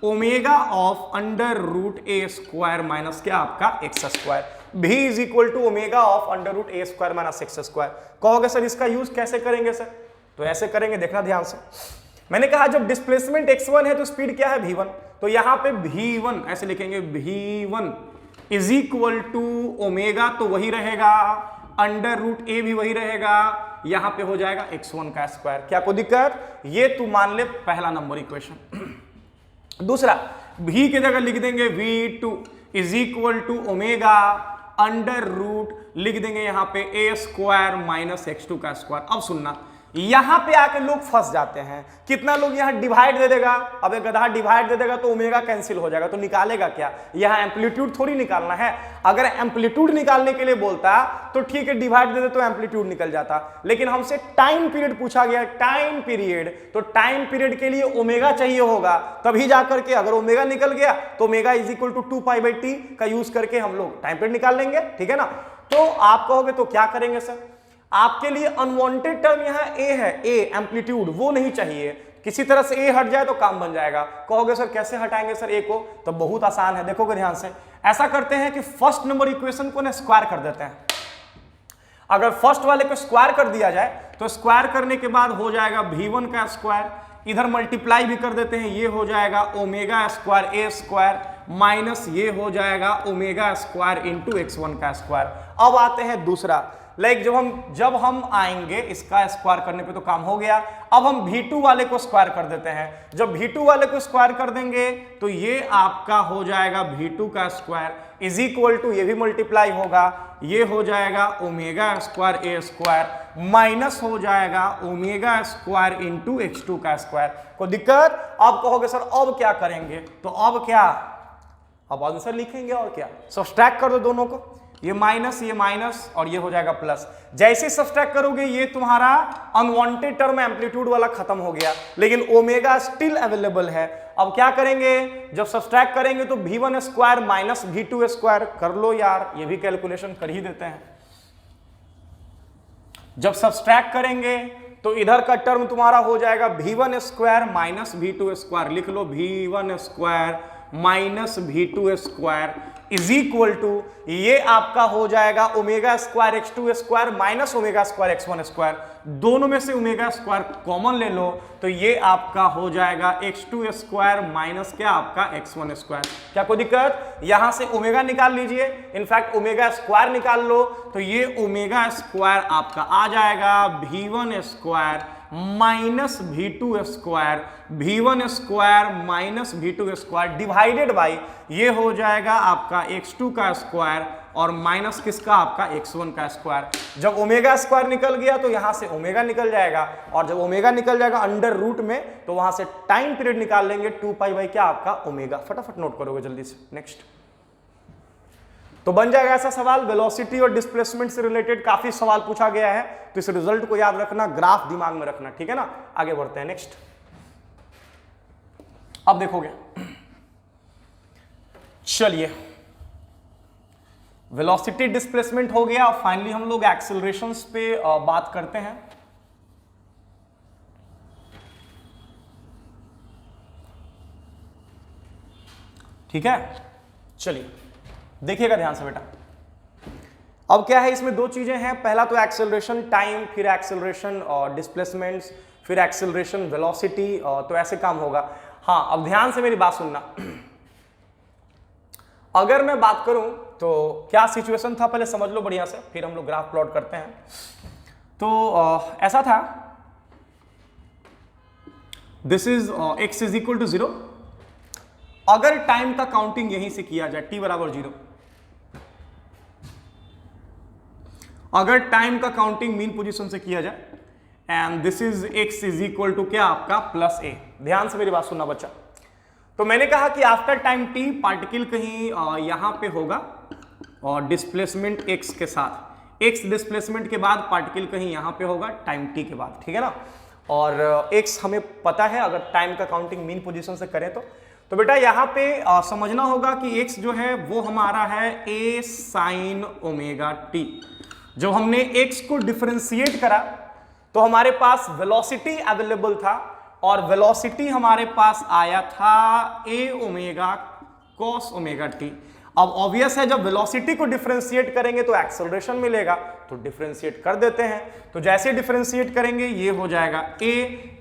omega of under root A square minus क्या आपका X square. v is equal to omega of under root A square minus X square. कहोगे सर इसका यूज कैसे करेंगे सर, तो ऐसे करेंगे, देखना ध्यान से। मैंने कहा जब डिस्प्लेसमेंट x1 है तो स्पीड क्या है v1, तो यहां पे v1 ऐसे लिखेंगे, v1 is equal to omega, तो वही रहेगा, अंडर रूट ए भी वही रहेगा, यहां पे हो जाएगा x1 का स्क्वायर। क्या कोई दिक्कत, ये तू मान ले पहला नंबर इक्वेशन। दूसरा v की जगह लिख देंगे v2 is equal to omega under root, लिख देंगे यहां पे a स्क्वायर माइनस x2 का स्क्वायर। अब सुनना, यहां पे आके लोग फंस जाते हैं, कितना लोग यहां डिवाइड दे देगा, अब एक गधा डिवाइड दे देगा तो ओमेगा कैंसिल हो जाएगा, तो निकालेगा क्या, यहां एम्पलीट्यूड थोड़ी निकालना है। अगर एम्पलीट्यूड निकालने के लिए बोलता तो ठीक है डिवाइड दे दे तो एम्पलीट्यूड निकल जाता, लेकिन हमसे टाइम पीरियड पूछा गया, टाइम पीरियड, तो टाइम पीरियड के लिए ओमेगा चाहिए होगा, तभी जाकर के अगर ओमेगा निकल गया तो omega is equal to 2π/t का यूज करके हम लोग टाइम पीरियड निकाल लेंगे, ठीक है ना। तो आप कहोगे तो क्या करेंगे सर, आपके लिए अनवांटेड टर्म यहां ए है, ए एम्पलीट्यूड, वो नहीं चाहिए, किसी तरह से ए हट जाए तो काम बन जाएगा। कहोगे सर कैसे हटाएंगे सर ए को, तो बहुत आसान है, देखोगे ध्यान से। ऐसा करते हैं कि फर्स्ट नंबर इक्वेशन को ना स्क्वायर कर देते हैं। अगर फर्स्ट वाले को स्क्वायर कर दिया जाए तो स्क्वायर करने के बाद हो जाएगा v1 का स्क्वायर, इधर मल्टीप्लाई भी कर देते हैं, ये हो जाएगा omega square A square minus ये हो जाएगा ओमेगा स्क्वायर इंटू x1 का स्क्वायर। अब आते हैं दूसरा, लाइक जब हम आएंगे इसका स्क्वायर करने पे तो काम हो गया। अब हम v2 वाले को स्क्वायर कर देते हैं, जब v2 वाले को स्क्वायर कर देंगे तो ये आपका हो जाएगा v2 का स्क्वायर इज इक्वल टू, ये भी मल्टीप्लाई होगा, ये हो जाएगा omega square A square minus हो जाएगा ओमेगा स्क्वायर इंटू x2 का स्क्वायर। कोई दिक्कत, अब कहोगे सर अब क्या करेंगे, तो अब क्या, अब आंसर लिखेंगे और क्या, सब्ट्रैक्ट कर दो दोनों को, ये माइनस और ये हो जाएगा प्लस। जैसे सब्ट्रैक्ट करोगे ये तुम्हारा अनवांटेड टर्म एम्पलीट्यूड वाला खत्म हो गया, लेकिन ओमेगा स्टिल अवेलेबल है। अब क्या करेंगे, जब सब्ट्रैक्ट करेंगे तो v1 square minus v2 square कर लो यार, ये भी कैलकुलेशन कर ही देते हैं। जब सब्ट्रैक्ट करेंगे तो इधर का टर्म तुम्हारा हो जाएगा v1 square minus v2 square, लिख लो v1 square minus v2 square is equal to, ये आपका हो जाएगा omega square x2 square minus omega square x1 square, दोनों में से ओमेगा स्क्वायर कॉमन ले लो तो ये आपका हो जाएगा x2 स्क्वायर माइनस क्या आपका x1 स्क्वायर। क्या कोई दिक्कत, यहां से ओमेगा निकाल लीजिए, इनफैक्ट ओमेगा स्क्वायर निकाल लो तो ये ओमेगा स्क्वायर आपका आ जाएगा v1 square minus v2 square, v1 square minus v2 square divided by ये हो जाएगा आपका x2 का स्क्वायर और माइनस किसका, आपका x1 का स्क्वायर। जब ओमेगा स्क्वायर निकल गया तो यहां से ओमेगा निकल जाएगा, और जब ओमेगा निकल जाएगा अंडर रूट में तो वहां से टाइम पीरियड निकाल लेंगे 2 पाई क्या, आपका ओमेगा। फटाफट नोट करोगे जल्दी से। नेक्स्ट तो बन जाएगा ऐसा सवाल। वेलोसिटी और डिस्प्लेसमेंट से रिलेटेड काफी सवाल पूछा गया है, तो इस रिजल्ट को याद रखना, ग्राफ दिमाग में रखना, ठीक है ना। आगे बढ़ते हैं। नेक्स्ट अब देखोगे, चलिए वेलोसिटी डिस्प्लेसमेंट हो गया, और फाइनली हम लोग एक्सेलरेशंस पे बात करते हैं। ठीक है, चलिए देखिएगा ध्यान से बेटा। अब क्या है, इसमें दो चीजें हैं, पहला तो एक्सेलरेशन टाइम, फिर एक्सेलरेशन डिस्प्लेसमेंट्स, फिर एक्सेलरेशन वेलोसिटी, तो ऐसे काम होगा। हाँ, अब ध्यान से मेरी बात सुनना। अगर मैं बात करूं तो क्या सिचुएशन था पहले समझ लो बढ़िया से, फिर हम लोग ग्राफ प्लॉट करते हैं। तो ऐसा था, this is x is equal to 0। अगर टाइम का काउंटिंग यहीं से किया जाए, t बराबर 0, अगर टाइम का काउंटिंग मीन पोजीशन से किया जाए, and this is x is equal to क्या, आपका प्लस a। ध्यान से मेरी बात सुनना बच्चा। तो मैंने कहा कि आफ्टर टाइम t पार्टिकल कहीं यहां पे होगा और डिस्प्लेसमेंट x के साथ, x डिस्प्लेसमेंट के बाद पार्टिकल कहीं यहां पे होगा टाइम t के बाद, ठीक है ना। और x हमें पता है अगर टाइम का काउंटिंग मीन पोजीशन से करें तो बेटा यहां पे समझना होगा कि x जो है वो हमारा है a साइन ओमेगा t। जब हमने x को डिफरेंशिएट करा तो हमारे पास वेलोसिटी अवेलेबल था, और वेलोसिटी हमारे पास आया था a omega cos omega t। अब ऑब्वियस है जब वेलोसिटी को डिफरेंशिएट करेंगे तो एक्सेलरेशन मिलेगा, तो डिफरेंशिएट कर देते हैं। तो जैसे डिफरेंशिएट करेंगे ये हो जाएगा a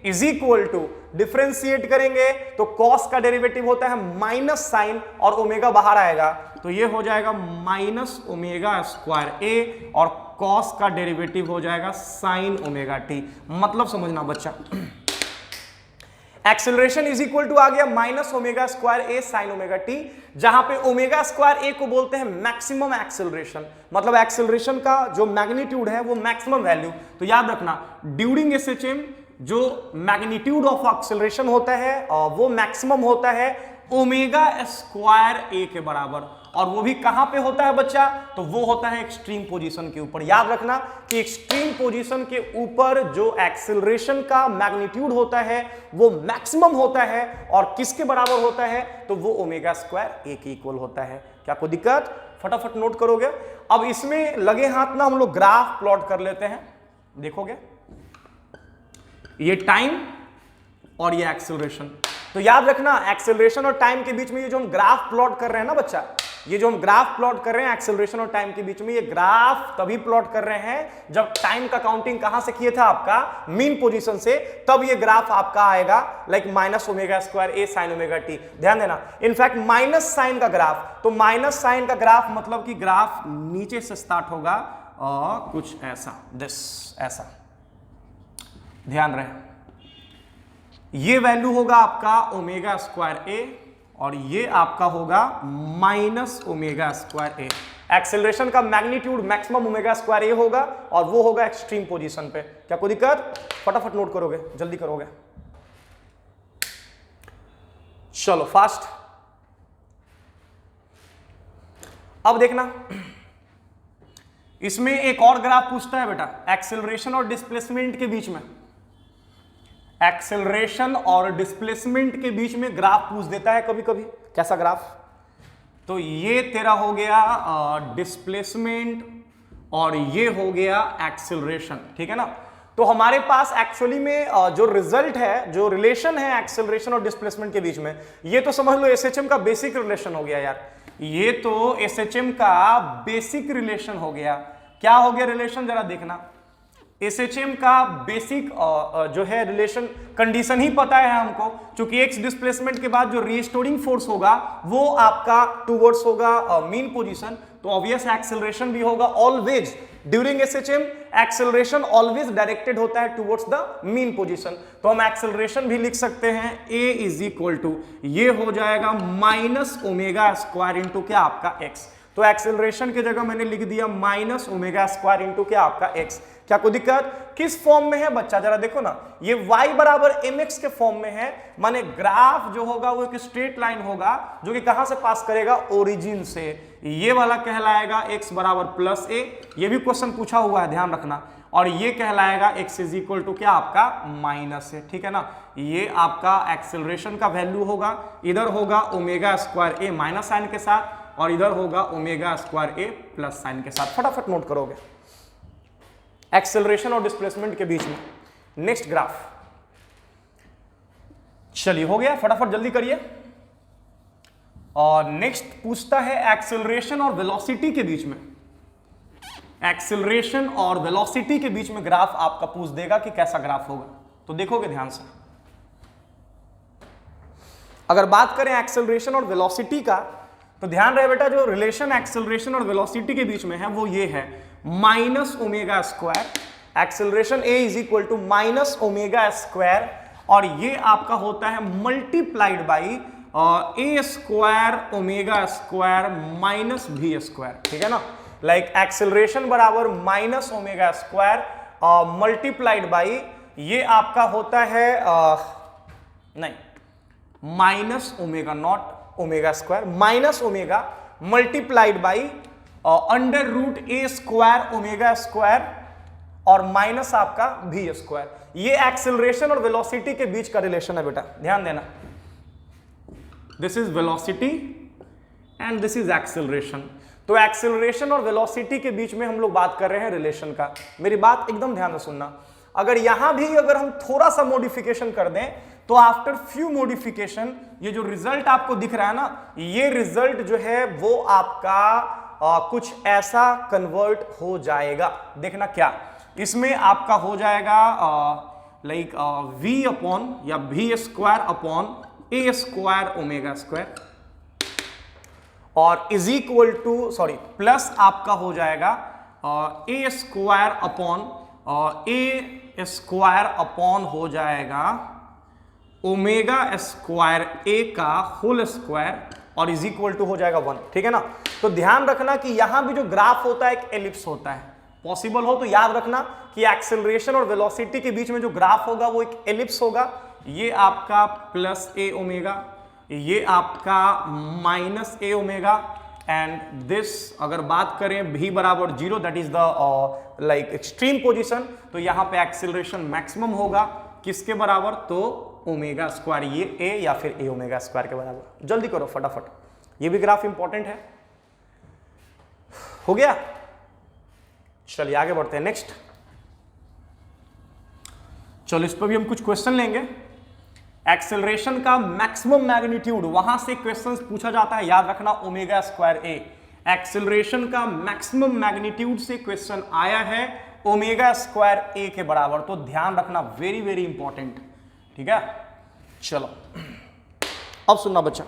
is equal to, differentiate करेंगे तो कॉस का डेरिवेटिव होता है माइनस साइन, और ओमेगा बाहर आएगा तो ये हो जाएगा माइनस ओमेगा स्क्वायर a, और कॉस का डेरिवेटिव हो जाएगा साइन ओमेगा t। मतलब समझना बच्चा, एक्सेलरेशन इज इक्वल टू आ गया माइनस ओमेगा स्क्वायर ए साइन ओमेगा टी, जहां पे ओमेगा स्क्वायर ए को बोलते हैं मैक्सिमम एक्सेलरेशन, मतलब एक्सेलरेशन का जो मैग्नीट्यूड है वो मैक्सिमम वैल्यू। तो याद रखना ड्यूरिंग एसएचएम जो मैग्नीट्यूड ऑफ एक्सेलरेशन होता है वो मैक्सिमम होता है ओमेगा स्क्वायर ए के बराबर, और वो भी कहां पे होता है बच्चा, तो वो होता है एक्सट्रीम पोजीशन के ऊपर। याद रखना कि एक्सट्रीम पोजीशन के ऊपर जो एक्सेलरेशन का मैग्नीट्यूड होता है वो मैक्सिमम होता है, और किसके बराबर होता है, तो वो ओमेगा स्क्वायर ए के इक्वल होता है। क्या कोई दिक्कत, फटाफट नोट करोगे। अब इसमें लगे हाथ ना हम लोग ग्राफ प्लॉट कर लेते हैं, देखोगे ये टाइम और ये एक्सेलरेशन। तो याद रखना एक्सेलरेशन और टाइम के बीच में ये जो हम ग्राफ प्लॉट कर रहे हैं ना बच्चा, ये जो हम ग्राफ प्लॉट कर रहे हैं एक्सेलरेशन और टाइम के बीच में, ये ग्राफ तभी प्लॉट कर रहे हैं जब टाइम का काउंटिंग कहां से किए था, आपका मीन पोजीशन से, तब ये ग्राफ आपका आएगा लाइक माइनस ओमेगा स्क्वायर ए साइन ओमेगा टी। ध्यान देना, इनफैक्ट माइनस साइन का ग्राफ, तो माइनस साइन का ग्राफ मतलब कि ग्राफ नीचे से स्टार्ट होगा और कुछ ऐसा, दिस ऐसा, ध्यान रहे। ये वैल्यू होगा आपका ओमेगा स्क्वायर ए, और ये आपका होगा माइनस ओमेगा स्क्वायर ए। एक्सेलरेशन का मैग्नीट्यूड मैक्सिमम ओमेगा स्क्वायर ए होगा, और वो होगा एक्सट्रीम पोजीशन पे। क्या कोई दिक्कत, फटाफट नोट करोगे, जल्दी करोगे, चलो फास्ट। अब देखना इसमें एक और ग्राफ पूछता है बेटा, एक्सेलरेशन और डिस्प्लेसमेंट के बीच में, एक्सेलरेशन और डिस्प्लेसमेंट के बीच में ग्राफ पूछ देता है कभी कभी। कैसा ग्राफ, तो ये तेरा हो गया डिस्प्लेसमेंट और ये हो गया एक्सेलरेशन, ठीक है ना। तो हमारे पास एक्चुअली में जो रिजल्ट है, जो रिलेशन है एक्सेलरेशन और डिस्प्लेसमेंट के बीच में, ये तो समझ लो एसएचएम का बेसिक रिलेशन हो गया यार, ये तो एसएचएम का बेसिक रिलेशन हो गया। क्या हो गया रिलेशन, जरा देखना। एसएचएम का बेसिक जो है रिलेशन कंडीशन ही पता है हमको, क्योंकि एक्स डिस्प्लेसमेंट के बाद जो रीस्टोरिंग फोर्स होगा वो आपका टूवर्ड्स होगा मीन पोजीशन, तो ऑब्वियस एक्सेलरेशन भी होगा always during SHM, acceleration always directed होता है टूवर्ड्स द मीन पोजीशन। तो हम एक्सेलरेशन भी लिख सकते हैं a इज इक्वल टू, ये हो जाएगा माइनस ओमेगा स्क्वायर इंटू क्या आपका x। तो तो एक्सेलरेशन की जगह मैंने लिख दिया माइनस ओमेगा स्क्वायर इंटू क्या आपका एक्स। क्या कोई दिक्कत? किस फॉर्म में है बच्चा, जरा देखो ना, ये y बराबर mx के फॉर्म में है, माने ग्राफ जो होगा वो एक स्ट्रेट लाइन होगा जो कि कहां से पास करेगा, ओरिजिन से। ये वाला कहलाएगा x बराबर प्लस a, ये भी क्वेश्चन पूछा हुआ है ध्यान रखना, और ये कहलाएगा x इज इक्वल टू क्या आपका माइनस है, ठीक है ना। ये आपका एक्सेलरेशन का वैल्यू होगा, इधर होगा omega square a minus sine के साथ, और इधर होगा omega square a plus sine के साथ। फटाफट नोट करोगे एक्सेलरेशन और डिस्प्लेसमेंट के बीच में। नेक्स्ट ग्राफ, चलिए हो गया, फटाफट जल्दी करिए। और नेक्स्ट पूछता है एक्सेलरेशन और वेलोसिटी के बीच में, एक्सेलरेशन और वेलोसिटी के बीच में ग्राफ आपका पूछ देगा कि कैसा ग्राफ होगा, तो देखोगे ध्यान से। अगर बात करें एक्सेलरेशन और वेलोसिटी का, तो ध्यान रहे बेटा, जो रिलेशन एक्सेलरेशन और वेलोसिटी के बीच में है वो ये है minus omega square. Acceleration a is equal to minus omega square, और ये आपका होता है multiplied by a square omega square minus v square, ठीक है ना। लाइक एक्सेलरेशन बराबर minus omega square multiplied by, ये आपका होता है नहीं, minus omega not omega square, minus omega multiplied by under root a square omega square और माइनस आपका v स्क्वायर। ये एक्सेलरेशन और वेलोसिटी के बीच का रिलेशन है बेटा, ध्यान देना। This is velocity and this is acceleration. तो एक्सेलरेशन और वेलोसिटी के बीच में हम लोग बात कर रहे हैं रिलेशन का। मेरी बात एकदम ध्यान से सुनना, अगर यहां भी अगर हम थोड़ा सा मॉडिफिकेशन कर दें तो आफ्टर फ्यू मॉडिफिकेशन ये जो रिजल्ट आपको दिख रहा है ना, ये रिजल्ट जो है वो आपका कुछ ऐसा कन्वर्ट हो जाएगा। देखना क्या, इसमें आपका हो जाएगा लाइक v अपॉन या v square upon a square omega square, और is equal to sorry plus आपका हो जाएगा a square upon a square upon हो जाएगा ओमेगा स्क्वायर a का होल स्क्वायर, और इज इक्वल टू हो जाएगा 1, ठीक है ना। तो ध्यान रखना कि यहां भी जो ग्राफ होता है एक एलिप्स होता है, पॉसिबल हो तो याद रखना कि एक्सेलरेशन और वेलोसिटी के बीच में जो ग्राफ होगा वो एक एलिप्स होगा। ये आपका प्लस a ओमेगा, ये आपका minus a omega, and this अगर बात करें v बराबर 0, that is the like extreme position, तो यहां पे एक्सेलरेशन मैक्सिमम होगा किसके बराबर, तो ओमेगा स्क्वायर, ये a या फिर a ओमेगा स्क्वायर के बराबर। जल्दी करो फटाफट, ये भी ग्राफ इंपॉर्टेंट है। हो गया, चलिए आगे बढ़ते हैं। नेक्स्ट, चलो इस पर भी हम कुछ क्वेश्चन लेंगे। एक्सेलरेशन का मैक्सिमम मैग्नीट्यूड, वहां से क्वेश्चन पूछा जाता है, याद रखना ओमेगा स्क्वायर a। एक्सेलरेशन का मैक्सिमम मैग्नीट्यूड से क्वेश्चन आया है ओमेगा स्क्वायर a के बराबर, तो ध्यान रखना, वेरी वेरी इंपॉर्टेंट, ठीक है। चलो अब सुनना बच्चा,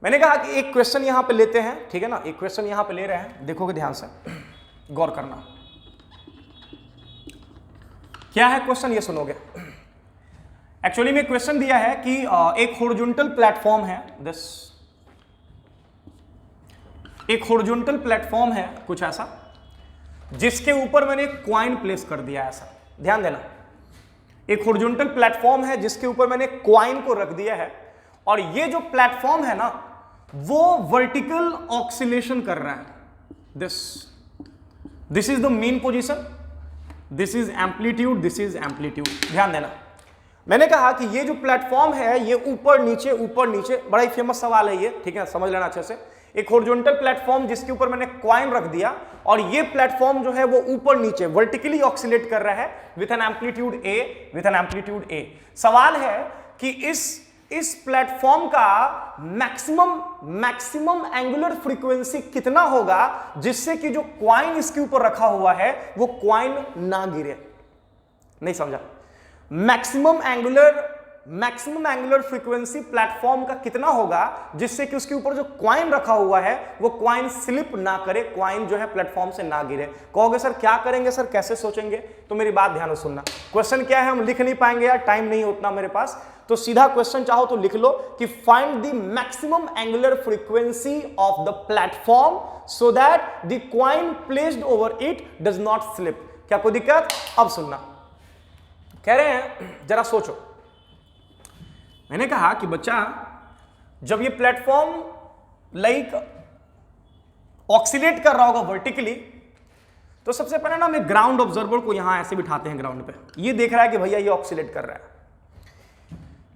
मैंने कहा कि एक क्वेश्चन यहां पे लेते हैं, ठीक है ना, एक क्वेश्चन यहां पे ले रहे हैं, देखोगे ध्यान से, गौर करना क्या है क्वेश्चन, ये सुनोगे। एक्चुअली में क्वेश्चन दिया है कि एक हॉरिजॉन्टल प्लेटफॉर्म है, दिस एक हॉरिजॉन्टल प्लेटफॉर्म है कुछ ऐसा, जिसके ऊपर मैंने एक कॉइन प्लेस कर दिया, ऐसा ध्यान देना। एक हॉरिजॉन्टल प्लेटफॉर्म है जिसके ऊपर मैंने कॉइन को रख दिया है, और ये जो प्लेटफॉर्म है ना वो वर्टिकल ऑक्सिलेशन कर रहा है। This is the main position, this is amplitude, this is amplitude. ध्यान देना, मैंने कहा कि ये जो प्लेटफॉर्म है ये ऊपर नीचे, बड़ा ही फेमस सवाल है ये, ठीक है, समझ लेना अच्छे से। एक हॉरिजॉन्टल प्लेटफॉर्म जिसके ऊपर मैंने कॉइन रख दिया, और ये प्लेटफॉर्म जो है वो ऊपर नीचे वर्टिकली ऑक्सिलेट कर रहा है विथ एन एम्पलीट्यूड ए, सवाल है कि इस प्लेटफॉर्म का मैक्सिमम एंगुलर फ्रीक्वेंसी कितना होगा जिससे कि जो कॉइन इसके ऊपर रखा हुआ है वो कॉइन ना गिरे। नहीं समझा? मैक्सिमम एंगुलर फ्रीक्वेंसी प्लेटफॉर्म का कितना होगा जिससे कि उसके ऊपर जो कॉइन रखा हुआ है वो कॉइन स्लिप ना करे, कॉइन जो है प्लेटफॉर्म से ना गिरे। कहोगे सर क्या करेंगे सर, कैसे सोचेंगे? तो मेरी बात ध्यान से सुनना। क्वेश्चन क्या है हम लिख नहीं पाएंगे यार, टाइम नहीं उतना मेरे पास। तो सीधा क्वेश्चन चाहो तो लिख लो कि find the maximum angular frequency of the platform so that the coin placed over it does not slip. क्या कोई दिक्कत? अब सुनना, कह रहे हैं जरा सोचो। मैंने कहा कि बच्चा जब ये प्लेटफॉर्म लाइक ऑक्सीलेट कर रहा होगा वर्टिकली, तो सबसे पहले ना हम ग्राउंड ऑब्जर्वर को यहां ऐसे बिठाते हैं ग्राउंड पे। ये देख रहा है कि भैया ये ऑक्सीलेट कर रहा है।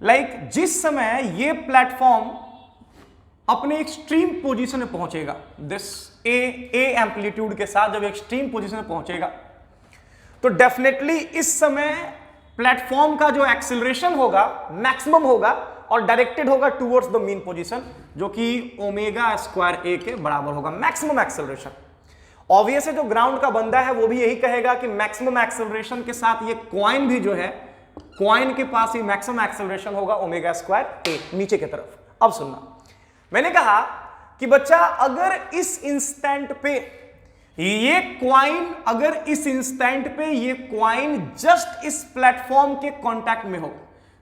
लाइक जिस समय ये प्लेटफॉर्म अपने एक्सट्रीम पोजीशन में पहुंचेगा, दिस ए एम्पलीट्यूड के साथ जब एक्सट्रीम पोजीशन में पहुंचेगा, तो डेफिनेटली इस समय प्लेटफॉर्म का जो एक्सेलरेशन होगा मैक्सिमम होगा और डायरेक्टेड होगा टुवर्ड्स द मीन पोजीशन, जो कि ओमेगा स्क्वायर ए के बराबर होगा, मैक्सिमम एक्सेलरेशन। ऑब्वियस है जो ग्राउंड का बंदा है वो भी यही कहेगा कि मैक्सिमम एक्सेलरेशन के साथ ये कॉइन भी जो है, कॉइन के पास ही मैक्सिमम एक्सेलरेशन होगा ओमेगा स्क्वायर ए नीचे की तरफ। अब सुनना, मैंने कहा कि बच्चा अगर इस इंस्टेंट पे ये क्वाइन, अगर इस इंस्टेंट पे ये क्वाइन जस्ट इस प्लेटफॉर्म के कांटेक्ट में हो,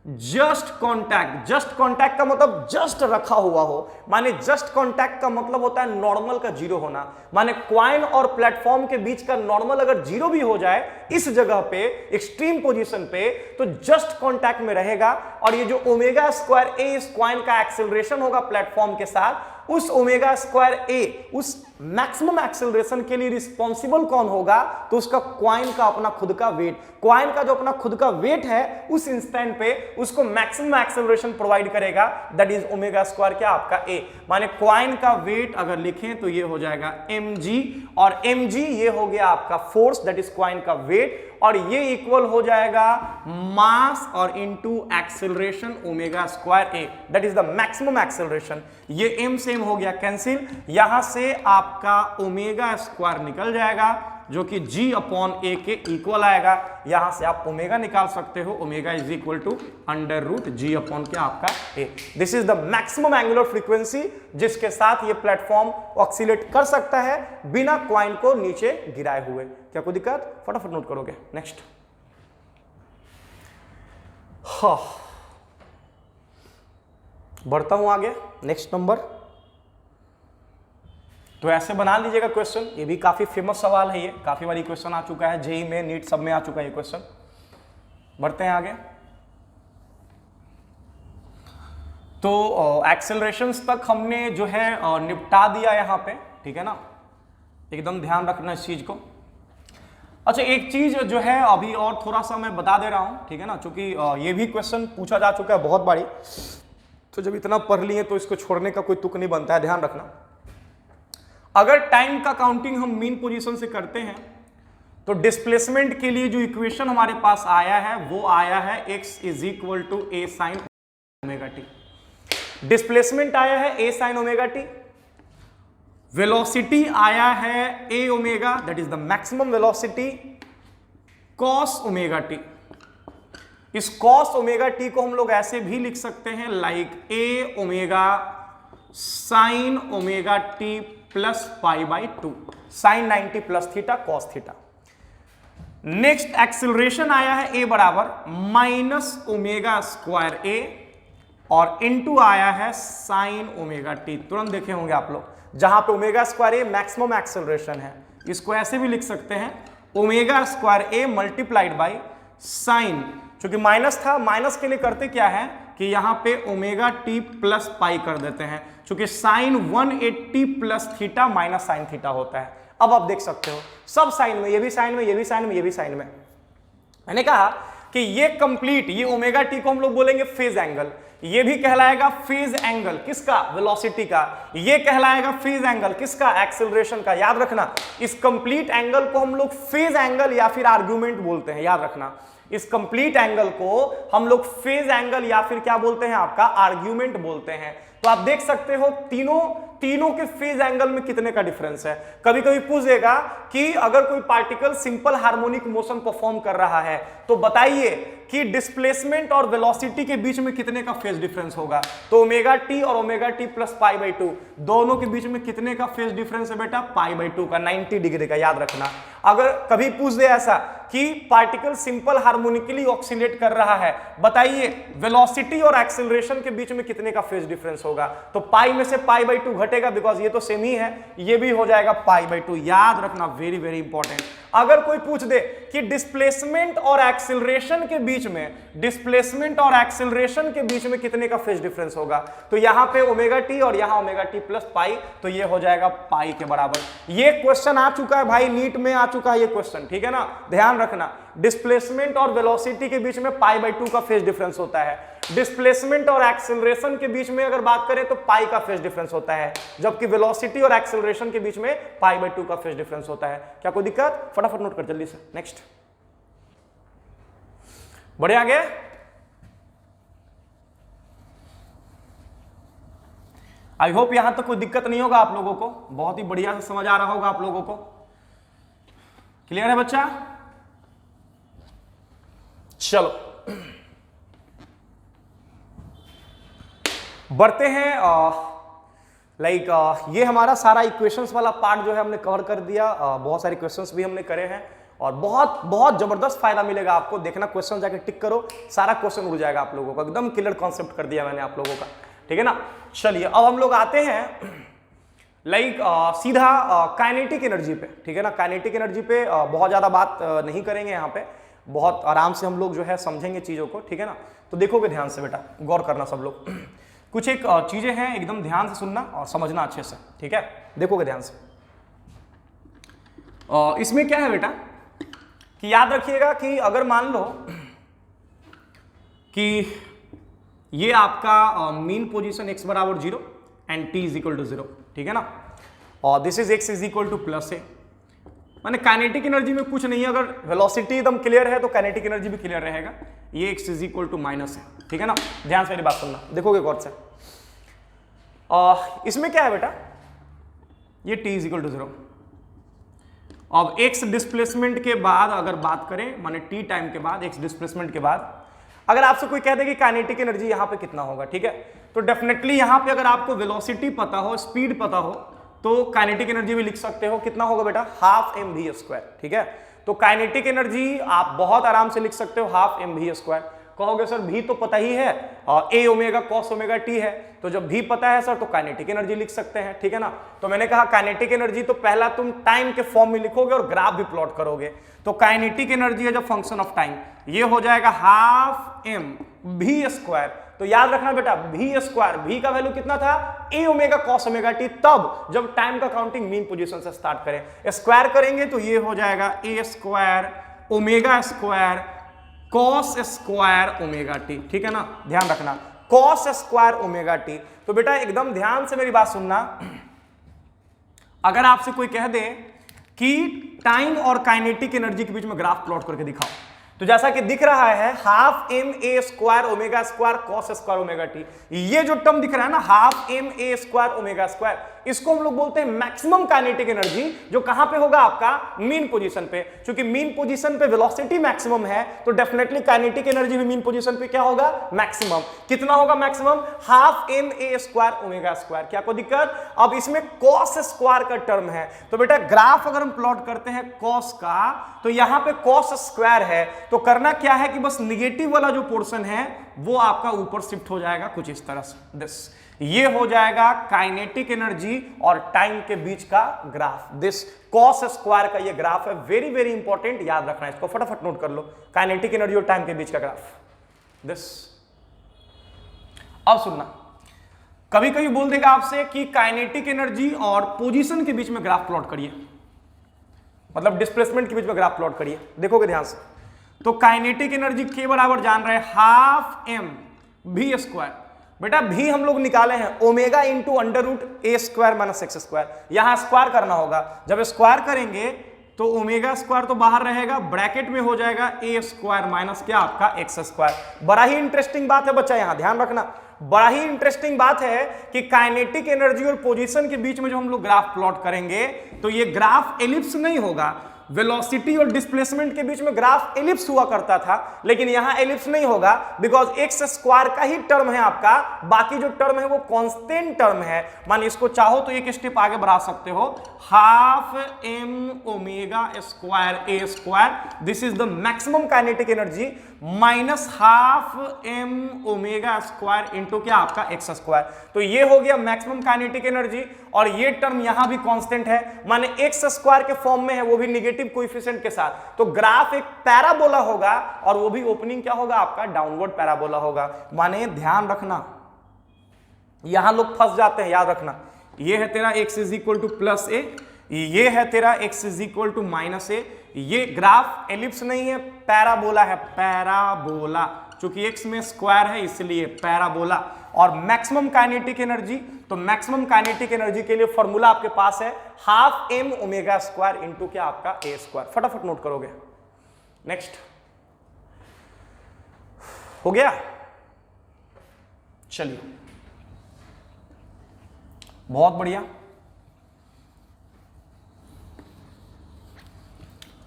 जस्ट कांटेक्ट का मतलब जस्ट रखा हुआ हो, माने जस्ट कांटेक्ट का मतलब होता है नॉर्मल का जीरो होना, माने क्वाइन और प्लेटफॉर्म के बीच का नॉर्मल अगर जीरो भी हो जाए इस जगह पे एक्सट्रीम पोजीशन पे, तो जस्ट कांटेक्ट में रहेगा और ये जो ओमेगा स्क्वायर ए इस क्वाइन का एक्सेलरेशन होगा प्लेटफॉर्म के साथ, उस ओमेगा स्क्वायर ए उस मैक्सिमम एक्सेलरेशन के लिए रिस्पॉन्सिबल कौन होगा? तो उसका क्वाइन का अपना खुद का वेट, क्वाइन का जो अपना खुद का वेट है उस इंस्टेंट पे उसको मैक्सिमम एक्सेलरेशन प्रोवाइड करेगा, दैट इज ओमेगा स्क्वायर क्या आपका ए। माने क्वाइन का वेट अगर लिखें तो ये हो जाएगा mg, और mg ये हो गया आपका फोर्स, दैट इज क्वाइन का वेट, और ये इक्वल हो जाएगा मास और into acceleration omega square A, that is the maximum acceleration. ये m से m हो गया कैंसिल, यहां से आपका ओमेगा स्क्वायर निकल जाएगा जो कि g अपॉन a के इक्वल आएगा। यहां से आप ओमेगा निकाल सकते हो, omega is equal to under root g upon क्या आपका a। This is the maximum angular frequency जिसके साथ ये प्लेटफॉर्म ऑक्सीलेट कर सकता है बिना क्वाइन को नीचे गिराए हुए। क्या कोई दिक्कत? फटाफट नोट करोगे। नेक्स्ट, हाँ बढ़ता हूं आगे, नेक्स्ट नंबर। तो ऐसे बना लीजिएगा क्वेश्चन, ये भी काफी फेमस सवाल है, ये काफी बारी क्वेश्चन आ चुका है, जेई में, नीट सब में आ चुका है ये क्वेश्चन। बढ़ते हैं आगे। तो एक्सेलरेशंस तक हमने जो है निपटा दिया यहां पे, ठीक है ना, एकदम ध्यान रखना इस चीज को। अच्छा एक चीज जो है अभी और थोड़ा सा मैं बता दे रहा हूं, ठीक है ना, क्योंकि ये भी क्वेश्चन पूछा जा चुका है बहुत बारी, तो जब इतना पढ़ लिए तो इसको छोड़ने का कोई तुक नहीं बनता है, ध्यान रखना। अगर टाइम का काउंटिंग हम मीन पोजीशन से करते हैं तो डिस्प्लेसमेंट के लिए जो इक्वेशन हमारे पास आया है वो आया है x is equal to A sine omega t. Displacement आया है a sine omega t, velocity आया है a omega, that is the maximum velocity, cos omega t. इस कॉस ओमेगा टी को हम लोग ऐसे भी लिख सकते हैं like a omega sine omega t plus pi by 2, sine 90 plus theta cos theta. Next acceleration आया है ए बराबर माइनस ओमेगा स्क्वायर ए और इनटू आया है साइन ओमेगा टी। तुरंत देखे होंगे आप लोग, जहां पे ओमेगा स्क्वायर ए मैक्सिमम एक्सेलरेशन है, इसको ऐसे भी लिख सकते हैं omega square A multiplied by sine, क्योंकि माइनस था, माइनस के लिए करते क्या है कि यहां पे ओमेगा टी प्लस पाई कर देते हैं, क्योंकि sine 180 plus theta minus sine theta होता है। अब आप देख सकते हो सब साइन में, ये भी साइन में, ये भी साइन में, ये भी साइन में। मैंने कहा कि ये कंप्लीट, ये ओमेगा टी को हम लोग बोलेंगे फेज एंगल, ये भी कहलाएगा फेज एंगल किसका? वेलोसिटी का। ये कहलाएगा फेज एंगल किसका? एक्सेलरेशन का। याद रखना इस कंप्लीट एंगल को हम लोग फेज एंगल या फिर आर्गुमेंट बोलते हैं। याद रखना इस कंप्लीट एंगल को हम लोग फेज एंगल या फिर क्या बोलते हैं आपका आर्ग्यूमेंट बोलते हैं। तो आप देख सकते हो तीनों के फेज एंगल में कितने का डिफरेंस है। कभी कभी पूछेगा कि अगर कोई particle simple harmonic motion perform कर रहा है तो बताइए कि डिस्प्लेसमेंट और वेलोसिटी के बीच में कितने का फेज डिफरेंस होगा, तो ओमेगा टी और omega t plus pi by 2 दोनों के बीच में कितने का फेज डिफरेंस है बेटा, पाई बाई 2 का, 90 डिग्री का, याद रखना। अगर कभी पूछ दे ऐसा कि पार्टिकल सिंपल हार्मोनिकली ऑक्सीलेट कर रहा है, बताइए वेलोसिटी और एक्सेलरेशन के बीच में कितने का फेज डिफरेंस होगा, तो पाई में से पाई बाई 2 घटेगा, बिकॉज ये तो सेम ही है, ये भी हो जाएगा पाई बाई 2, याद रखना, वेरी वेरी इंपॉर्टेंट। अगर कोई पूछ दे कि डिस्प्लेसमेंट और एक्सेलरेशन के बीच में, डिस्प्लेसमेंट और एक्सेलरेशन के बीच में कितने का फेज डिफरेंस होगा, तो यहां पे ओमेगा टी और यहां ओमेगा टी प्लस पाई, तो ये हो जाएगा पाई के बराबर। ये क्वेश्चन आ चुका है भाई, नीट में आ चुका है ये क्वेश्चन, ठीक है ना, ध्यान रखना। डिस्प्लेसमेंट और वेलोसिटी के बीच में पाई बाई 2 का फेज डिफरेंस होता है, डिस्प्लेसमेंट और एक्सेलरेशन के बीच में अगर बात करें तो पाई का फेज डिफरेंस होता है, जबकि वेलोसिटी और एक्सेलरेशन के बीच में पाई बाई 2 का फेज डिफरेंस होता है। क्या कोई दिक्कत? फटाफट नोट कर जल्दी से, नेक्स्ट। बढ़े आगे। आई होप यहां तक कोई दिक्कत नहीं होगा आप लोगों को, बहुत ही बढ़िया से समझ आ रहा होगा आप लोगों को। क्लियर है बच्चा? चलो बढ़ते हैं। ये हमारा सारा इक्वेशंस वाला पार्ट जो है हमने कवर कर दिया, बहुत सारे क्वेश्चंस भी हमने करे हैं और बहुत बहुत जबरदस्त फायदा मिलेगा आपको। देखना क्वेश्चन जाके टिक करो, सारा क्वेश्चन उड़ जाएगा आप लोगों को, एकदम क्लियर कॉन्सेप्ट कर दिया मैंने आप लोगों का, ठीक है ना। चलिए अब हम लोग आते हैं सीधा काइनेटिक एनर्जी पे, ठीक है ना। काइनेटिक एनर्जी पे बहुत ज्यादा बात नहीं करेंगे, यहाँ पे बहुत आराम से हम लोग जो है समझेंगे चीजों को, ठीक है ना। तो देखोगे ध्यान से बेटा, गौर करना सब लोग, कुछ एक चीजें हैं एकदम ध्यान से सुनना और समझना अच्छे से, ठीक है, देखोगे ध्यान से। इसमें क्या है बेटा कि याद रखिएगा कि अगर मान लो कि ये आपका मीन पोजीशन x बराबर 0 and t is equal to 0, ठीक है ना, और this is x is equal to plus a, माने काइनेटिक एनर्जी में कुछ नहीं है, अगर वेलोसिटी एकदम क्लियर है तो काइनेटिक एनर्जी भी क्लियर रहेगा, ये x is equal to minus है, ठीक है ना। ध्यान से मेरी बात सुनना, देखोगे गौर से। इसमें क्या है बेटा, ये t इज इक्वल टू 0, अब x डिस्प्लेसमेंट के बाद अगर बात करें, माने t टाइम के बाद, x डिस्प्लेसमेंट के बाद अगर आपसे कोई कह दे कि काइनेटिक एनर्जी यहां पे कितना होगा, ठीक है, तो डेफिनेटली यहां पे अगर आपको वेलोसिटी पता हो, स्पीड पता हो, तो काइनेटिक एनर्जी भी लिख सकते हो। कितना होगा बेटा, हाफ एम वी स्क्वायर, ठीक है। तो काइनेटिक एनर्जी आप बहुत आराम से लिख सकते हो हाफ एम वी स्क्वायर। कहोगे सर भी तो पता ही है, a omega cos omega T है, तो जब भी पता है सर तो काइनेटिक एनर्जी लिख सकते हैं, ठीक है ना। तो मैंने कहा काइनेटिक एनर्जी तो पहला तुम टाइम के फॉर्म में लिखोगे और ग्राफ भी प्लॉट करोगे, तो kinetic energy as a function of time ये हो जाएगा हाफ एम वी स्क्वायर। तो याद रखना बेटा वी स्क्वायर, वी का वैल्यू कितना था, a omega cos omega t, तब जब टाइम का काउंटिंग मीन पोजीशन से स्टार्ट करें। स्क्वायर करेंगे तो ये हो जाएगा a square omega square cos square omega t, ठीक है ना, ध्यान रखना कॉस स्क्वायर ओमेगा टी। तो बेटा एकदम ध्यान से मेरी बात सुनना, अगर आपसे कोई कह दे कि टाइम और काइनेटिक एनर्जी के बीच में ग्राफ प्लॉट करके दिखाओ, तो जैसा कि दिख रहा है half M A square omega square cos square omega T, ये जो टर्म दिख रहा है ना half M A square omega square, इसको हम लोग बोलते हैं मैक्सिमम काइनेटिक एनर्जी, जो कहां पे होगा आपका मीन पोजीशन पे। क्योंकि मीन पोजीशन पे वेलोसिटी मैक्सिमम है तो डेफिनेटली काइनेटिक एनर्जी भी मीन पोजीशन पे क्या होगा, मैक्सिमम। कितना होगा maximum, half M A square omega square. क्या कोई दिक्कत? अब इसमें कॉस स्क्वायर का टर्म है, तो बेटा ग्राफ अगर हम प्लॉट करते हैं कॉस का, तो यहां पे कॉस स्क्वायर है, तो करना क्या है कि बस निगेटिव वाला जो पोर्शन है वो आपका ऊपर शिफ्ट हो जाएगा कुछ इस तरह से, दिस ये हो जाएगा काइनेटिक एनर्जी और टाइम के बीच का ग्राफ। दिस कॉस स्क्वायर का ये ग्राफ है, वेरी वेरी इंपॉर्टेंट, याद रखना है इसको, फटाफट नोट कर लो, काइनेटिक एनर्जी और टाइम के बीच का ग्राफ दिस। अब सुनना, कभी कभी बोल देगा आपसे कि काइनेटिक एनर्जी और पोजीशन के बीच में ग्राफ प्लॉट करिए, मतलब डिस्प्लेसमेंट के बीच में ग्राफ प्लॉट करिए। देखोगे ध्यान से, तो काइनेटिक एनर्जी के बराबर जान रहे हैं हाफ एम वी स्क्वायर। बेटा भी हम लोग निकाले हैं omega into under root A square minus X square, यहां स्क्वायर करना होगा। जब स्क्वायर करेंगे तो ओमेगा स्क्वायर तो बाहर रहेगा, ब्रैकेट में हो जाएगा ए स्क्वायर माइनस क्या आपका एक्स स्क्वायर। बड़ा ही इंटरेस्टिंग बात है बच्चा, यहां ध्यान रखना, बड़ा ही इंटरेस्टिंग बात है कि काइनेटिक एनर्जी और पोजीशन के बीच में जो हम लोग ग्राफ प्लॉट करेंगे तो ये ग्राफ एलिप्स नहीं होगा, वेलोसिटी और डिस्प्लेसमेंट के बीच में ग्राफ एलिप्स हुआ करता था, लेकिन यहां एलिप्स नहीं होगा बिकॉज एक्स स्क्वायर का ही टर्म है आपका, बाकी जो टर्म है वो कांस्टेंट टर्म है। मान इसको चाहो तो एक स्टेप आगे बढ़ा सकते हो, half M omega square A square, this is the maximum kinetic energy, minus half M omega square into क्या आपका एक्स स्क्वायर। तो ये हो गया मैक्सिमम काइनेटिक एनर्जी, और ये टर्म यहां भी कांस्टेंट है, माने एक्स स्क्वायर के फॉर्म में है, वो भी नेगेटिव कोएफिशिएंट के साथ। तो ग्राफ एक पैराबोला होगा, और वो भी ओपनिंग क्या होगा आपका, डाउनवर्ड पैराबोला होगा। माने ध्यान रखना, यहां लोग फंस जाते हैं, याद रखना, ये है तेरा x is equal to plus a, ये है तेरा x is equal to minus a. ये ग्राफ एलिप्स नहीं है, पैराबोला है, पैराबोला, क्योंकि x में स्क्वायर है इसलिए पैराबोला। और मैक्सिमम काइनेटिक एनर्जी, तो मैक्सिमम काइनेटिक एनर्जी के लिए फॉर्मूला आपके पास है half M omega square into क्या आपका ए स्क्वायर। फटाफट नोट करोगे। नेक्स्ट हो गया, चलिए बहुत बढ़िया।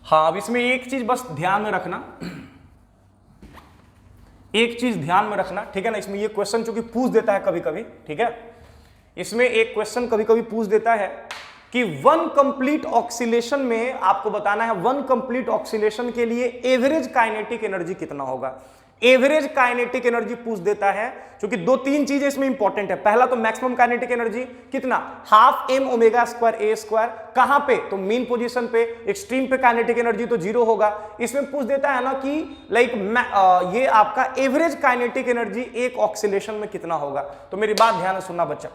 हाँ, अब इसमें एक चीज बस ध्यान में रखना, एक चीज ध्यान में रखना, ठीक है ना। इसमें ये क्वेश्चन चूंकि पूछ देता है कभी कभी, ठीक है, इसमें एक क्वेश्चन कभी कभी पूछ देता है कि वन कंप्लीट ऑक्सीलेशन में आपको बताना है, वन कंप्लीट ऑक्सीलेशन के लिए एवरेज काइनेटिक एनर्जी कितना होगा। एवरेज काइनेटिक एनर्जी पूछ देता है, क्योंकि दो तीन चीजें इसमें इंपॉर्टेंट है। पहला तो मैक्सिमम काइनेटिक एनर्जी कितना, half M omega square A square, कहां पे, तो मेन पोजीशन पे, एक्सट्रीम पे काइनेटिक एनर्जी तो जीरो होगा। इसमें पूछ देता है ना कि लाइक ये आपका एवरेज काइनेटिक एनर्जी एक ऑक्सीलेशन में कितना होगा। तो मेरी बात ध्यान से सुनना बच्चा,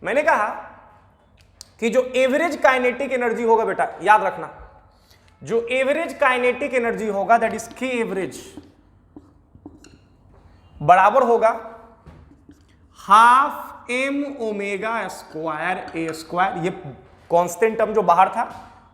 मैंने कहा कि जो एवरेज काइनेटिक एनर्जी होगा बेटा, याद रखना, जो एवरेज काइनेटिक एनर्जी होगा दैट इज के एवरेज बराबर होगा half M omega square A square, ये कांस्टेंट टर्म जो बाहर था,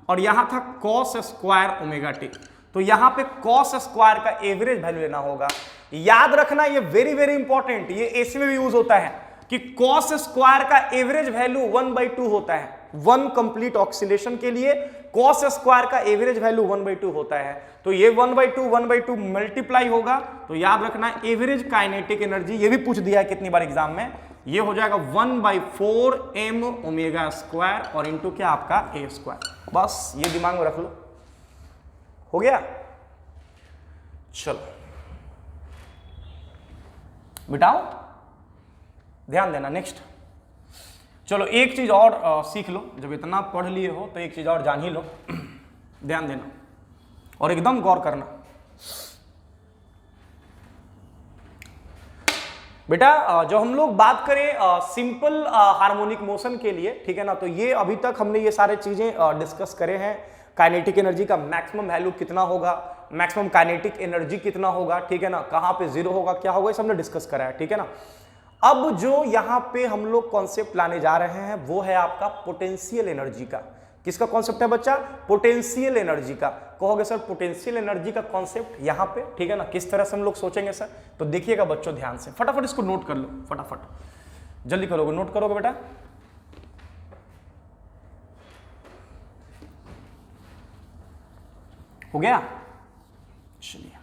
और यहां था कॉस स्क्वायर ओमेगा टी। तो यहां पे कॉस स्क्वायर का एवरेज वैल्यू लेना होगा। याद रखना, ये वेरी वेरी इंपॉर्टेंट, ये एसी में भी यूज होता है कि कॉस स्क्वायर का एवरेज वैल्यू 1/2 होता है। वन कंप्लीट ऑक्सीलेशन के लिए कॉस स्क्वायर का एवरेज वैल्यू 1/2 होता है। तो ये 1/2 मल्टीप्लाई होगा, तो याद रखना एवरेज काइनेटिक एनर्जी, ये भी पूछ दिया है कितनी बार एग्जाम में, ये हो जाएगा 1/4 एम ओमेगा स्क्वायर और इंटू क्या आपका ए स्क्वायर। बस ये दिमाग में रख लो, हो गया। चलो बिटाओ, ध्यान देना। नेक्स्ट चलो एक चीज और सीख लो, जब इतना पढ़ लिए हो तो एक चीज और जान ही लो। ध्यान देना और एकदम गौर करना बेटा। जो हम लोग बात करें सिंपल हार्मोनिक मोशन के लिए, ठीक है ना, तो ये अभी तक हमने ये सारे चीजें डिस्कस करे हैं। काइनेटिक एनर्जी का मैक्सिमम वैल्यू कितना होगा, मैक्सिमम काइनेटिक एनर्जी कितना होगा, ठीक है ना, कहां पे जीरो होगा, क्या होगा, ये सब हमने डिस्कस करा है, ठीक है ना। अब जो यहां पे हम लोग कॉन्सेप्ट लाने जा रहे हैं वो है आपका पोटेंशियल एनर्जी का। किसका कॉन्सेप्ट है बच्चा, पोटेंशियल एनर्जी का। कहोगे सर पोटेंशियल एनर्जी का कॉन्सेप्ट यहां पे, ठीक है ना, किस तरह से हम लोग सोचेंगे सर, तो देखिएगा बच्चों ध्यान से, फटाफट इसको नोट कर लो, फटाफट जल्दी करोगे, नोट करोगे बेटा। हो गया, चलिए